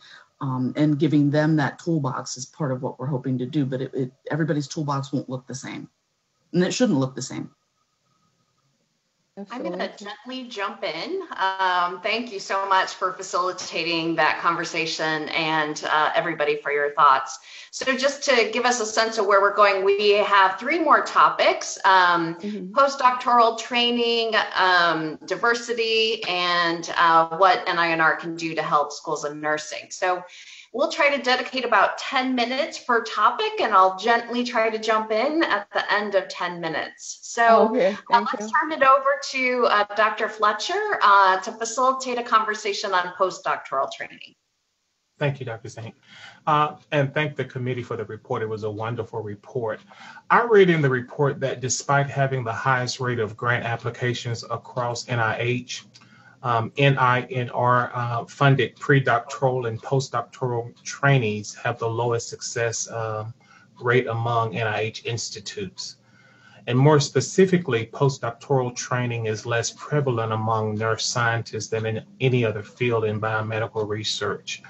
And giving them that toolbox is part of what we're hoping to do, but everybody's toolbox won't look the same, and it shouldn't look the same. I'm going to gently jump in. Thank you so much for facilitating that conversation, and everybody for your thoughts. So just to give us a sense of where we're going, we have 3 more topics: postdoctoral training, diversity, and what NINR can do to help schools of nursing. So we'll try to dedicate about 10 minutes per topic, and I'll gently try to jump in at the end of 10 minutes. So let's turn it over to Dr. Fletcher to facilitate a conversation on postdoctoral training. Thank you, Dr. Zink. And thank the committee for the report. It was a wonderful report. I read in the report that despite having the highest rate of grant applications across NIH, NINR funded predoctoral and postdoctoral trainees have the lowest success rate among NIH institutes. And more specifically, postdoctoral training is less prevalent among nurse scientists than in any other field in biomedical research.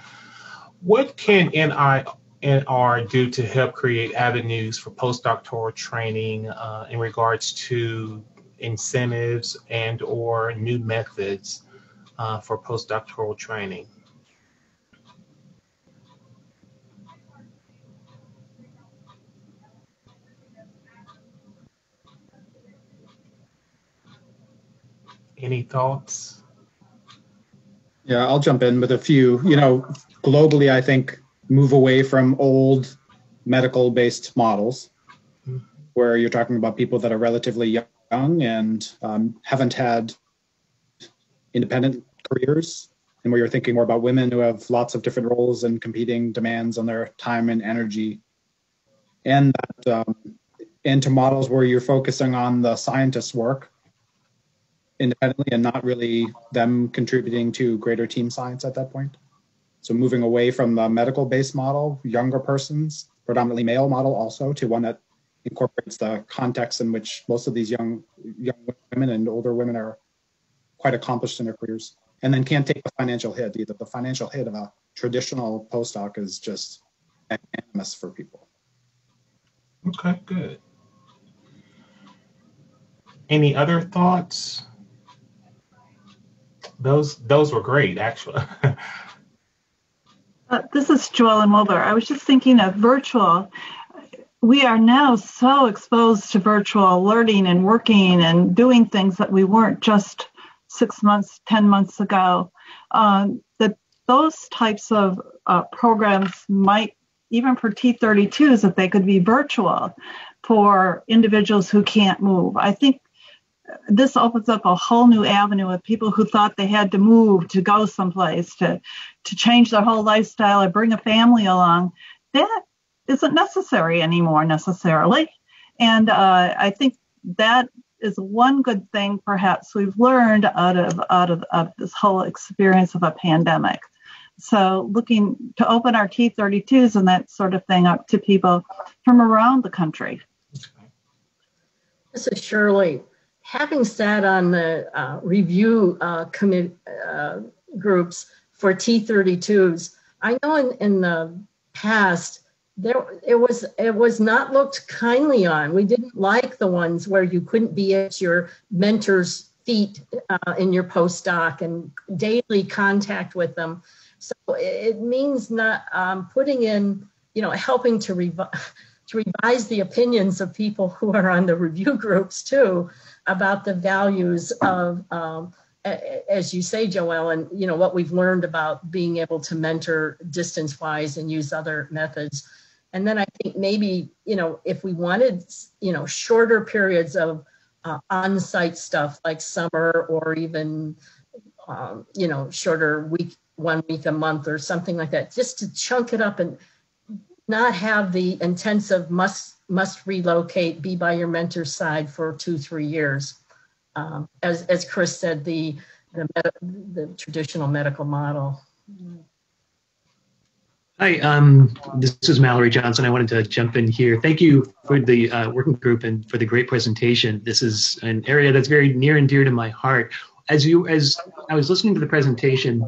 What can NINR do to help create avenues for postdoctoral training in regards to incentives and or new methods for postdoctoral training? Any thoughts? Yeah, I'll jump in with a few. Globally, I think move away from old medical-based models where you're talking about people that are relatively young and haven't had independent careers, and where you're thinking more about women who have lots of different roles and competing demands on their time and energy, and that into models where you're focusing on the scientist's work independently and not really them contributing to greater team science at that point. So moving away from the medical-based model, younger persons predominantly male model also to one that incorporates the context in which most of these young women and older women are quite accomplished in their careers, and then can't take the financial hit either. The financial hit of a traditional postdoc is just enormous for people. Okay, good. Any other thoughts? Those were great, actually. This is Joellen Mulder. I was just thinking of virtual. We are now so exposed to virtual learning and working and doing things that we weren't just 6 months, 10 months ago. That those types of programs might, even for T32s, that they could be virtual for individuals who can't move. I think this opens up a whole new avenue of people who thought they had to move to go someplace, to change their whole lifestyle or bring a family along. That isn't necessary anymore necessarily. And I think that is one good thing perhaps we've learned out of this whole experience of a pandemic. So looking to open our T32s and that sort of thing up to people from around the country. This is Shirley. Having sat on the review committee groups for T32s, I know in the past it was not looked kindly on. We didn't like the ones where you couldn't be at your mentor's feet in your postdoc and daily contact with them. So it means not putting in, helping to revise the opinions of people who are on the review groups too, about the values of, as you say, Joelle, and what we've learned about being able to mentor distance-wise and use other methods. And then I think maybe, if we wanted, shorter periods of on-site stuff like summer or even, shorter 1 week a month or something like that, just to chunk it up and not have the intensive must relocate, be by your mentor's side for 2-3 years. As Chris said, the traditional medical model. Hi, this is Mallory Johnson. I wanted to jump in here. Thank you for the working group and for the great presentation. This is an area that's very near and dear to my heart. As I was listening to the presentation,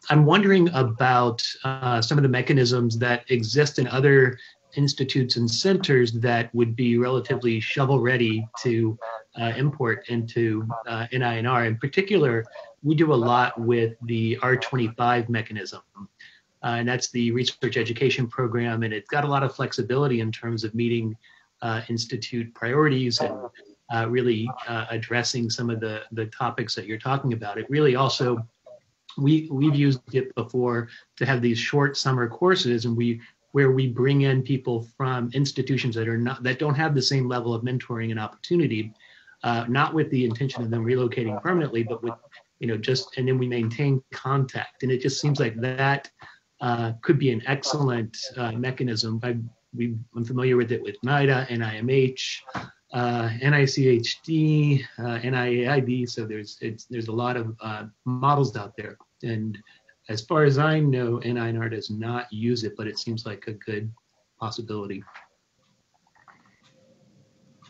I'm wondering about some of the mechanisms that exist in other institutes and centers that would be relatively shovel-ready to import into NINR. In particular, we do a lot with the R25 mechanism. And that's the research education program, and it's got a lot of flexibility in terms of meeting institute priorities and really addressing some of the topics that you're talking about. It really also, we've used it before to have these short summer courses, and where we bring in people from institutions that don't have the same level of mentoring and opportunity, not with the intention of them relocating permanently, but with and then we maintain contact, and it just seems like that could be an excellent mechanism. I'm familiar with it with NIDA, NIMH, NICHD, NIAID. So there's a lot of models out there. And as far as I know, NINR does not use it, but it seems like a good possibility.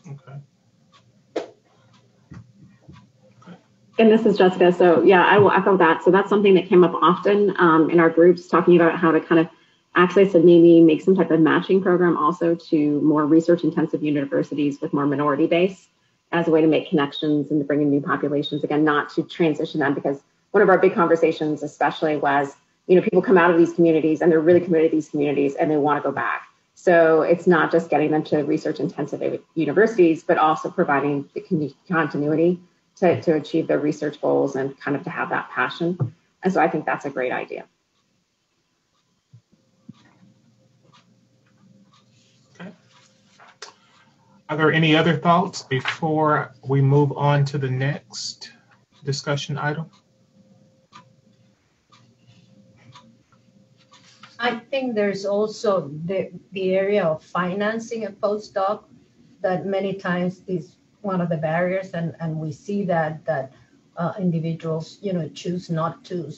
Okay. And this is Jessica. So yeah, I will echo that. So that's something that came up often in our groups, talking about how to kind of access and maybe make some type of matching program also to more research intensive universities with more minority base as a way to make connections and to bring in new populations. Again, not to transition them, because one of our big conversations especially was, people come out of these communities and they're really committed to these communities and they want to go back. So it's not just getting them to research intensive universities, but also providing the continuity to achieve their research goals and kind of to have that passion. And so I think that's a great idea. Okay. Are there any other thoughts before we move on to the next discussion item? I think there's also the area of financing a postdoc that many times is one of the barriers, and we see that individuals choose not to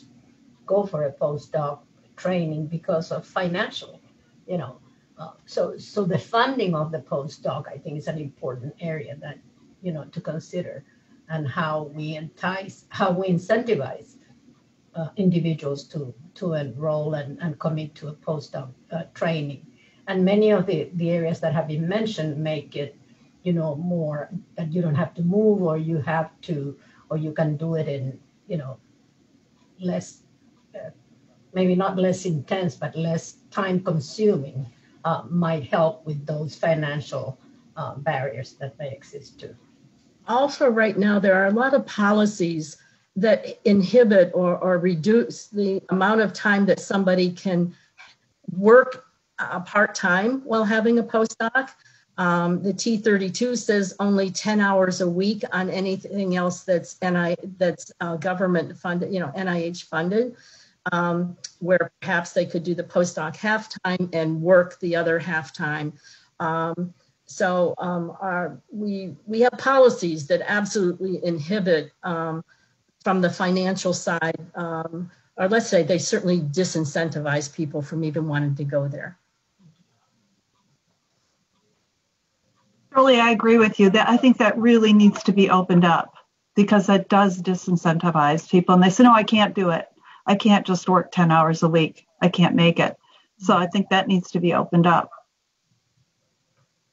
go for a postdoc training because of financial So the funding of the postdoc, I think, is an important area that, to consider, and how we incentivize individuals to enroll and commit to a postdoc training. And many of the areas that have been mentioned make it, more that you don't have to move, or you can do it in, less, maybe not less intense, but less time consuming, might help with those financial barriers that may exist too. Also, right now, there are a lot of policies that inhibit or reduce the amount of time that somebody can work part-time while having a postdoc. The T32 says only 10 hours a week on anything else that's government funded, NIH funded, where perhaps they could do the postdoc half-time and work the other half-time. We have policies that absolutely inhibit from the financial side, or let's say they certainly disincentivize people from even wanting to go there. Shirley, I agree with you. I think that really needs to be opened up, because that does disincentivize people. And they say, no, I can't do it. I can't just work 10 hours a week. I can't make it. So I think that needs to be opened up.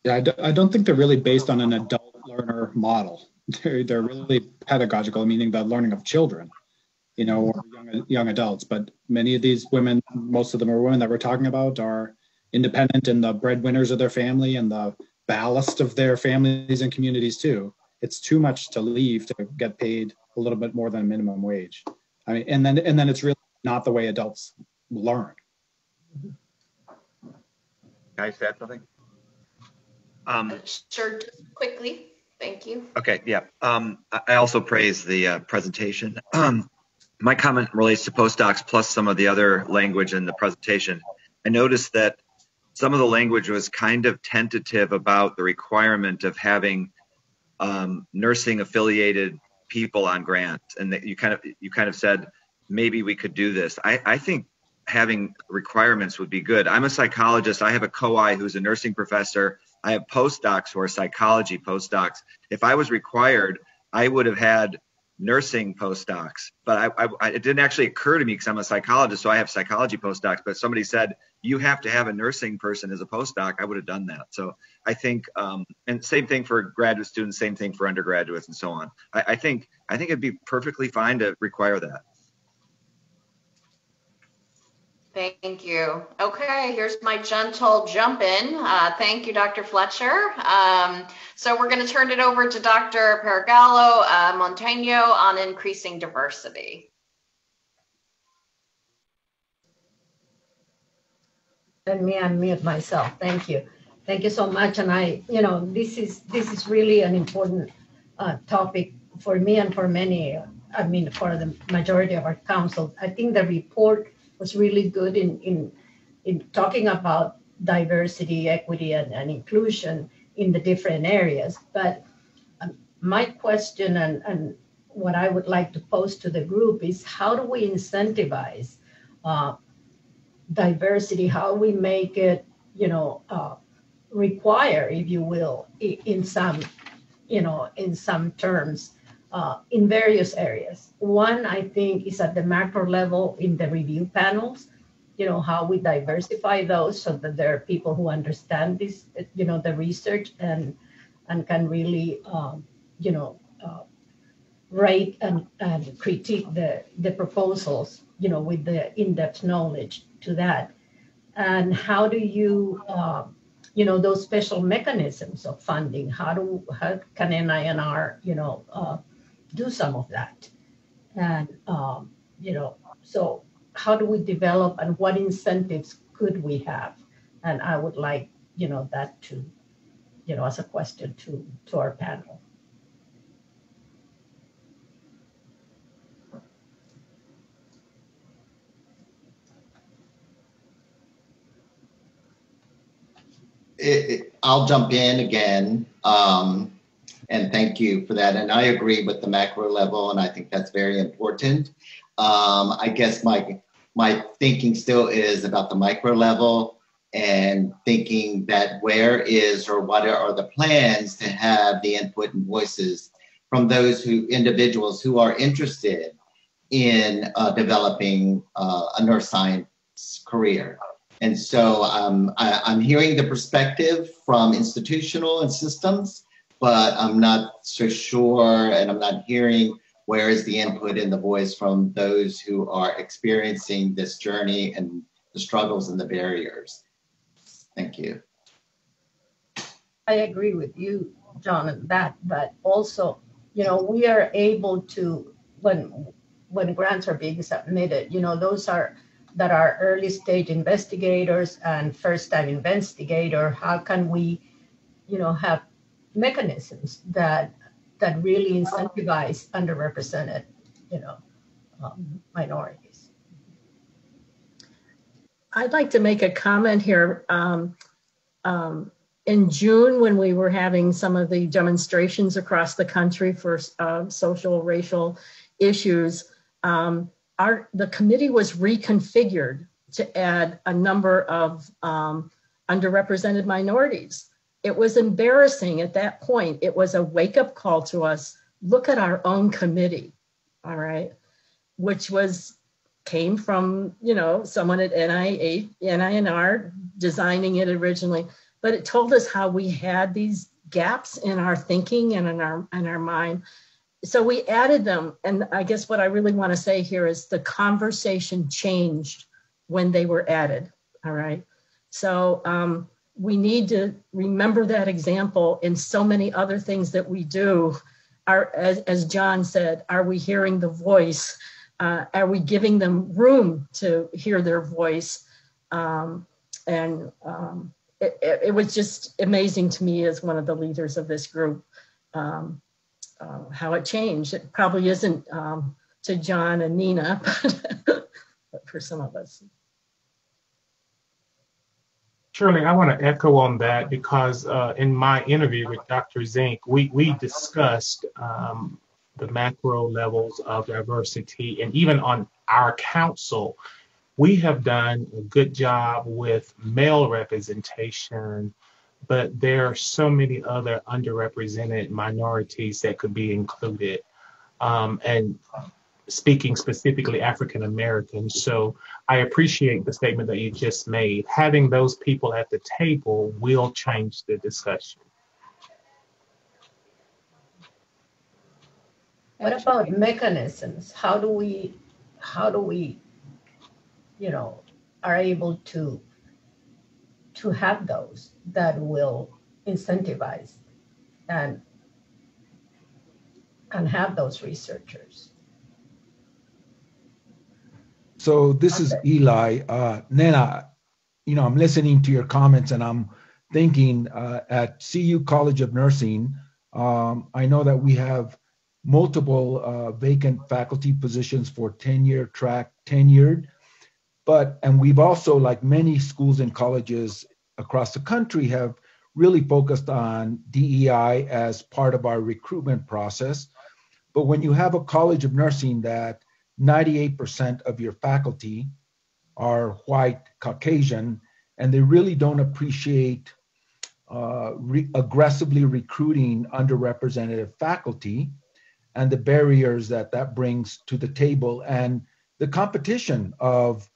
Yeah, I don't think they're really based on an adult learner model. They're really pedagogical, meaning the learning of children, or young adults. But many of these women, most of them are women that we're talking about, are independent and the breadwinners of their family and the ballast of their families and communities too. It's too much to leave to get paid a little bit more than minimum wage. I mean, and then it's really not the way adults learn. Can I say something? Sure, just quickly. Thank you. Okay, yeah. I also praise the presentation. My comment relates to postdocs plus some of the other language in the presentation. I noticed that some of the language was kind of tentative about the requirement of having nursing affiliated people on grants, and that you kind of said maybe we could do this. I think having requirements would be good. I'm a psychologist. I have a co-I who's a nursing professor. I have postdocs who are psychology postdocs. If I was required, I would have had nursing postdocs, but it didn't actually occur to me because I'm a psychologist, so I have psychology postdocs, but somebody said, you have to have a nursing person as a postdoc, I would have done that. So I think, and same thing for graduate students, same thing for undergraduates and so on. I think it'd be perfectly fine to require that. Thank you. Okay, here's my gentle jump in. Thank you, Dr. Fletcher. So we're going to turn it over to Dr. Paragallo Montano on increasing diversity. Let me unmute myself. Thank you. Thank you so much. And this is really an important topic for me and for many, for the majority of our council. I think the report was really good in talking about diversity, equity, and inclusion in the different areas. But my question and what I would like to pose to the group is, how do we incentivize diversity? How we make it, require, if you will, in some terms, in various areas. One, I think, is at the macro level in the review panels, how we diversify those so that there are people who understand this, the research and can really, rate and critique the proposals, with the in-depth knowledge to that. And how do you, those special mechanisms of funding, how can NINR, do some of that? And, so how do we develop and what incentives could we have? And I would like, that to, as a question to our panel. I'll jump in again, and thank you for that. And I agree with the macro level, and I think that's very important. I guess my thinking still is about the micro level. and thinking that where is or what are the plans to have the input and voices from those individuals who are interested in developing a neuroscience career. And so I'm hearing the perspective from institutional and systems, but I'm not so sure, and I'm not hearing where is the input and the voice from those who are experiencing this journey and the struggles and the barriers. Thank you. I agree with you, John, on that, but also, we are able to, when grants are being submitted, those that are early stage investigators and first time investigator, how can we, have mechanisms that really incentivize underrepresented, minorities? I'd like to make a comment here. In June, when we were having some of the demonstrations across the country for social, racial issues, the committee was reconfigured to add a number of underrepresented minorities. It was embarrassing at that point. It was a wake-up call to us. Look at our own committee, all right, which came from, someone at NINR designing it originally, but it told us how we had these gaps in our thinking and in our mind. So we added them. And I guess what I really want to say here is the conversation changed when they were added. All right. So we need to remember that example in so many other things that we do. As John said, are we hearing the voice? Are we giving them room to hear their voice? It was just amazing to me as one of the leaders of this group, how it changed. It probably isn't to John and Nina, but for some of us. Shirley, I want to echo on that because in my interview with Dr. Zink, we discussed the macro levels of diversity, and even on our council, we have done a good job with male representation, but there are so many other underrepresented minorities that could be included. And speaking specifically African Americans. So I appreciate the statement that you just made. Having those people at the table will change the discussion. What about mechanisms? How do we, are able to have those that will incentivize and have those researchers? So this is Eli. Nena, I'm listening to your comments and I'm thinking at CU College of Nursing, I know that we have multiple vacant faculty positions for tenure track tenured, and we've also, like many schools and colleges across the country, have really focused on DEI as part of our recruitment process. But when you have a College of Nursing that 98% of your faculty are white, Caucasian, and they really don't appreciate aggressively recruiting underrepresented faculty and the barriers that brings to the table and the competition of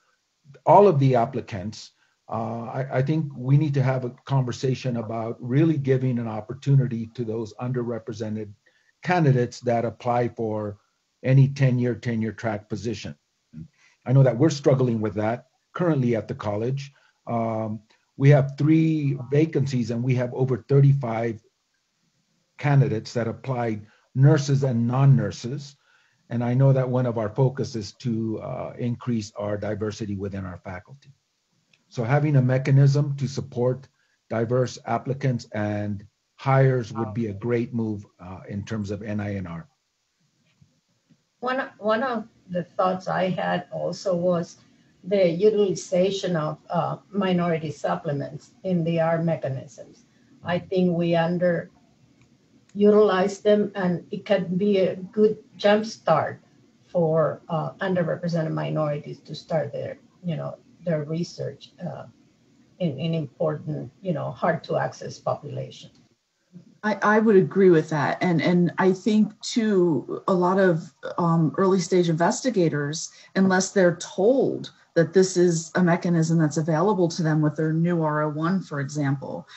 all of the applicants, I think we need to have a conversation about really giving an opportunity to those underrepresented candidates that apply for any tenure track position. I know that we're struggling with that currently at the college. We have 3 vacancies and we have over 35 candidates that applied, nurses and non-nurses. And I know that one of our focus is to increase our diversity within our faculty. So having a mechanism to support diverse applicants and hires would be a great move in terms of NINR. One of the thoughts I had also was the utilization of minority supplements in the R mechanisms. I think we underutilize them, and it can be a good jump start for underrepresented minorities to start their research in important, hard to access population. I would agree with that. And I think too, a lot of early stage investigators, unless they're told that this is a mechanism that's available to them with their new R01, for example,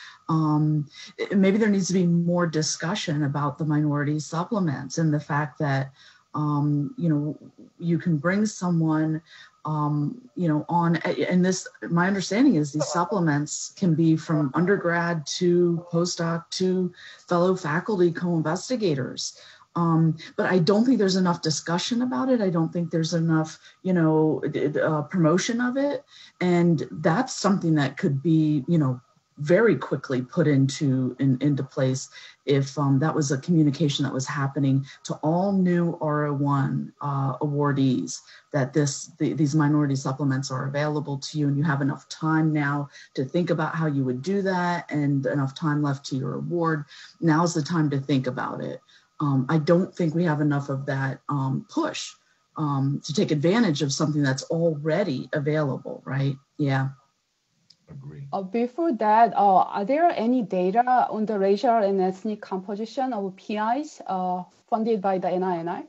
maybe there needs to be more discussion about the minority supplements and the fact that, you can bring someone on, and this, my understanding is these supplements can be from undergrad to postdoc to fellow faculty co-investigators. But I don't think there's enough discussion about it. I don't think there's enough, promotion of it. And that's something that could be, very quickly put into place if that was a communication that was happening to all new R01 awardees, that these minority supplements are available to you and you have enough time now to think about how you would do that and enough time left to your award. Now's the time to think about it. I don't think we have enough of that push to take advantage of something that's already available, right? Yeah. Agree. Before that, are there any data on the racial and ethnic composition of PIs funded by the NINR?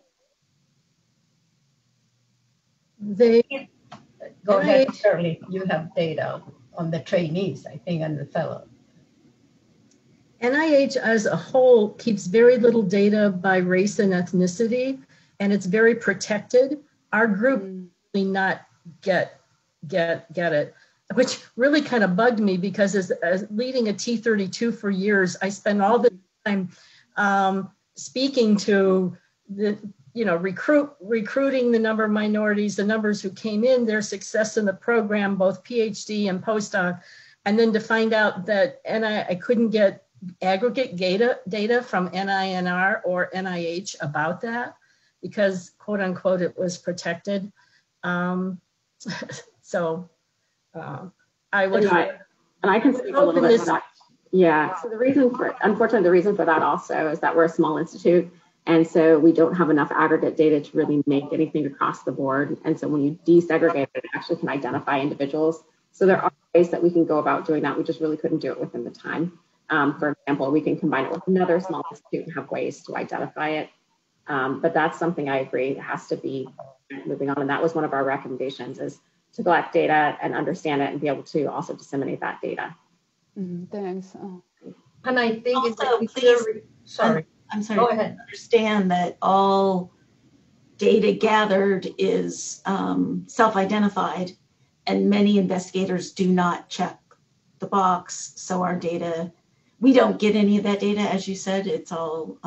Go ahead, Shirley. You have data on the trainees, I think, and the fellow. NIH as a whole keeps very little data by race and ethnicity, and it's very protected. Our group may not get it, which really kind of bugged me because as leading a T32 for years, I spent all the time speaking to the, recruiting the number of minorities, the numbers who came in, their success in the program, both PhD and postdoc, and then to find out that I couldn't get aggregate data from NINR or NIH about that because, quote unquote, it was protected. So I would. And I can speak a little bit to that. Yeah. So unfortunately, the reason for that also is that we're a small institute. And so we don't have enough aggregate data to really make anything across the board. And so when you desegregate it, it actually can identify individuals. So there are ways that we can go about doing that. We just really couldn't do it within the time. For example, we can combine it with another small institute and have ways to identify it. But that's something I agree has to be moving on. And that was one of our recommendations is to collect data and understand it and be able to also disseminate that data. Thanks. And I think also, sorry. I'm sorry. Go ahead. Understand that all data gathered is self-identified, and many investigators do not check the box. So our data, we don't get any of that data, as you said. It's all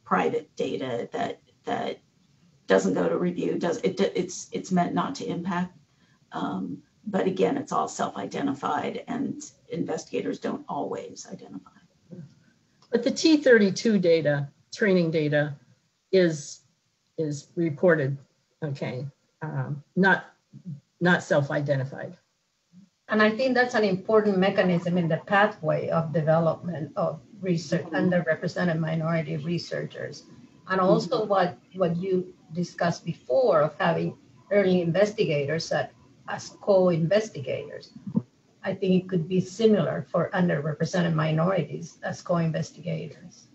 private data that doesn't go to review. It's meant not to impact. But again, it's all self-identified, and investigators don't always identify. But the T32 data, training data, is reported, okay, not self-identified. And I think that's an important mechanism in the pathway of development of research, underrepresented minority researchers. And also what you discussed before of having early investigators as co-investigators. I think it could be similar for underrepresented minorities as co-investigators,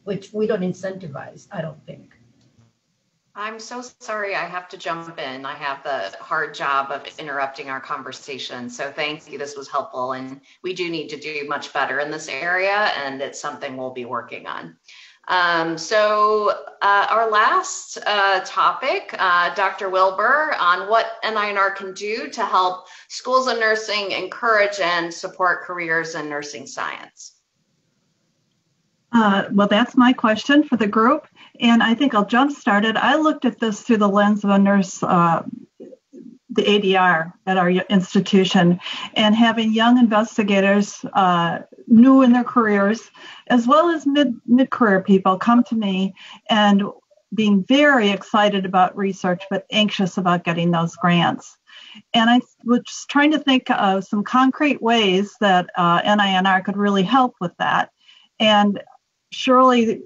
which we don't incentivize, I don't think. I'm so sorry I have to jump in. I have the hard job of interrupting our conversation. So thank you, this was helpful. And we do need to do much better in this area, and it's something we'll be working on. Our last topic, Dr. Wilbur, on what NINR can do to help schools of nursing encourage and support careers in nursing science. Well, that's my question for the group, and I think I'll jump start it. I looked at this through the lens of a nurse, the ADR at our institution, and having young investigators new in their careers, as well as mid-career people come to me and being very excited about research, but anxious about getting those grants. And I was trying to think of some concrete ways that NINR could really help with that. And Shirley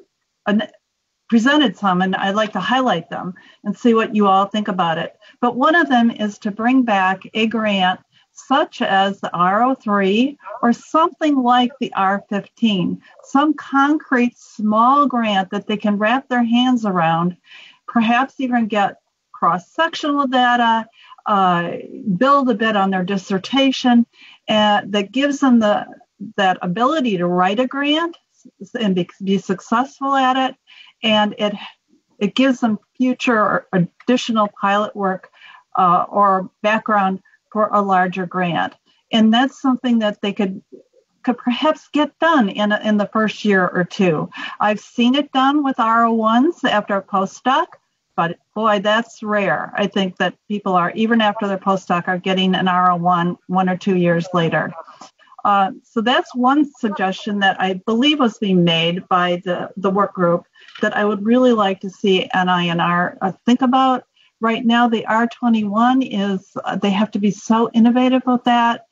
presented some, and I'd like to highlight them and see what you all think about it. But one of them is to bring back a grant such as the R03 or something like the R15, some concrete small grant that they can wrap their hands around, perhaps even get cross-sectional data, build a bit on their dissertation, that gives them that ability to write a grant and be successful at it, and it gives them future or additional pilot work or background for a larger grant. And that's something that they could perhaps get done in the first year or two. I've seen it done with R01s after a postdoc, but boy, that's rare. I think that people are, even after their postdoc, are getting an R01 1 or 2 years later. So that's one suggestion that I believe was being made by the work group that I would really like to see NINR think about. Right now, the R21 is, they have to be so innovative with that.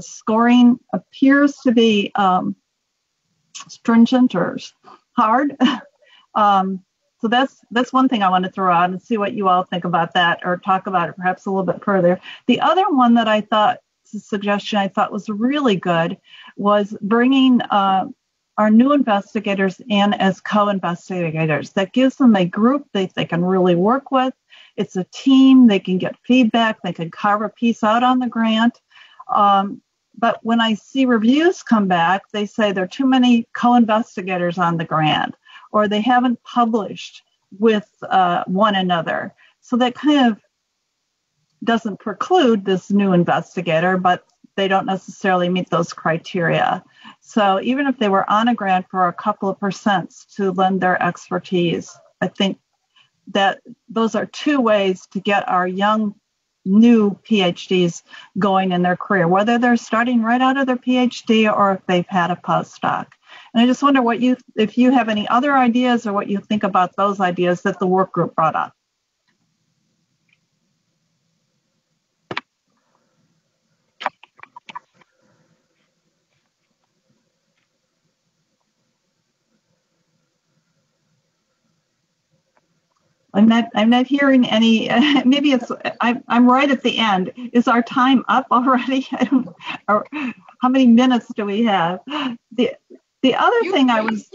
Scoring appears to be stringent or hard. So that's one thing I want to throw out and see what you all think about that, or talk about it perhaps a little bit further. The other one that I thought, suggestion I thought was really good, was bringing our new investigators in as co-investigators. That gives them a group they can really work with. It's a team. They can get feedback. They can carve a piece out on the grant. But when I see reviews come back, they say there are too many co-investigators on the grant, or they haven't published with one another. So that kind of doesn't preclude this new investigator, but they don't necessarily meet those criteria. So even if they were on a grant for a couple of percents to lend their expertise, I think that those are two ways to get our young, new PhDs going in their career, whether they're starting right out of their PhD or if they've had a postdoc. And I just wonder if you have any other ideas or what you think about those ideas that the work group brought up. I'm not hearing any. Maybe it's I'm right at the end. Is our time up already? Or how many minutes do we have? The other thing I was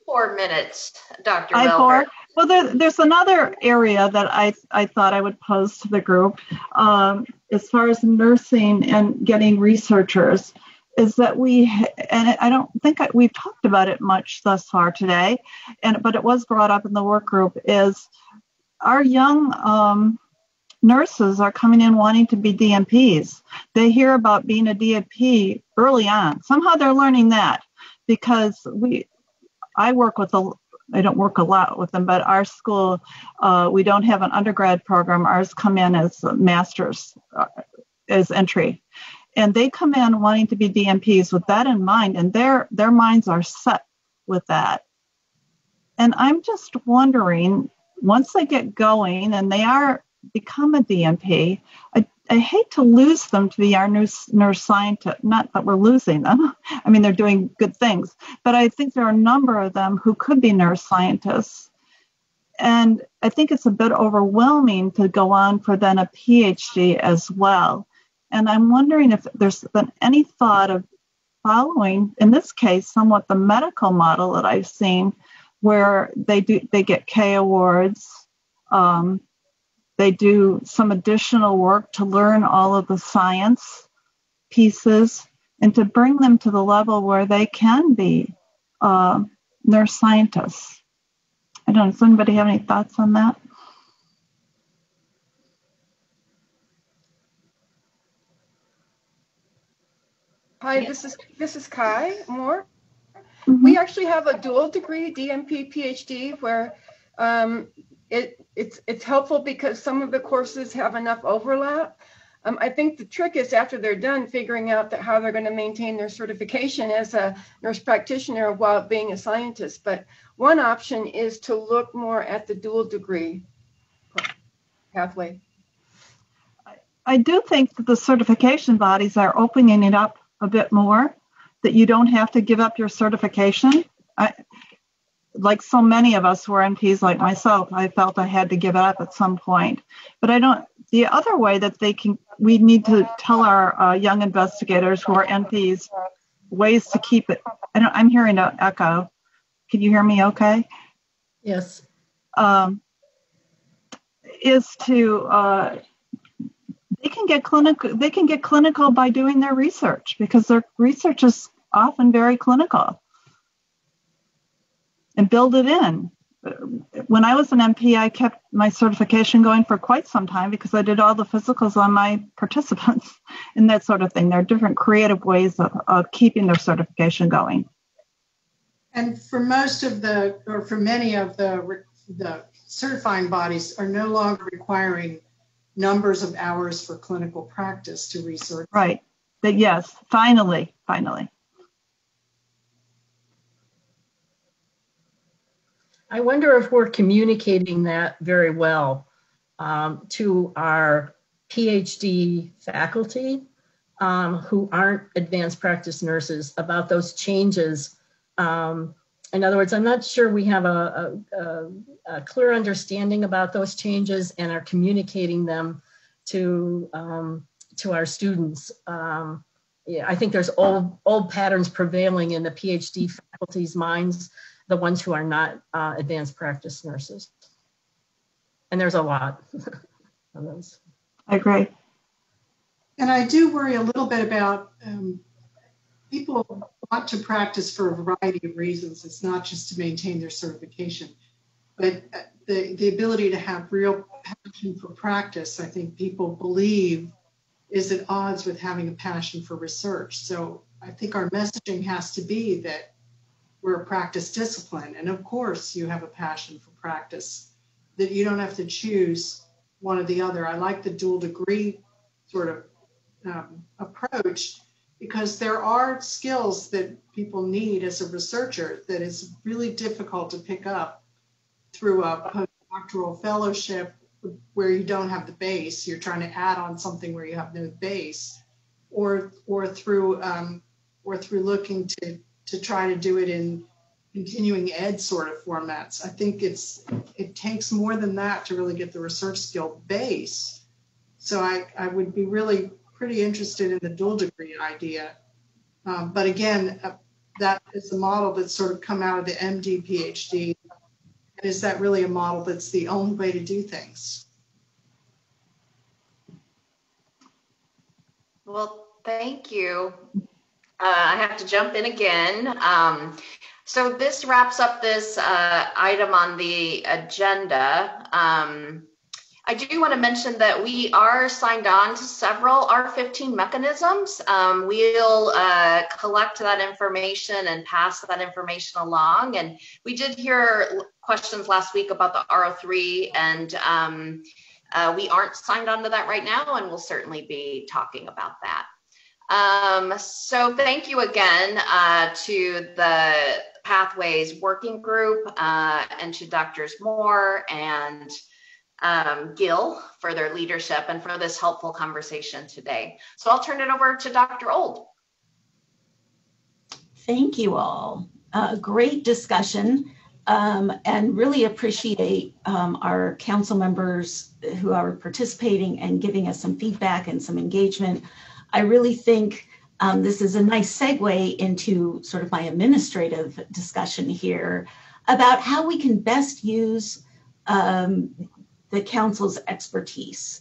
4 minutes, Dr. Wilbur. Well, there's another area that I thought I would pose to the group as far as nursing and getting researchers, is that and I don't think we've talked about it much thus far today, but it was brought up in the work group, is our young nurses are coming in wanting to be DNPs. They hear about being a DNP early on. Somehow they're learning that, because I don't work a lot with them, but our school, we don't have an undergrad program. Ours come in as masters, as entry. And they come in wanting to be DNPs with that in mind, and their minds are set with that. And I'm just wondering, once they get going and they become a DNP, I hate to lose them to be our nurse scientist. Not that we're losing them. I mean, they're doing good things. But I think there are a number of them who could be nurse scientists. And I think it's a bit overwhelming to go on for then a PhD as well. And I'm wondering if there's been any thought of following, in this case, somewhat the medical model that I've seen, where they get K awards. They do some additional work to learn all of the science pieces and to bring them to the level where they can be nurse scientists. I don't know, does anybody have any thoughts on that? Hi, this is Kai Moore. Mm-hmm. We actually have a dual degree DNP PhD where it's helpful because some of the courses have enough overlap. I think the trick is, after they're done, figuring out how they're going to maintain their certification as a nurse practitioner while being a scientist. But one option is to look more at the dual degree pathway. I do think that the certification bodies are opening it up a bit more, that you don't have to give up your certification. like so many of us who are MPs like myself, I felt I had to give it up at some point. But I don't, the other way that we need to tell our young investigators who are MPs ways to keep it. I'm hearing an echo. Can you hear me okay? Yes. Is to, they can get clinical by doing their research, because their research is often very clinical, and build it in. When I was an MP, I kept my certification going for quite some time because I did all the physicals on my participants and that sort of thing. There are different creative ways of keeping their certification going. And for most of the, or for many of the certifying bodies are no longer requiring numbers of hours for clinical practice to research. Right. But yes, finally. I wonder if we're communicating that very well to our PhD faculty who aren't advanced practice nurses about those changes. In other words, I'm not sure we have a clear understanding about those changes and are communicating them to our students. Yeah, I think there's old patterns prevailing in the PhD faculty's minds, the ones who are not advanced practice nurses. And there's a lot of those. I agree. And I do worry a little bit about people want to practice for a variety of reasons. It's not just to maintain their certification, but the ability to have real passion for practice, I think people believe, is at odds with having a passion for research. So I think our messaging has to be that we're a practice discipline. And of course you have a passion for practice, that you don't have to choose one or the other. I like the dual degree sort of approach, because there are skills that people need as a researcher that is really difficult to pick up through a postdoctoral fellowship where you don't have the base. You're trying to add on something where you have no base, or through looking to try to do it in continuing ed sort of formats. I think it takes more than that to really get the research skill base. So I would be really pretty interested in the dual degree idea. But again, that is a model that's sort of come out of the MD, PhD. And is that really a model that's the only way to do things? Well, thank you. I have to jump in again. So this wraps up this item on the agenda. I do want to mention that we are signed on to several R15 mechanisms. We'll collect that information and pass that information along. And we did hear questions last week about the R03, and we aren't signed on to that right now, and we'll certainly be talking about that. So thank you again to the Pathways Working Group and to Drs. Moore and Gill for their leadership and for this helpful conversation today. So I'll turn it over to Dr. Old. Thank you all. Great discussion, and really appreciate our council members who are participating and giving us some feedback and some engagement. I really think this is a nice segue into sort of my administrative discussion here about how we can best use the council's expertise.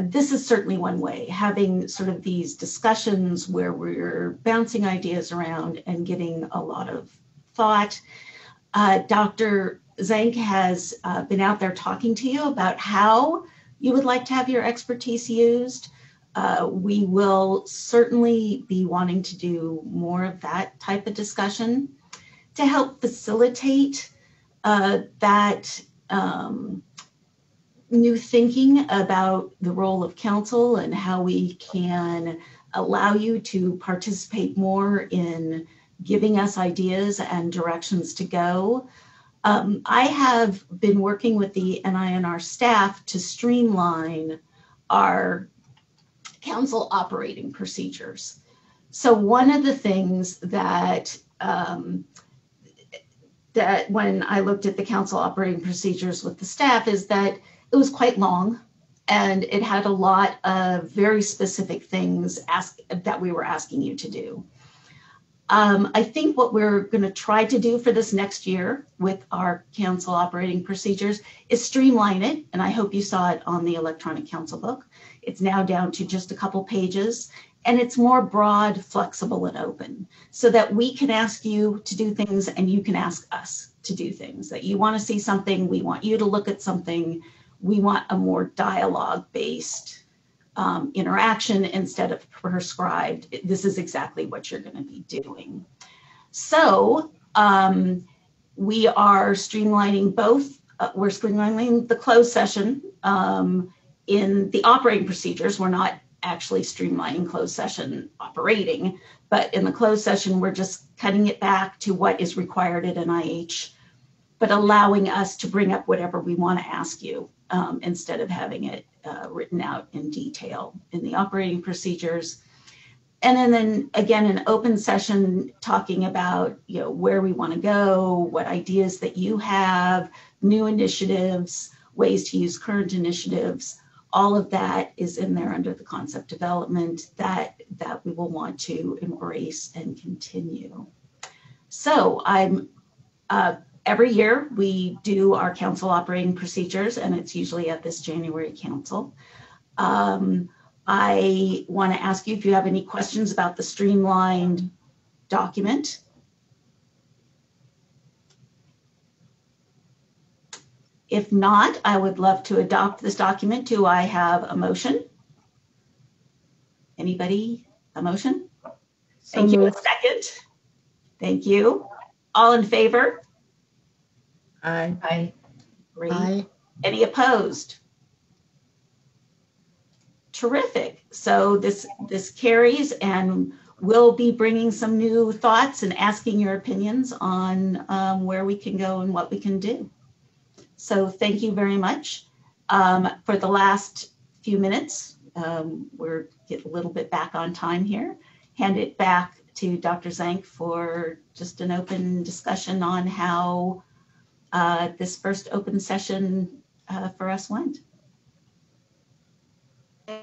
This is certainly one way, having sort of these discussions where we're bouncing ideas around and getting a lot of thought. Dr. Zank has been out there talking to you about how you would like to have your expertise used. We will certainly be wanting to do more of that type of discussion to help facilitate that new thinking about the role of council and how we can allow you to participate more in giving us ideas and directions to go. I have been working with the NINR staff to streamline our council operating procedures. So one of the things that that when I looked at the council operating procedures with the staff is that it was quite long and it had a lot of very specific things that we were asking you to do. I think what we're going to try to do for this next year with our council operating procedures is streamline it. And I hope you saw it on the electronic council book. It's now down to just a couple pages, and it's more broad, flexible, and open so that we can ask you to do things and you can ask us to do things. That you want to see something, we want you to look at something. We want a more dialogue-based interaction instead of prescribed. This is exactly what you're going to be doing. So we are streamlining both. We're streamlining the closed session in the operating procedures. We're not actually streamlining closed session operating, but in the closed session, we're just cutting it back to what is required at NIH, but allowing us to bring up whatever we want to ask you instead of having it written out in detail in the operating procedures. And then again, an open session talking about, where we want to go, what ideas that you have, new initiatives, ways to use current initiatives. All of that is in there under the concept development that we will want to embrace and continue. So every year we do our council operating procedures, and it's usually at this January council. I want to ask you if you have any questions about the streamlined document. If not, I would love to adopt this document. Do I have a motion? Anybody? A motion? Thank you. A second. Thank you. All in favor? Aye. Aye. Great. Aye. Any opposed? Terrific. So this carries, and we'll be bringing some new thoughts and asking your opinions on where we can go and what we can do. So thank you very much. For the last few minutes, we're getting a little bit back on time here. Hand it back to Dr. Zank for just an open discussion on how this first open session for us went.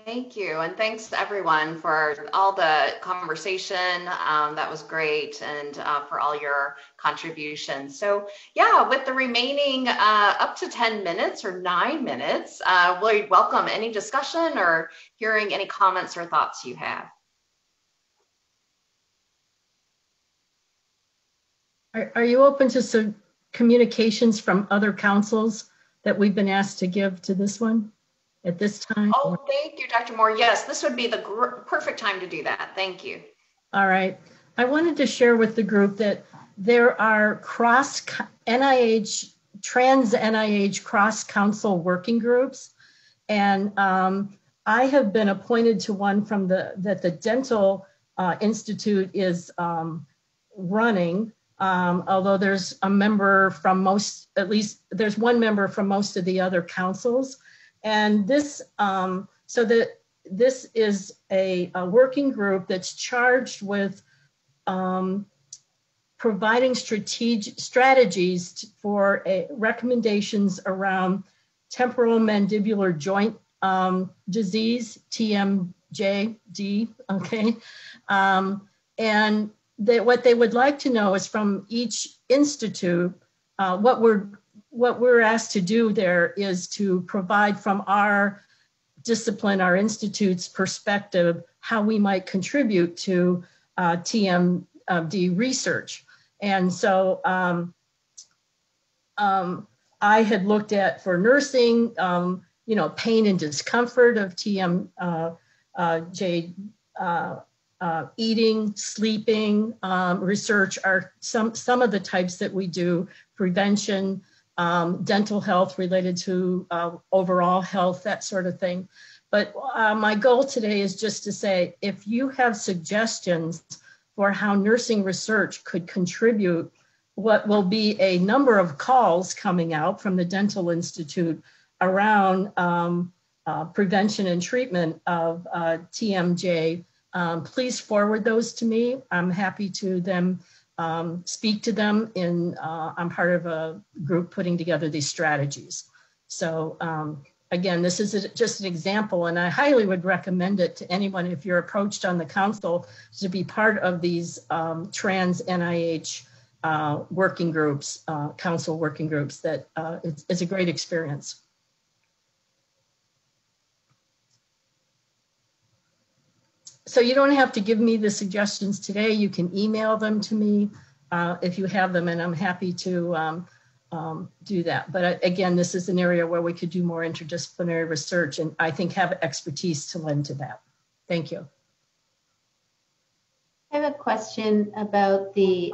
Thank you, and thanks to everyone for all the conversation. That was great, and for all your contributions. So yeah, with the remaining up to 10 minutes or 9 minutes, we welcome any discussion or hearing any comments or thoughts you have. Are you open to some communications from other councils that we've been asked to give to this one at this time? Oh, thank you, Dr. Moore. Yes, this would be the perfect time to do that. Thank you. All right. I wanted to share with the group that there are trans NIH cross-council working groups. And I have been appointed to one from that the Dental Institute is running. Although there's a member from there's one member from most of the other councils. And this, this is a working group that's charged with providing strategies for recommendations around temporal mandibular joint disease, TMJD, okay? And what they would like to know is from each institute, what we're asked to do there is to provide from our discipline, our institute's perspective, how we might contribute to TMD research. And so I had looked at for nursing, pain and discomfort of TMJ, eating, sleeping research are some of the types that we do. Prevention, dental health related to overall health, that sort of thing. But my goal today is just to say, if you have suggestions for how nursing research could contribute, what will be a number of calls coming out from the Dental Institute around prevention and treatment of TMJ, please forward those to me. I'm happy to then speak to them I'm part of a group putting together these strategies. So again, this is just an example, and I highly would recommend it to anyone if you're approached on the council to be part of these trans NIH working groups, council working groups, that it's a great experience. So you don't have to give me the suggestions today. You can email them to me if you have them, and I'm happy to do that. But again, this is an area where we could do more interdisciplinary research, and I think have expertise to lend to that. Thank you. I have a question about the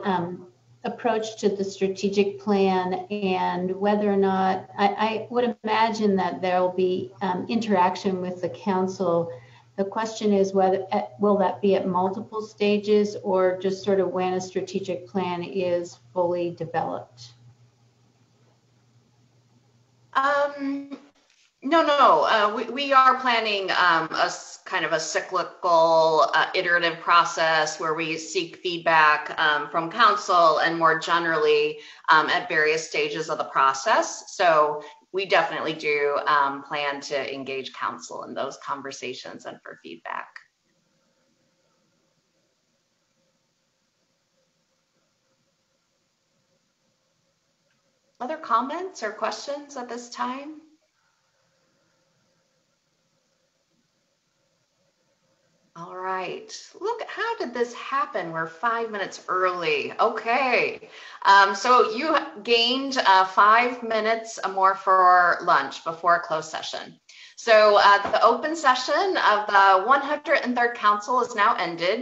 approach to the strategic plan and whether or not, I would imagine that there will be interaction with the council. The question is whether, will that be at multiple stages or just sort of when a strategic plan is fully developed? No. We are planning a kind of a cyclical, iterative process where we seek feedback from council and more generally at various stages of the process. So we definitely do plan to engage council in those conversations and for feedback. Other comments or questions at this time? All right, look, how did this happen? We're 5 minutes early. Okay, so you gained 5 minutes more for lunch before closed session. So the open session of the 103rd Council is now ended.